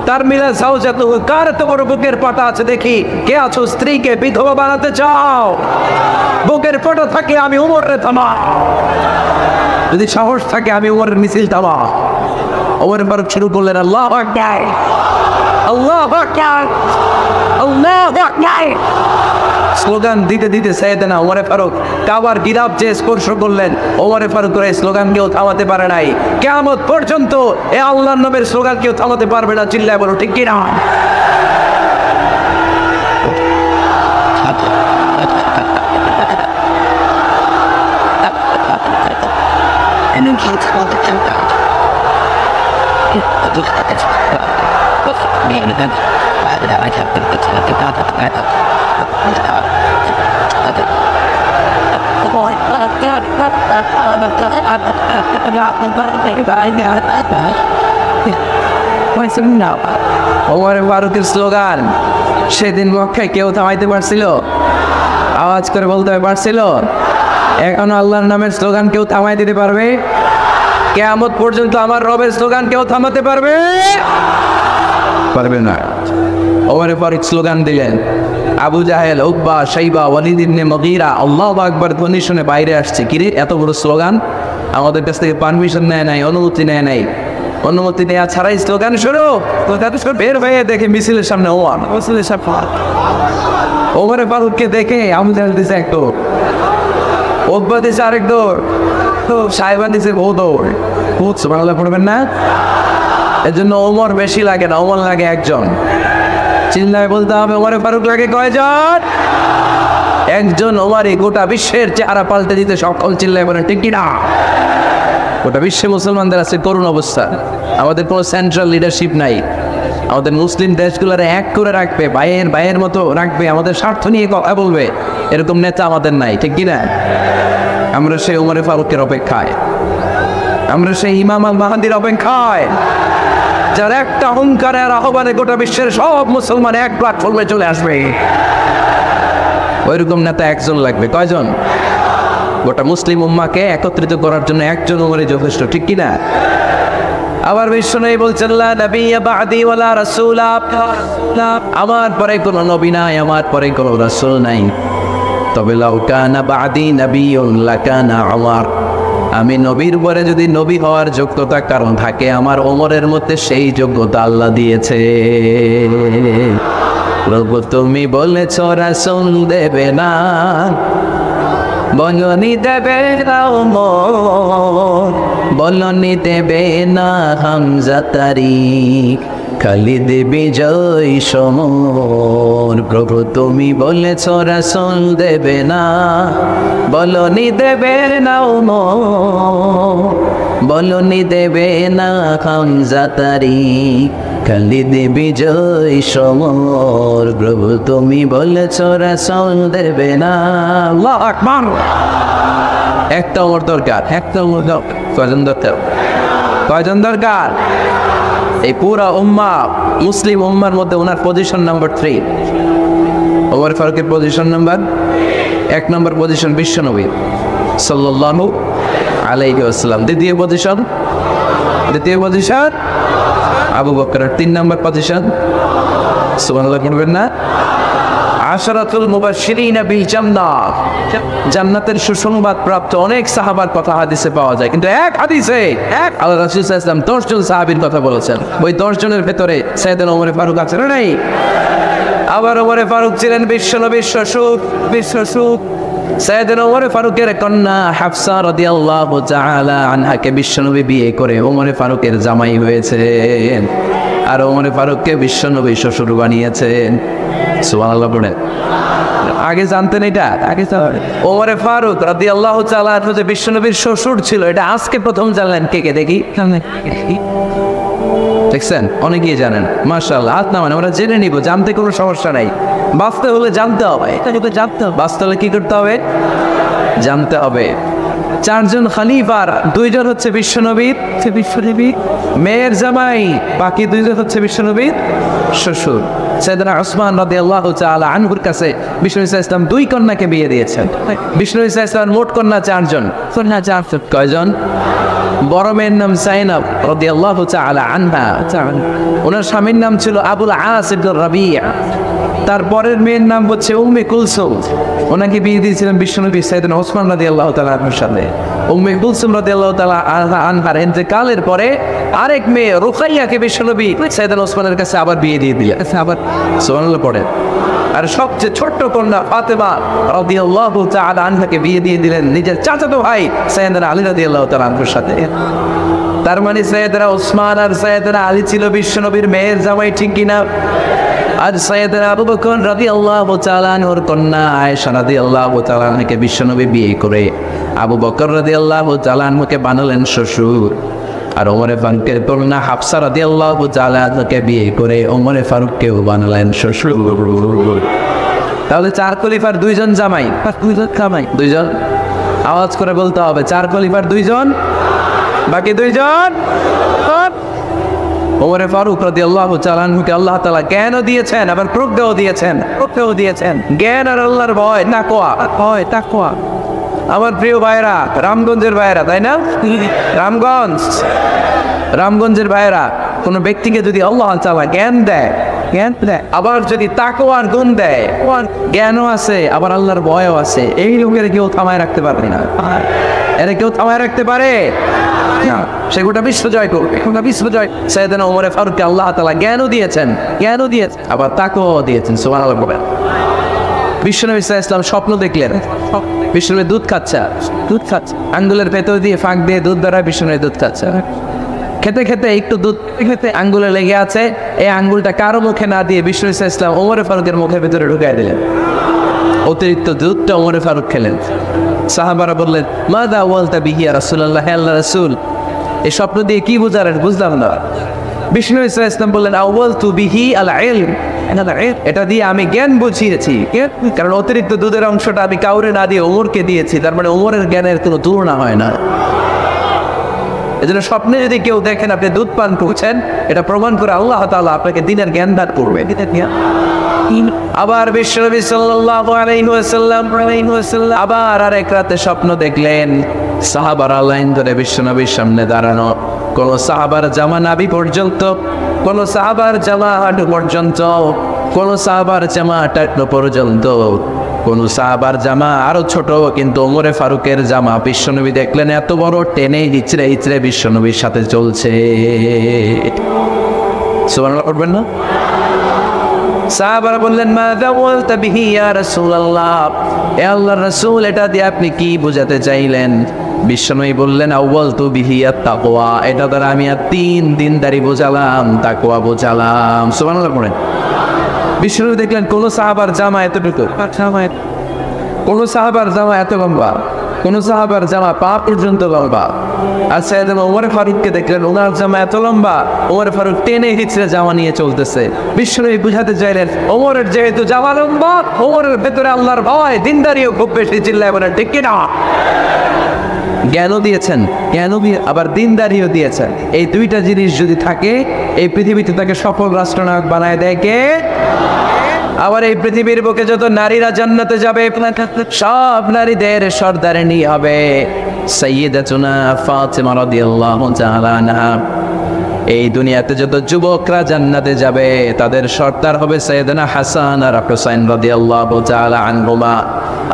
তারমিলা সাওজাতুহু, কার তো বড় বুকের পাটা আছে দেখি, কে আছো স্ত্রীকে বিধবা বানাতে চাও? বুকের পাটা থাকে আমি উমরে থামা, যদি সাহস থাকে আমি ওমরের মিছিল থামা। ওমর ফারুক শুরু করলেন আল্লাহু আকবার, আল্লাহু আকবার, আল্লাহু আকবার। স্লোগান দিতে দিতে সাইয়েদনা ওমর ফারুক কাবার গিরাব যে স্পর্শ করলেন, ওমর ফারুকের এই স্লোগান কেউ থামাতে পারে নাই। কিয়ামত পর্যন্ত এই আল্লাহর নামের স্লোগান কেউ থামাতে পারবে না। চিল্লায় বলো ঠিক কি না? And then kids want to come out. Omar ফারুকের স্লোগান সেদিন মক্কায় কেউ থামাইতে পারছিল? আওয়াজ করে বলতে পারছিল? এখন আল্লাহর নামের স্লোগান কেউ থামাই দিতে পারবে? কিয়ামত পর্যন্ত আমার রবের স্লোগান কেউ থামাতে পারবে? পারবে না। ওমর ফারুক স্লোগান দিলেন। আবু জাহেল, উকবা, শাইবা, ওয়ালিদ ইবনে মুগীরা আল্লাহু আকবার ধ্বনি শুনে বাইরে আসছে। কিরে এত বড় স্লোগান? আমাদের কাছ থেকে পারমিশন নেয় নাই, অনুমতি নেয় নাই। অনুমতি নেওয়া ছাড়াই স্লোগান শুরু। বের হয়ে দেখে মিছিলের সামনে ওমর ফারুককে দেখে আবু জাহেল দিছে এক দৌড়, উকবা দিছে আরেক দৌড়, সাইবা দিছে বহু দৌড়। সুবহানাল্লাহ পড়বেন না? এর জন্য ওমর বেশি লাগে না, ওমর লাগে একজন। চিল্লায় বলতে হবে ওমর ফারুক লাগে কয়জন? একজন। ওমরই গোটা বিশ্বের চেহারা পাল্টে দিতে সক্ষম। চিল্লায় বলেন ঠিক কিনা? গোটা বিশ্বে মুসলমানদের আছে করুণ অবস্থা। আমাদের কোনো সেন্ট্রাল লিডারশিপ নাই। আমাদের মুসলিম দেশগুলোর এক করে রাখবে, ভাইয়ের মতো রাখবে, আমাদের স্বার্থ নিয়ে কথা বলবে, এরকম নেতা আমাদের নাই, ঠিক কিনা? আমরা সেই উমরে ফারুকের অপেক্ষায়, আমরা সেই ইমাম আল মাহাদির অপেক্ষায়, যার একটা অহংকারের আহ্বানে গোটা বিশ্বের সব মুসলমান এক প্ল্যাটফর্মে চলে আসবে। ওইরকম নেতা একজন লাগবে। কয়জন? গোটা মুসলিম উম্মাকে একত্রিত করার জন্য একজন উমরই যথেষ্ট, ঠিক কিনা? আবার বিশ্বনবী বলছেন, লা নাবিয়্যা বা'দি ওয়ালা রাসূলা, আমার পরে কোনো নবী নাই, আমার পরে কোনো রাসূল নাই। তবে লাউ কানা বা'দি নাবিয়্যুন লাকানা উমর, আমি নবীর পরে যদি নবী হওয়ার যোগ্যতা কারণ থাকে, আমার ওমরের মধ্যে সেই যোগ্যতা আল্লাহ দিয়েছে। প্রভু তুমি বলেছ রাসূল দেবে না, বলনি দেবে না ওমর, বলনি দেবে না হামজা তারিক, খালিদ বিজয় সমর। প্রভু তুমি বলেছ রাসূল দেবে না, বলনি দেবে না ওমর, বলনি দেবে না হামজা তারিক, খালিদ বিজয় সমর। প্রভু তুমি বলেছ রাসূল দেবে না। আল্লাহু আকবার। একটা ওমর দরকার, একটা ওমর দরকার। কয়জন দরকার? কয়জন দরকার? এই পুরা উম্মাহ, মুসলিম উম্মার মধ্যে ওনার পজিশন নাম্বার 3। ওমর ফারুকের পজিশন নাম্বার 1 নম্বর পজিশন বিশ্বনবী সাল্লাল্লাহু আলাইহি ওয়াসাল্লাম। দ্বিতীয় পজিশন আবু বকরের। 3 নম্বর পজিশন, সুবহানাল্লাহ বলবেন না? আশরাতুল মুবাশশিরিনা বিল জান্নাহ, জান্নাতের সুসংবাদ প্রাপ্ত অনেক সাহাবার কথা হাদিসে পাওয়া যায়, কিন্তু এক হাদিসে আল্লাহ রাসূল সাল্লাল্লাহু আলাইহি ওয়াসাল্লাম 10 জন সাহাবীর কথা বলেছেন। ওই 10 জনের ভেতরে সাইয়েদনা ওমর ফারুক আছেন না? নাই। আবার ওমর ফারুক ছিলেন বিশ্বনবীর শ্বশুর। সাইয়েদনা ওমর ফারুকের কন্যা হাফসা রাদিয়াল্লাহু তাআলা আনহাকে বিশ্বনবী বিয়ে করে ওমর ফারুকের জামাই হয়েছেন, আর ওমর ফারুককে বিশ্বনবী শ্বশুর বানিয়েছেন। সুবহানাল্লাহ পড়ে। আগে জানতেন এটা? আগে ওমর ফারুক রাদিয়াল্লাহু তাআলা আনহু যে বিশ্বনবীর শ্বশুর ছিল, এটা আজকে প্রথম জানলেন। কে দেখি দেখছেন? অনেকেই জানেন, মাশাআল্লাহ। হাত নামান, আমরা জেনে নিব, জানতে কোনো সমস্যা নাই। বাঁচতে হলে জানতে হবে, বাঁচতে হলে কি করতে হবে? জানতে হবে। 4 জন খলিফার 2 জন হচ্ছে বিশ্বনবীর মেয়ের জামাই, বাকি 2 জন হচ্ছে বিশ্বনবীর শ্বশুর। সাইয়েদনা উসমান রাদিয়াল্লাহু তাআলা আনহুর কাছে বিশ্বনবী সাল্লাল্লাহু আলাইহি ওয়াসাল্লাম 2 কন্যাকে বিয়ে দিয়েছেন। বিশ্বনবী সাল্লাল্লাহু আলাইহি ওয়াসাল্লাম মোট কন্যা 4 জন। কয়জন? বড় মেয়ের নাম যায়েনব রাদিয়াল্লাহু তাআলা আনহা, ওনার স্বামীর নাম ছিল আবুল আস ইবনে রাবিয়া। তারপরের মেয়ের নাম হচ্ছে উম্মে কুলসুম, ওনাকে বিয়ে দিয়েছিলেন বিশ্বনবী সাইয়েদনা ওসমান রাদিয়াল্লাহু তাআলা আনহুর সাথে। উম্মে কুলসুম রাদিয়াল্লাহু তাআলা আনহার ইন্তেকালের পরে আরেক মেয়ে রুকাইয়াকে বিশ্বনবী সাইয়েদনা ওসমানের কাছে আবার বিয়ে দিয়ে দিলেন। আবার সুবহানাল্লাহ পড়ে। আর সবচেয়ে ছোট্ট কন্যা ফাতেমা রাদিয়াল্লাহু তাআলা আনহাকে বিয়ে দিয়ে দিলেন নিজের চাচাতো ভাই সাইয়েদনা আলী রাদিয়াল্লাহু তাআলা আনহুর সাথে। তার মানে সাইয়েদনা ওসমান আর সাইয়েদনা আলী ছিল বিশ্বনবীর মেয়ের জামাই, ঠিক কিনা? আর সাইয়েদনা আবু বকর রাদিয়াল্লাহু তাআলা আনহুর কন্যা আয়েশা রাদিয়াল্লাহু তাআলা আনহাকে বিশ্বনবী বিয়ে করে আবু বকর রাদিয়াল্লাহু তাআলা আনহুকে বানালেন শ্বশুর। আর ওমর ফারুকের কন্যা হাফসা রাদিয়াল্লাহু তাআলা আনহাকে বিয়ে করে ওমর ফারুককেও বানালেন শ্বশুর। তাহলে 4 খলিফার 2 জন জামাই, 2 জন। আওয়াজ করে বলতে হবে, 4 খলিফার 2 জন, বাকি 2 জন। ওমর ফারুক রাদিয়াল্লাহু তাআলা আনহুকে আল্লাহ তাআলা জ্ঞানও দিয়েছেন, আবার প্রজ্ঞাও দিয়েছেন। জ্ঞান আর আল্লাহর ভয়, তাকওয়া। আমার প্রিয় ভাইরা, রামগঞ্জের ভাইরা, তাই না? রামগঞ্জের ভাইরা, কোনো ব্যক্তিকে যদি আল্লাহ তাআলা জ্ঞান দেয়, আবার যদি তাকওয়ার গুণ দেয়, জ্ঞানও আছে আবার আল্লাহর ভয়ও আছে, এই লোকের কেউ থামায় রাখতে পারবে না। এরা কেউ থামায় রাখতে পারে না, সে গোটা বিশ্ব জয় করবে। সাইয়েদনা ওমর ফারুককে আল্লাহ তাআলা জ্ঞানও দিয়েছেন, আবার তাকওয়াও দিয়েছেন। সুবহানাল্লাহ বলেন। বিশ্বনবী সাল্লাল্লাহু আলাইহি ওয়াসাল্লাম স্বপ্ন দেখলেন, বিশ্বনবী দুধ খাচ্ছে, আঙ্গুলের ভেতর দিয়ে ফাঁক দিয়ে দুধ দ্বারা বিশ্বনবী দুধ খাচ্ছে। খেতে একটু দুধ আঙ্গুলে লেগে আছে, এই আঙ্গুলটা কারো মুখে না দিয়ে বিশ্বনবী সাল্লাল্লাহু আলাইহি ওয়াসাল্লাম ওমর ফারুকের মুখের ভেতরে ঢুকাই দিলেন। অতিরিক্ত দুধটা ওমর ফারুক খেলেন। সাহাবারা বললেন, মাযা ওয়ালতা বিহি ইয়া রাসূলুল্লাহ, হে আল্লাহর রাসূল, এই স্বপ্ন দিয়ে কি বুঝালেন বুঝলাম না। বিষ্ণু ইসলাম বললেন আউয়াল তু বিহি আল ইলম, এটা দিয়ে আমি জ্ঞান বুঝিয়েছি, কারণ অতিরিক্ত দুধের অংশটা আমি কাউরে না দিয়ে ওমরকে দিয়েছি, তার মানে ওমরের জ্ঞানের কোনো তুলনা হয় না। এজন্য স্বপ্নে যদি কেউ দেখেন আপনি দুধ পান করছেন, এটা প্রমাণ করে আল্লাহ তাআলা আপনাকে দিনের জ্ঞান দান করবে। আবার বিশ্বনবী সাল্লাল্লাহু আলাইহি ওয়াসাল্লাম আবার আরেক রাতে স্বপ্ন দেখলেন, সাহাবারা লাইন ধরে বিশ্বনবীর সামনে দাঁড়ানো, কোন সাহাবার জামা নাভি পর্যন্ত, কোন সাহাবার জামা হাঁটু পর্যন্ত, কোন সাহাবার জামা টাকনো পর্যন্ত, কোন সাহাবার জামা আরো ছোট, কিন্তু ওমরে ফারুকের জামা বিশ্বনবী দেখলেন এত বড়, টেনে হিচড়ে হিচড়ে বিশ্বনবীর সাথে চলছে। সুবহানাল্লাহ করবেন না? সাহাবারা বললেন মাযা ওয়ালতা বিহি ইয়া রাসূলুল্লাহ, হে আল্লাহর রাসূল এটা দিয়ে আপনি কি বোঝাতে চাইলেন? বিশ্বনবী বললেন আউয়ালতু বিহি আত-তাকওয়া, এটা দ্বারা আমি আর 3 দিনদারি বোঝালাম, তাকওয়া বোঝালাম। সুবহানাল্লাহ পড়েন। বিশ্বনবী দেখলেন কোন সাহাবার জামা এতটুকু, কোন সাহাবার জামা এত লম্বা, কোন সাহাবার জামা পা পর্যন্ত লম্বা। আর সাইয়েদনা ওমর ফারুককে দেখলেন ওনার জামা এত লম্বা, ওমর ফারুক টেনে হিচড়ে জামা নিয়ে চলতেছে। বিশ্বনবী বুঝাতে চাইলেন ওমরের যেহেতু জামা লম্বা, ওমরের ভেতরে আল্লাহর ভয়, দিনদারিও খুব বেশি, চিল্লায় বলেন ঠিক কিনা? জ্ঞানও দিয়েছেন, জ্ঞানও দিয়ে আবার দিনদারিও দিয়েছেন। এই দুইটা জিনিস যদি থাকে এই পৃথিবীতে তাকে সফল রাষ্ট্রনায়ক বানায় দেয় কে? আবার এই পৃথিবীর বুকে যত নারীরা জান্নাতে যাবে সব নারীদের সর্দারিনী হবে সাইয়্যিদাতুনা ফাতিমা রাদিয়াল্লাহু তাআলা আনহা। এই দুনিয়াতে যত যুবকরা জান্নাতে যাবে তাদের সর্দার হবে সাইয়েদনা হাসান আর হুসাইন রাদিয়াল্লাহু তাআলা আনহুমা।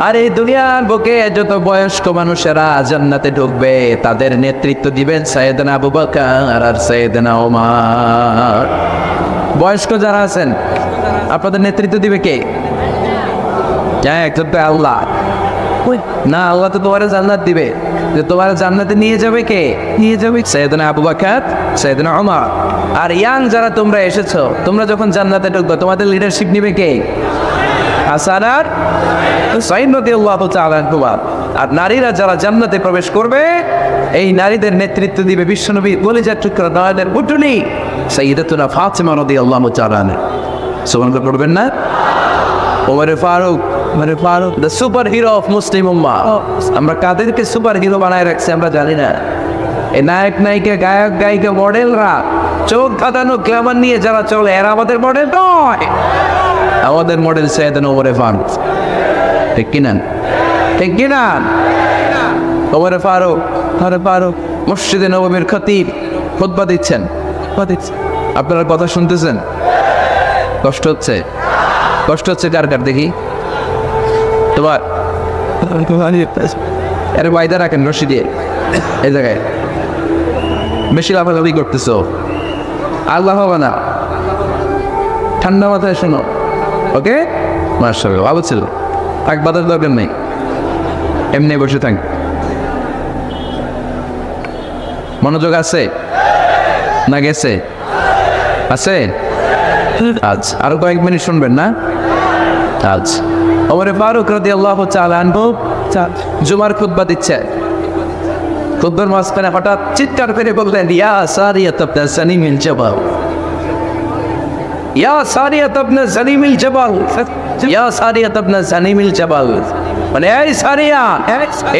আর এই দুনিয়ার বুকে যত বয়স্ক মানুষেরা জান্নাতে ঢুকবে তাদের নেতৃত্ব দিবেন সাইয়েদনা আবু বকর আর সাইয়েদনা ওমর। বয়স্ক যারা আছেন আপনাদের নেতৃত্ব দিবে কে? একজন তো আল্লাহ না, আল্লাহ তো তোমার জান্নাত দিবে, যে তোমার জান্নাতে নিয়ে যাবে কে? নিয়ে যাবে সাইয়েদনা আবু বকর, সাইয়েদনা ওমর। আর ইয়াং যারা তোমরা এসেছো, তোমরা যখন জান্নাতে ঢুকবে তোমাদের লিডারশিপ নিবে কে? হাসান আর হুসাইন রাদিয়াল্লাহু তাআলা আনহুমা। আর নারীরা যারা জান্নাতে প্রবেশ করবে এই নারীদের নেতৃত্ব দিবে বিশ্বনবীর কলিজার টুকরা নয়নের পুটুলি সাইয়্যিদাতুনা ফাতিমা রাদিয়াল্লাহু তাআলা আনহা। সুবহানাল্লাহ করবেন না? Omar Farooq, the super hero of Muslim উম্মাহ। আমরা কাদেরকে সুপার হিরো বানায় রাখছি আমরা জানি না। এই নায়ক নায়িকা, গায়ক গায়িকা, মডেলরা চোখ ধাঁধানো গ্ল্যামার নিয়ে যারা চলে এরা আমাদের মডেল নয়। আমাদের মডেল সাইয়েদনা ওমর ফারুক, ঠিক কিনা? ঠিক কিনা? ওমর ফারুক মসজিদে নববীর খতিব খুতবা দিচ্ছেন। আপনারা কথা শুনতেছেন? কষ্ট হচ্ছে? কষ্ট হচ্ছে কার কার দেখি? তোমার আরে ওয়াইদা রাখেন রশি দিয়ে, এই জায়গায় বেশি লাফালাফি করতেছো, আল্লাহ হবে না। ঠান্ডা মাথায় শোনো, ওকে? মাশাআল্লাহ, ভালো ছিল। থাক, বাধার দরকার নেই, এমনি বসে থাক। মনোযোগ আছে না গেছে? আছে? আজ আরো কয়েক মিনিট শুনবেন না? আজ ওমর ফারুক রাদিয়াল্লাহু তাআলা আনহু জুমার খুতবা দিচ্ছে। খুতবার মাঝখানে হঠাৎ চিৎকার করে বললেন ইয়া সারিয়াত ইবনে সানিমিল জাবাল, ইয়া সারিয়াত ইবনে সানিমিল জাবাল, ইয়া সারিয়াত ইবনে সানিমিল জাবাল। মানে এই সারিয়া,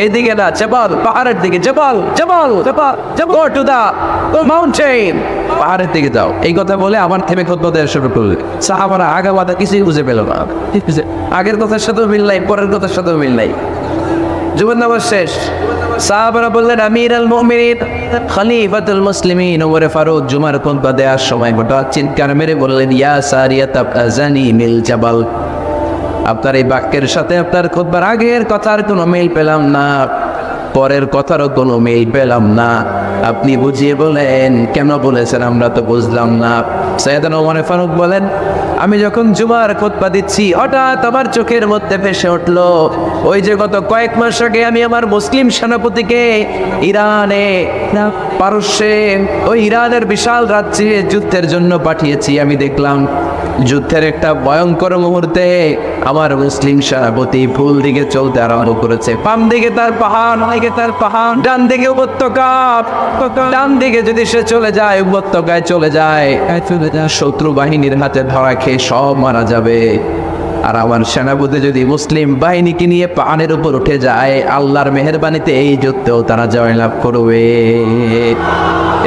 এইদিকে না, জাবাল পাহাড়ের দিকে, জাবাল জাবাল জাবাল, গো টু দা মাউন্টেন, পাহাড়ের দিকে যাও। এই কথা বলে আমার থেমে খুতবা দেওয়া শুরু করলেন। সাহাবারা আগা বাধা কিছুই বুঝে পেল না। আগের কথার সাথেও মিল নাই, পরের কথার সাথেও মিল নাই। জুমার নামাজ শেষ, সাহাবারা বললেন আমিরুল মুমিনিন খলিফাতুল মুসলিমিন ওমর ফারুক জুমার খুতবা দেওয়ার সময় হঠাৎ চিৎকার মেরে বললেন ইয়া সারিয়াত আযানিমিল জাবাল। আপনার এই বাক্যের সাথে আপনার খুতবার আগের কথার কোনো মিল পেলাম না, পরের কথারও কোনো মিল পেলাম না। আপনি বুঝিয়ে বলেন কেন বলেছেন, আমরা তো বুঝলাম না। সাইয়েদনা ওমর ফারুক বলেন আমি যখন জুমার খুতবা দিচ্ছি হঠাৎ আমার চোখের মধ্যে ভেসে উঠলো ওই যে গত কয়েক মাস আগে আমি আমার মুসলিম সেনাপতিকে ইরানে, পারস্যে, ওই ইরানের বিশাল রাজ্যে যুদ্ধের জন্য পাঠিয়েছি। আমি দেখলাম যুদ্ধের একটা ভয়ঙ্কর মুহূর্তে আমার মুসলিম সেনাপতি ভুল দিকে চলতে আরম্ভ করেছে। বাম দিকে তার পাহাড়, ডান দিকে উপত্যকা। ডান দিকে যদি সে চলে যায়, উপত্যকায় চলে যায়, শত্রু বাহিনীর হাতে ধরা খেয়ে সব মারা যাবে। আর আমার সেনাপতি যদি মুসলিম বাহিনীকে নিয়ে পাহাড়ের উপর উঠে যায়, আল্লাহর মেহেরবানিতে এই যুদ্ধেও তারা জয়লাভ করবে।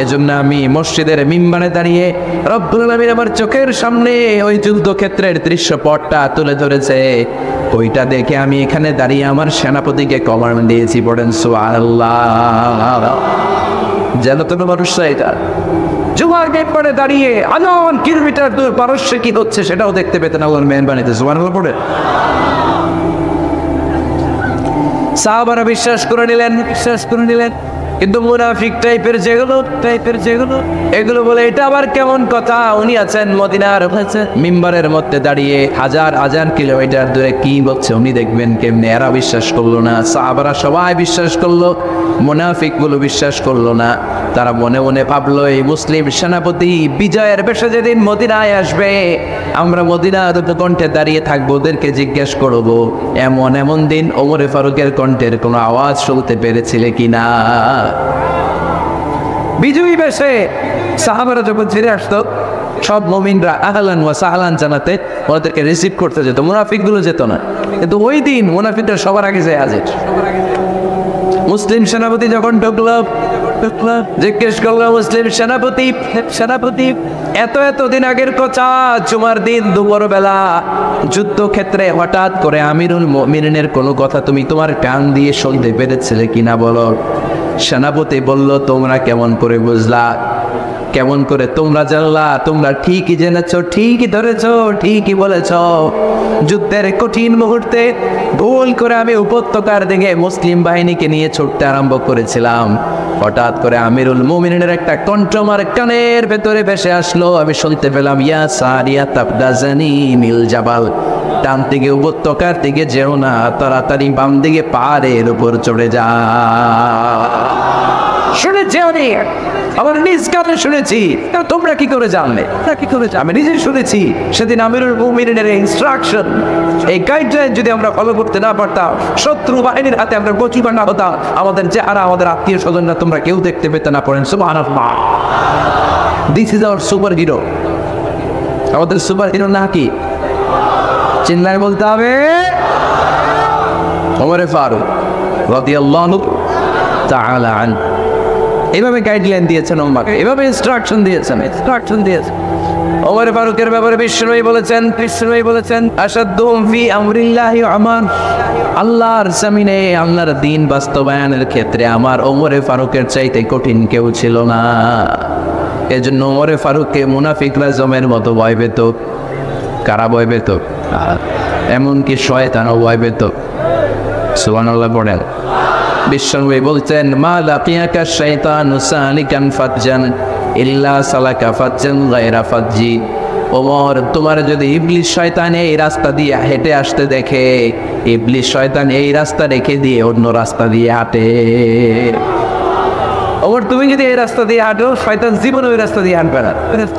এজন্য আমি মসজিদের মিম্বারে দাঁড়িয়ে রব্বুল আলামিন আমার চোখের সামনে ওই যুদ্ধক্ষেত্রের দৃশ্যপটটা তুলে ধরেছে। ওইটা দেখে আমি এখানে দাঁড়িয়ে আমার সেনাপতিকে কমান্ড দিয়েছি, পড়েন সুবহানাল্লাহ। যেন তো মানুষরা এটা জুমার গেট পরে দাঁড়িয়ে আনন কিলোমিটার দূর পারস্যে কি হচ্ছে সেটাও দেখতে পেতেন আল্লাহর মেহেরবানিতে। সুবহানাল্লাহ পড়ে সাহাবারা বিশ্বাস করে নিলেন। কিন্তু মুনাফিক টাইপের যেগুলো এগুলো বলে এটা আবার কেমন কথা, উনি আছেন মদিনার মিম্বারের মধ্যে দাঁড়িয়ে হাজার কিলোমিটার দূরে কি বলছে উনি দেখবেন কেমনে। এরা বিশ্বাস করলো না, সাহাবারা সবাই বিশ্বাস করলো, মুনাফিক গুলো বিশ্বাস করলো না। তারা মনে মনে ভাবলো এই মুসলিম সেনাপতি বিজয়ের বেশে যেদিন মদিনায় আসবে, আমরা মদিনার কণ্ঠে দাঁড়িয়ে থাকবো, ওদেরকে জিজ্ঞেস করবো এমন দিন ওমরে ফারুকের কণ্ঠের কোনো আওয়াজ শুনতে পেরেছিলে কিনা। বিজয়ী বেশে সাহাবারা যখন ফিরে আসতো, সব মুমিনরা আহলান ওয়া সাহলান জানাতে ওদেরকে রিসিভ করতে যেত, মুনাফিক গুলো যেত না। কিন্তু ওই দিন মুনাফিকরা সবার আগে যায় হাজির। মুসলিম সেনাপতি যখন ঢুকলো, জিজ্ঞেস করলো মুসলিম সেনাপতি এত দিন আগের কথা, জুমার দিন দুপুর বেলা যুদ্ধক্ষেত্রে হঠাৎ করে আমিরুল মুমিনিনের কোনো কথা তুমি তোমার কান দিয়ে শুনতে পেরেছিলে কিনা বলো। সেনাপতি বলল, তোমরা কেমন করে বুঝলা, কেমন করে তোমরা জানলা? তোমরা ঠিকই জেনেছ, ঠিকই ধরেছ, ঠিকই বলেছ। যুদ্ধের কঠিন মুহূর্তে ভুল করে আমি উপত্যকার দিকে মুসলিম বাহিনীকে নিয়ে ছুটতে আরম্ভ করেছিলাম। হঠাৎ করে আমিরুল মুমিনিনের একটা কণ্ঠ আমার কানের ভেতরে ভেসে আসলো। আমি শুনতে পেলাম, ইয়া সারিয়া তাবদাজানি মিল জাবাল, ডান দিকে উপত্যকার দিকে যেও না, তাড়াতাড়ি বাম দিকে পাহাড়ের উপর চড়ে যা। শুনেছি আমার নিজ কানে শুনেছি, তোমরা কি করে জানলে? আমি নিজে শুনেছি। সেদিন আমিরুল মুমিনিনের ইনস্ট্রাকশন, এই গাইডলাইন যদি আমরা ফলো করতে না পারতাম, শত্রু বাহিনীর হাতে আমরা গতিবার না হতাম, আমাদের চেহারা, আমাদের আত্মীয় স্বজনরা তোমরা কেউ দেখতে পেতে না। পড়েন সুবহানাল্লাহ। This is our super hero. আমাদের সুপার হিরো না কি চিল্লায় বলতে হবে, ওমরে ফারুক রাদিয়াল্লাহু তাআলা আনহু। এইভাবে গাইডলাইন দিয়েছেন উম্মাহকে, এভাবে ইনস্ট্রাকশন দিয়েছেন। ওমর ফারুকের ব্যাপারে বিশ্বনবী বলেছেন আশাদ্দুহুম ফি আমরিল্লাহি আমান, আল্লাহর জমিনে আল্লাহর দ্বীন বাস্তবায়নের ক্ষেত্রে আমার ওমরে ফারুকের চাইতে কঠিন কেউ ছিল না। এজন্য ওমরে ফারুককে মুনাফিকরা জমের মতো ভয় পেত। কারা ভয় পেত? এমনকি শয়তানও ভয় পেত। সুবহানাল্লাহ পড়েন। বিশ্বনবী বলছেন, মা লাকিয়াকা শাইতানু সালিকান ফাজ্জান ইল্লা সালাকা ফাজ্জান গায়রা ফাজ্জি। ওমর, তোমার যদি ইবলিস শয়তান এই রাস্তা দিয়ে হেঁটে আসতে দেখে, ইবলিস শয়তান এই রাস্তা রেখে দিয়ে অন্য রাস্তা দিয়ে হাঁটে। ওমর, তুমি যদি এই রাস্তা দিয়ে হাঁটো, শয়তান জীবনে ওই রাস্তা দিয়ে হাঁটবে না,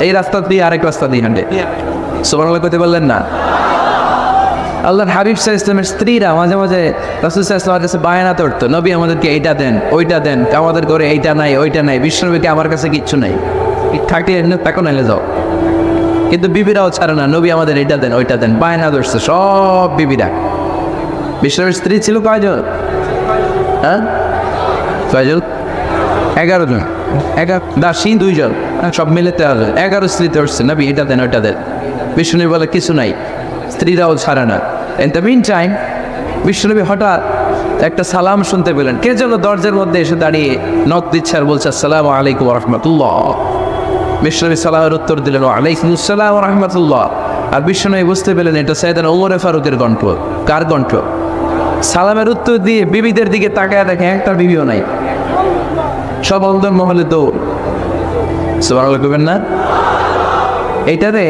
এই রাস্তা দিয়ে আরেক রাস্তা দিয়ে হাঁটে। সুবহানাল্লাহ কইতে বললেন না? আল্লাহর হাবিব সাল্লাল্লাহু আলাইহি ওয়াসাল্লামের স্ত্রীরা মাঝে মাঝে রাসূল সাল্লাল্লাহু আলাইহি ওয়াসাল্লামের কাছে বায়না করতো, নবী আমাদেরকে এইটা দেন, ওইটা দেন, আমাদের ঘরে এইটা নাই, ওইটা নাই। বিশ্বনবীকে আমার কাছে কিচ্ছু নাই, থাকলে তাকে নাইলে যাও। কিন্তু বিবিরাও ছাড়ে না, নবী আমাদের এইটা দেন, ওইটা দেন, বায়না ধরছে সব বিবিরা। বিশ্বনবীর স্ত্রী ছিল কয়জন? হ্যাঁ, কয়জন? 11 জন। দাসী 2 জন, সব মিলে 13 জন। 11 স্ত্রী ধরছে, নবী এটা দেন, ওইটা দেন। বিশ্বনবী বলে কিছু নাই, স্ত্রীরাও ছাড়ে না। ইন দ্য মিন টাইম বিশ্বনবী হঠাৎ একটা সালাম শুনতে পেলেন। কে যেন দরজার মধ্যে এসে দাঁড়িয়ে নক দিচ্ছে আর বলছে, আসসালামু আলাইকুম ওয়া রাহমাতুল্লাহ। বিশ্বনবী সালামের উত্তর দিলেন, ওয়া আলাইকুমুস সালাম ওয়া রাহমাতুল্লাহ। আর বিশ্বনবী বুঝতে পেলেন এটা সাইয়েদনা ওমরে ফারুকের কণ্ঠ। কার কণ্ঠ? সালামের উত্তর দিয়ে বিবিদের দিকে তাকায় দেখে একটা বিবিও নাই, সব অন্তর মহলে দৌড়। সুবহানাল্লাহ কইবেন না? এইটারে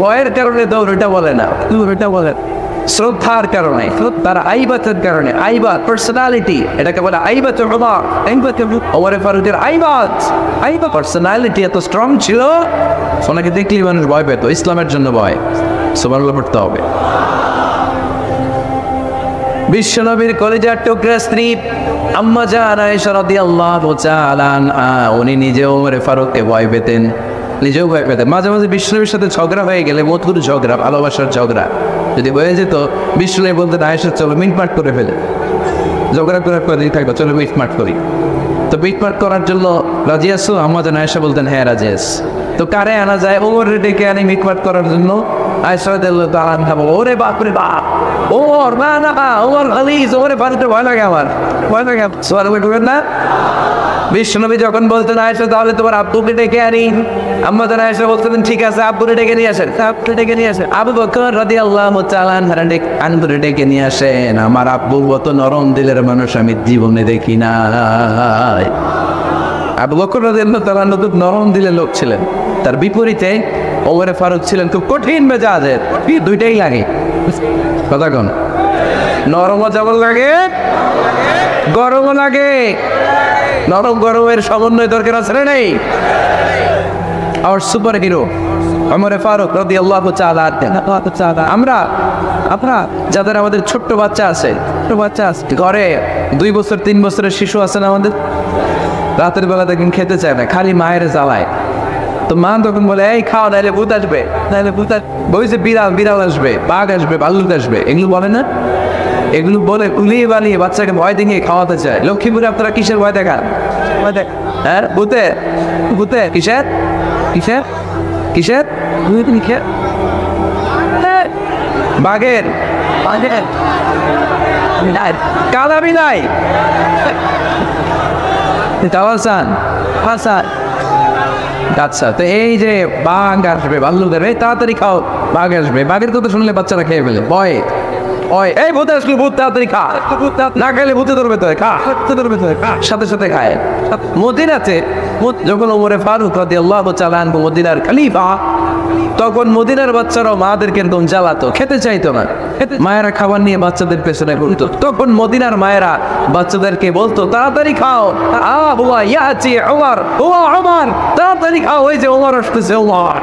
ভয়ের কারণে দৌড়, এটা বলে না, এটা বলে শ্রদ্ধার কারণে, তার আইবাতের কারণে, আইবাত পার্সোনালিটি, এটাকে বলে আইবাত ওমর। ওমরে ফারুকের আইবাত পার্সোনালিটি এত স্ট্রং ছিল, ওনাকে দেখলেই মানুষ ভয় পেত। ইসলামের জন্য ভয়, সুবহানাল্লাহ পড়তে হবে। বিশ্বনবীর কলিজার টুকরা স্ত্রী আম্মা জান আয়েশা রাদিয়াল্লাহু তাআলা আনহা, উনি নিজেও ওমরে ফারুককে ভয় পেতেন, নিজেও ভয় পেতেন। মাঝে মাঝে বিশ্বনবীর সাথে ঝগড়া হয়ে গেলে, মধুর ঝগড়া, ভালোবাসার ঝগড়া যদি হয়ে যেত, বিশ্বনবী বলতেন আয়েশা চলো মিটমাট করে ফেলে, ঝগড়া করার পর থাকবো, চলো মিটমাট করি। তো মিটমাট করার জন্য রাজি আছো? আম্মা জান আয়েশা বলতেন হ্যাঁ রাজি আছি। তো কারে আনা যায়? ওমরে ডেকে আনি মিটমাট করার জন্য। আয়েশা রাদিয়াল্লাহু তাআলা আনহা, ওরে বাপ রে বাপ, ওমর না না, ওমর খালিজ, ওমরে ফারুককে ভয় লাগে, আমার ভয় লাগে। সুবহানাল্লাহ করবেন না? বিশ্বনবী যখন বলতেন আয়েশা তাহলে তোমার আব্বুকে ডেকে আনি, আম্মা জান আয়েশা বলতেন ঠিক আছে আব্বুরে ডেকে নিয়ে আসেন, আব্বুরে ডেকে নিয়ে আসেন। আবু বকর রাদিয়াল্লাহু তাআলা আনহুরে ডেকে নিয়ে আসেন। আমার আব্বু মতো নরম দিলের মানুষ আমি জীবনে দেখি নাই। আবু বকর রাদিয়াল্লাহু তাআলা আনহু নরম দিলের লোক ছিলেন, তার বিপরীতে ওমরে ফারুক ছিলেন খুব কঠিন মেজাজের। দুইটাই লাগে, কথা কোন? নরমও যেমন লাগে, গরমও লাগে। নরম গরমের সমন্বয় দরকার আছে না নেই? আর সুপার হিরো ওমরে ফারুক রাদিয়াল্লাহু তাআলা। আমরা যাদের আমাদের ছোট্ট বাচ্চা আছে, ঘরে 2 বছর 3 বছরের শিশু আছে না আমাদের, রাতের বেলা দেখেন খেতে চায় না, খালি মায়ের জ্বালায়। তো মা তখন বলে এই খাও, নাইলে ভূত আসবে, বলছে বিড়াল আসবে, বাঘ আসবে, ভাল্লুক আসবে, এগুলো বলে না? এগুলো বলে উলিয়ে বানিয়ে বাচ্চাকে ভয় দেখিয়ে খাওয়াতে চায়। লক্ষ্মীপুরে আপনারা কিসের ভয় দেখান? হ্যাঁ, ভূতে কিসের বাঘের কালাবি নাই, আচ্ছা। তো এই যে বাঘ আসবে, ভাল্লুক আসবে, তাড়াতাড়ি খাও, বাঘ আসবে। বাঘের কথা শুনলে বাচ্চারা খেয়ে ফেলে, ভয়। এই ভূত আসলে, ভূত তাড়াতাড়ি খা, না খাইলে ভূতে ধরবে, তো খা, সাথে সাথে খায়। মদিনাতে যখন ওমরে ফারুক রাদিয়াল্লাহু তাআলা আনহু মদিনার খলিফা, তখন মদিনার বাচ্চারাও মাদেরকে এরকম জ্বালাতো, খেতে চাইতো না। মায়েরা খাবার নিয়ে বাচ্চাদের পেছনে ঘুরতো, তখন মদিনার মায়েরা বাচ্চাদেরকে বলতো তাড়াতাড়ি খাও, ওমর, তাড়াতাড়ি খাও, ওই যে ওমর আসতেছে, ওমর।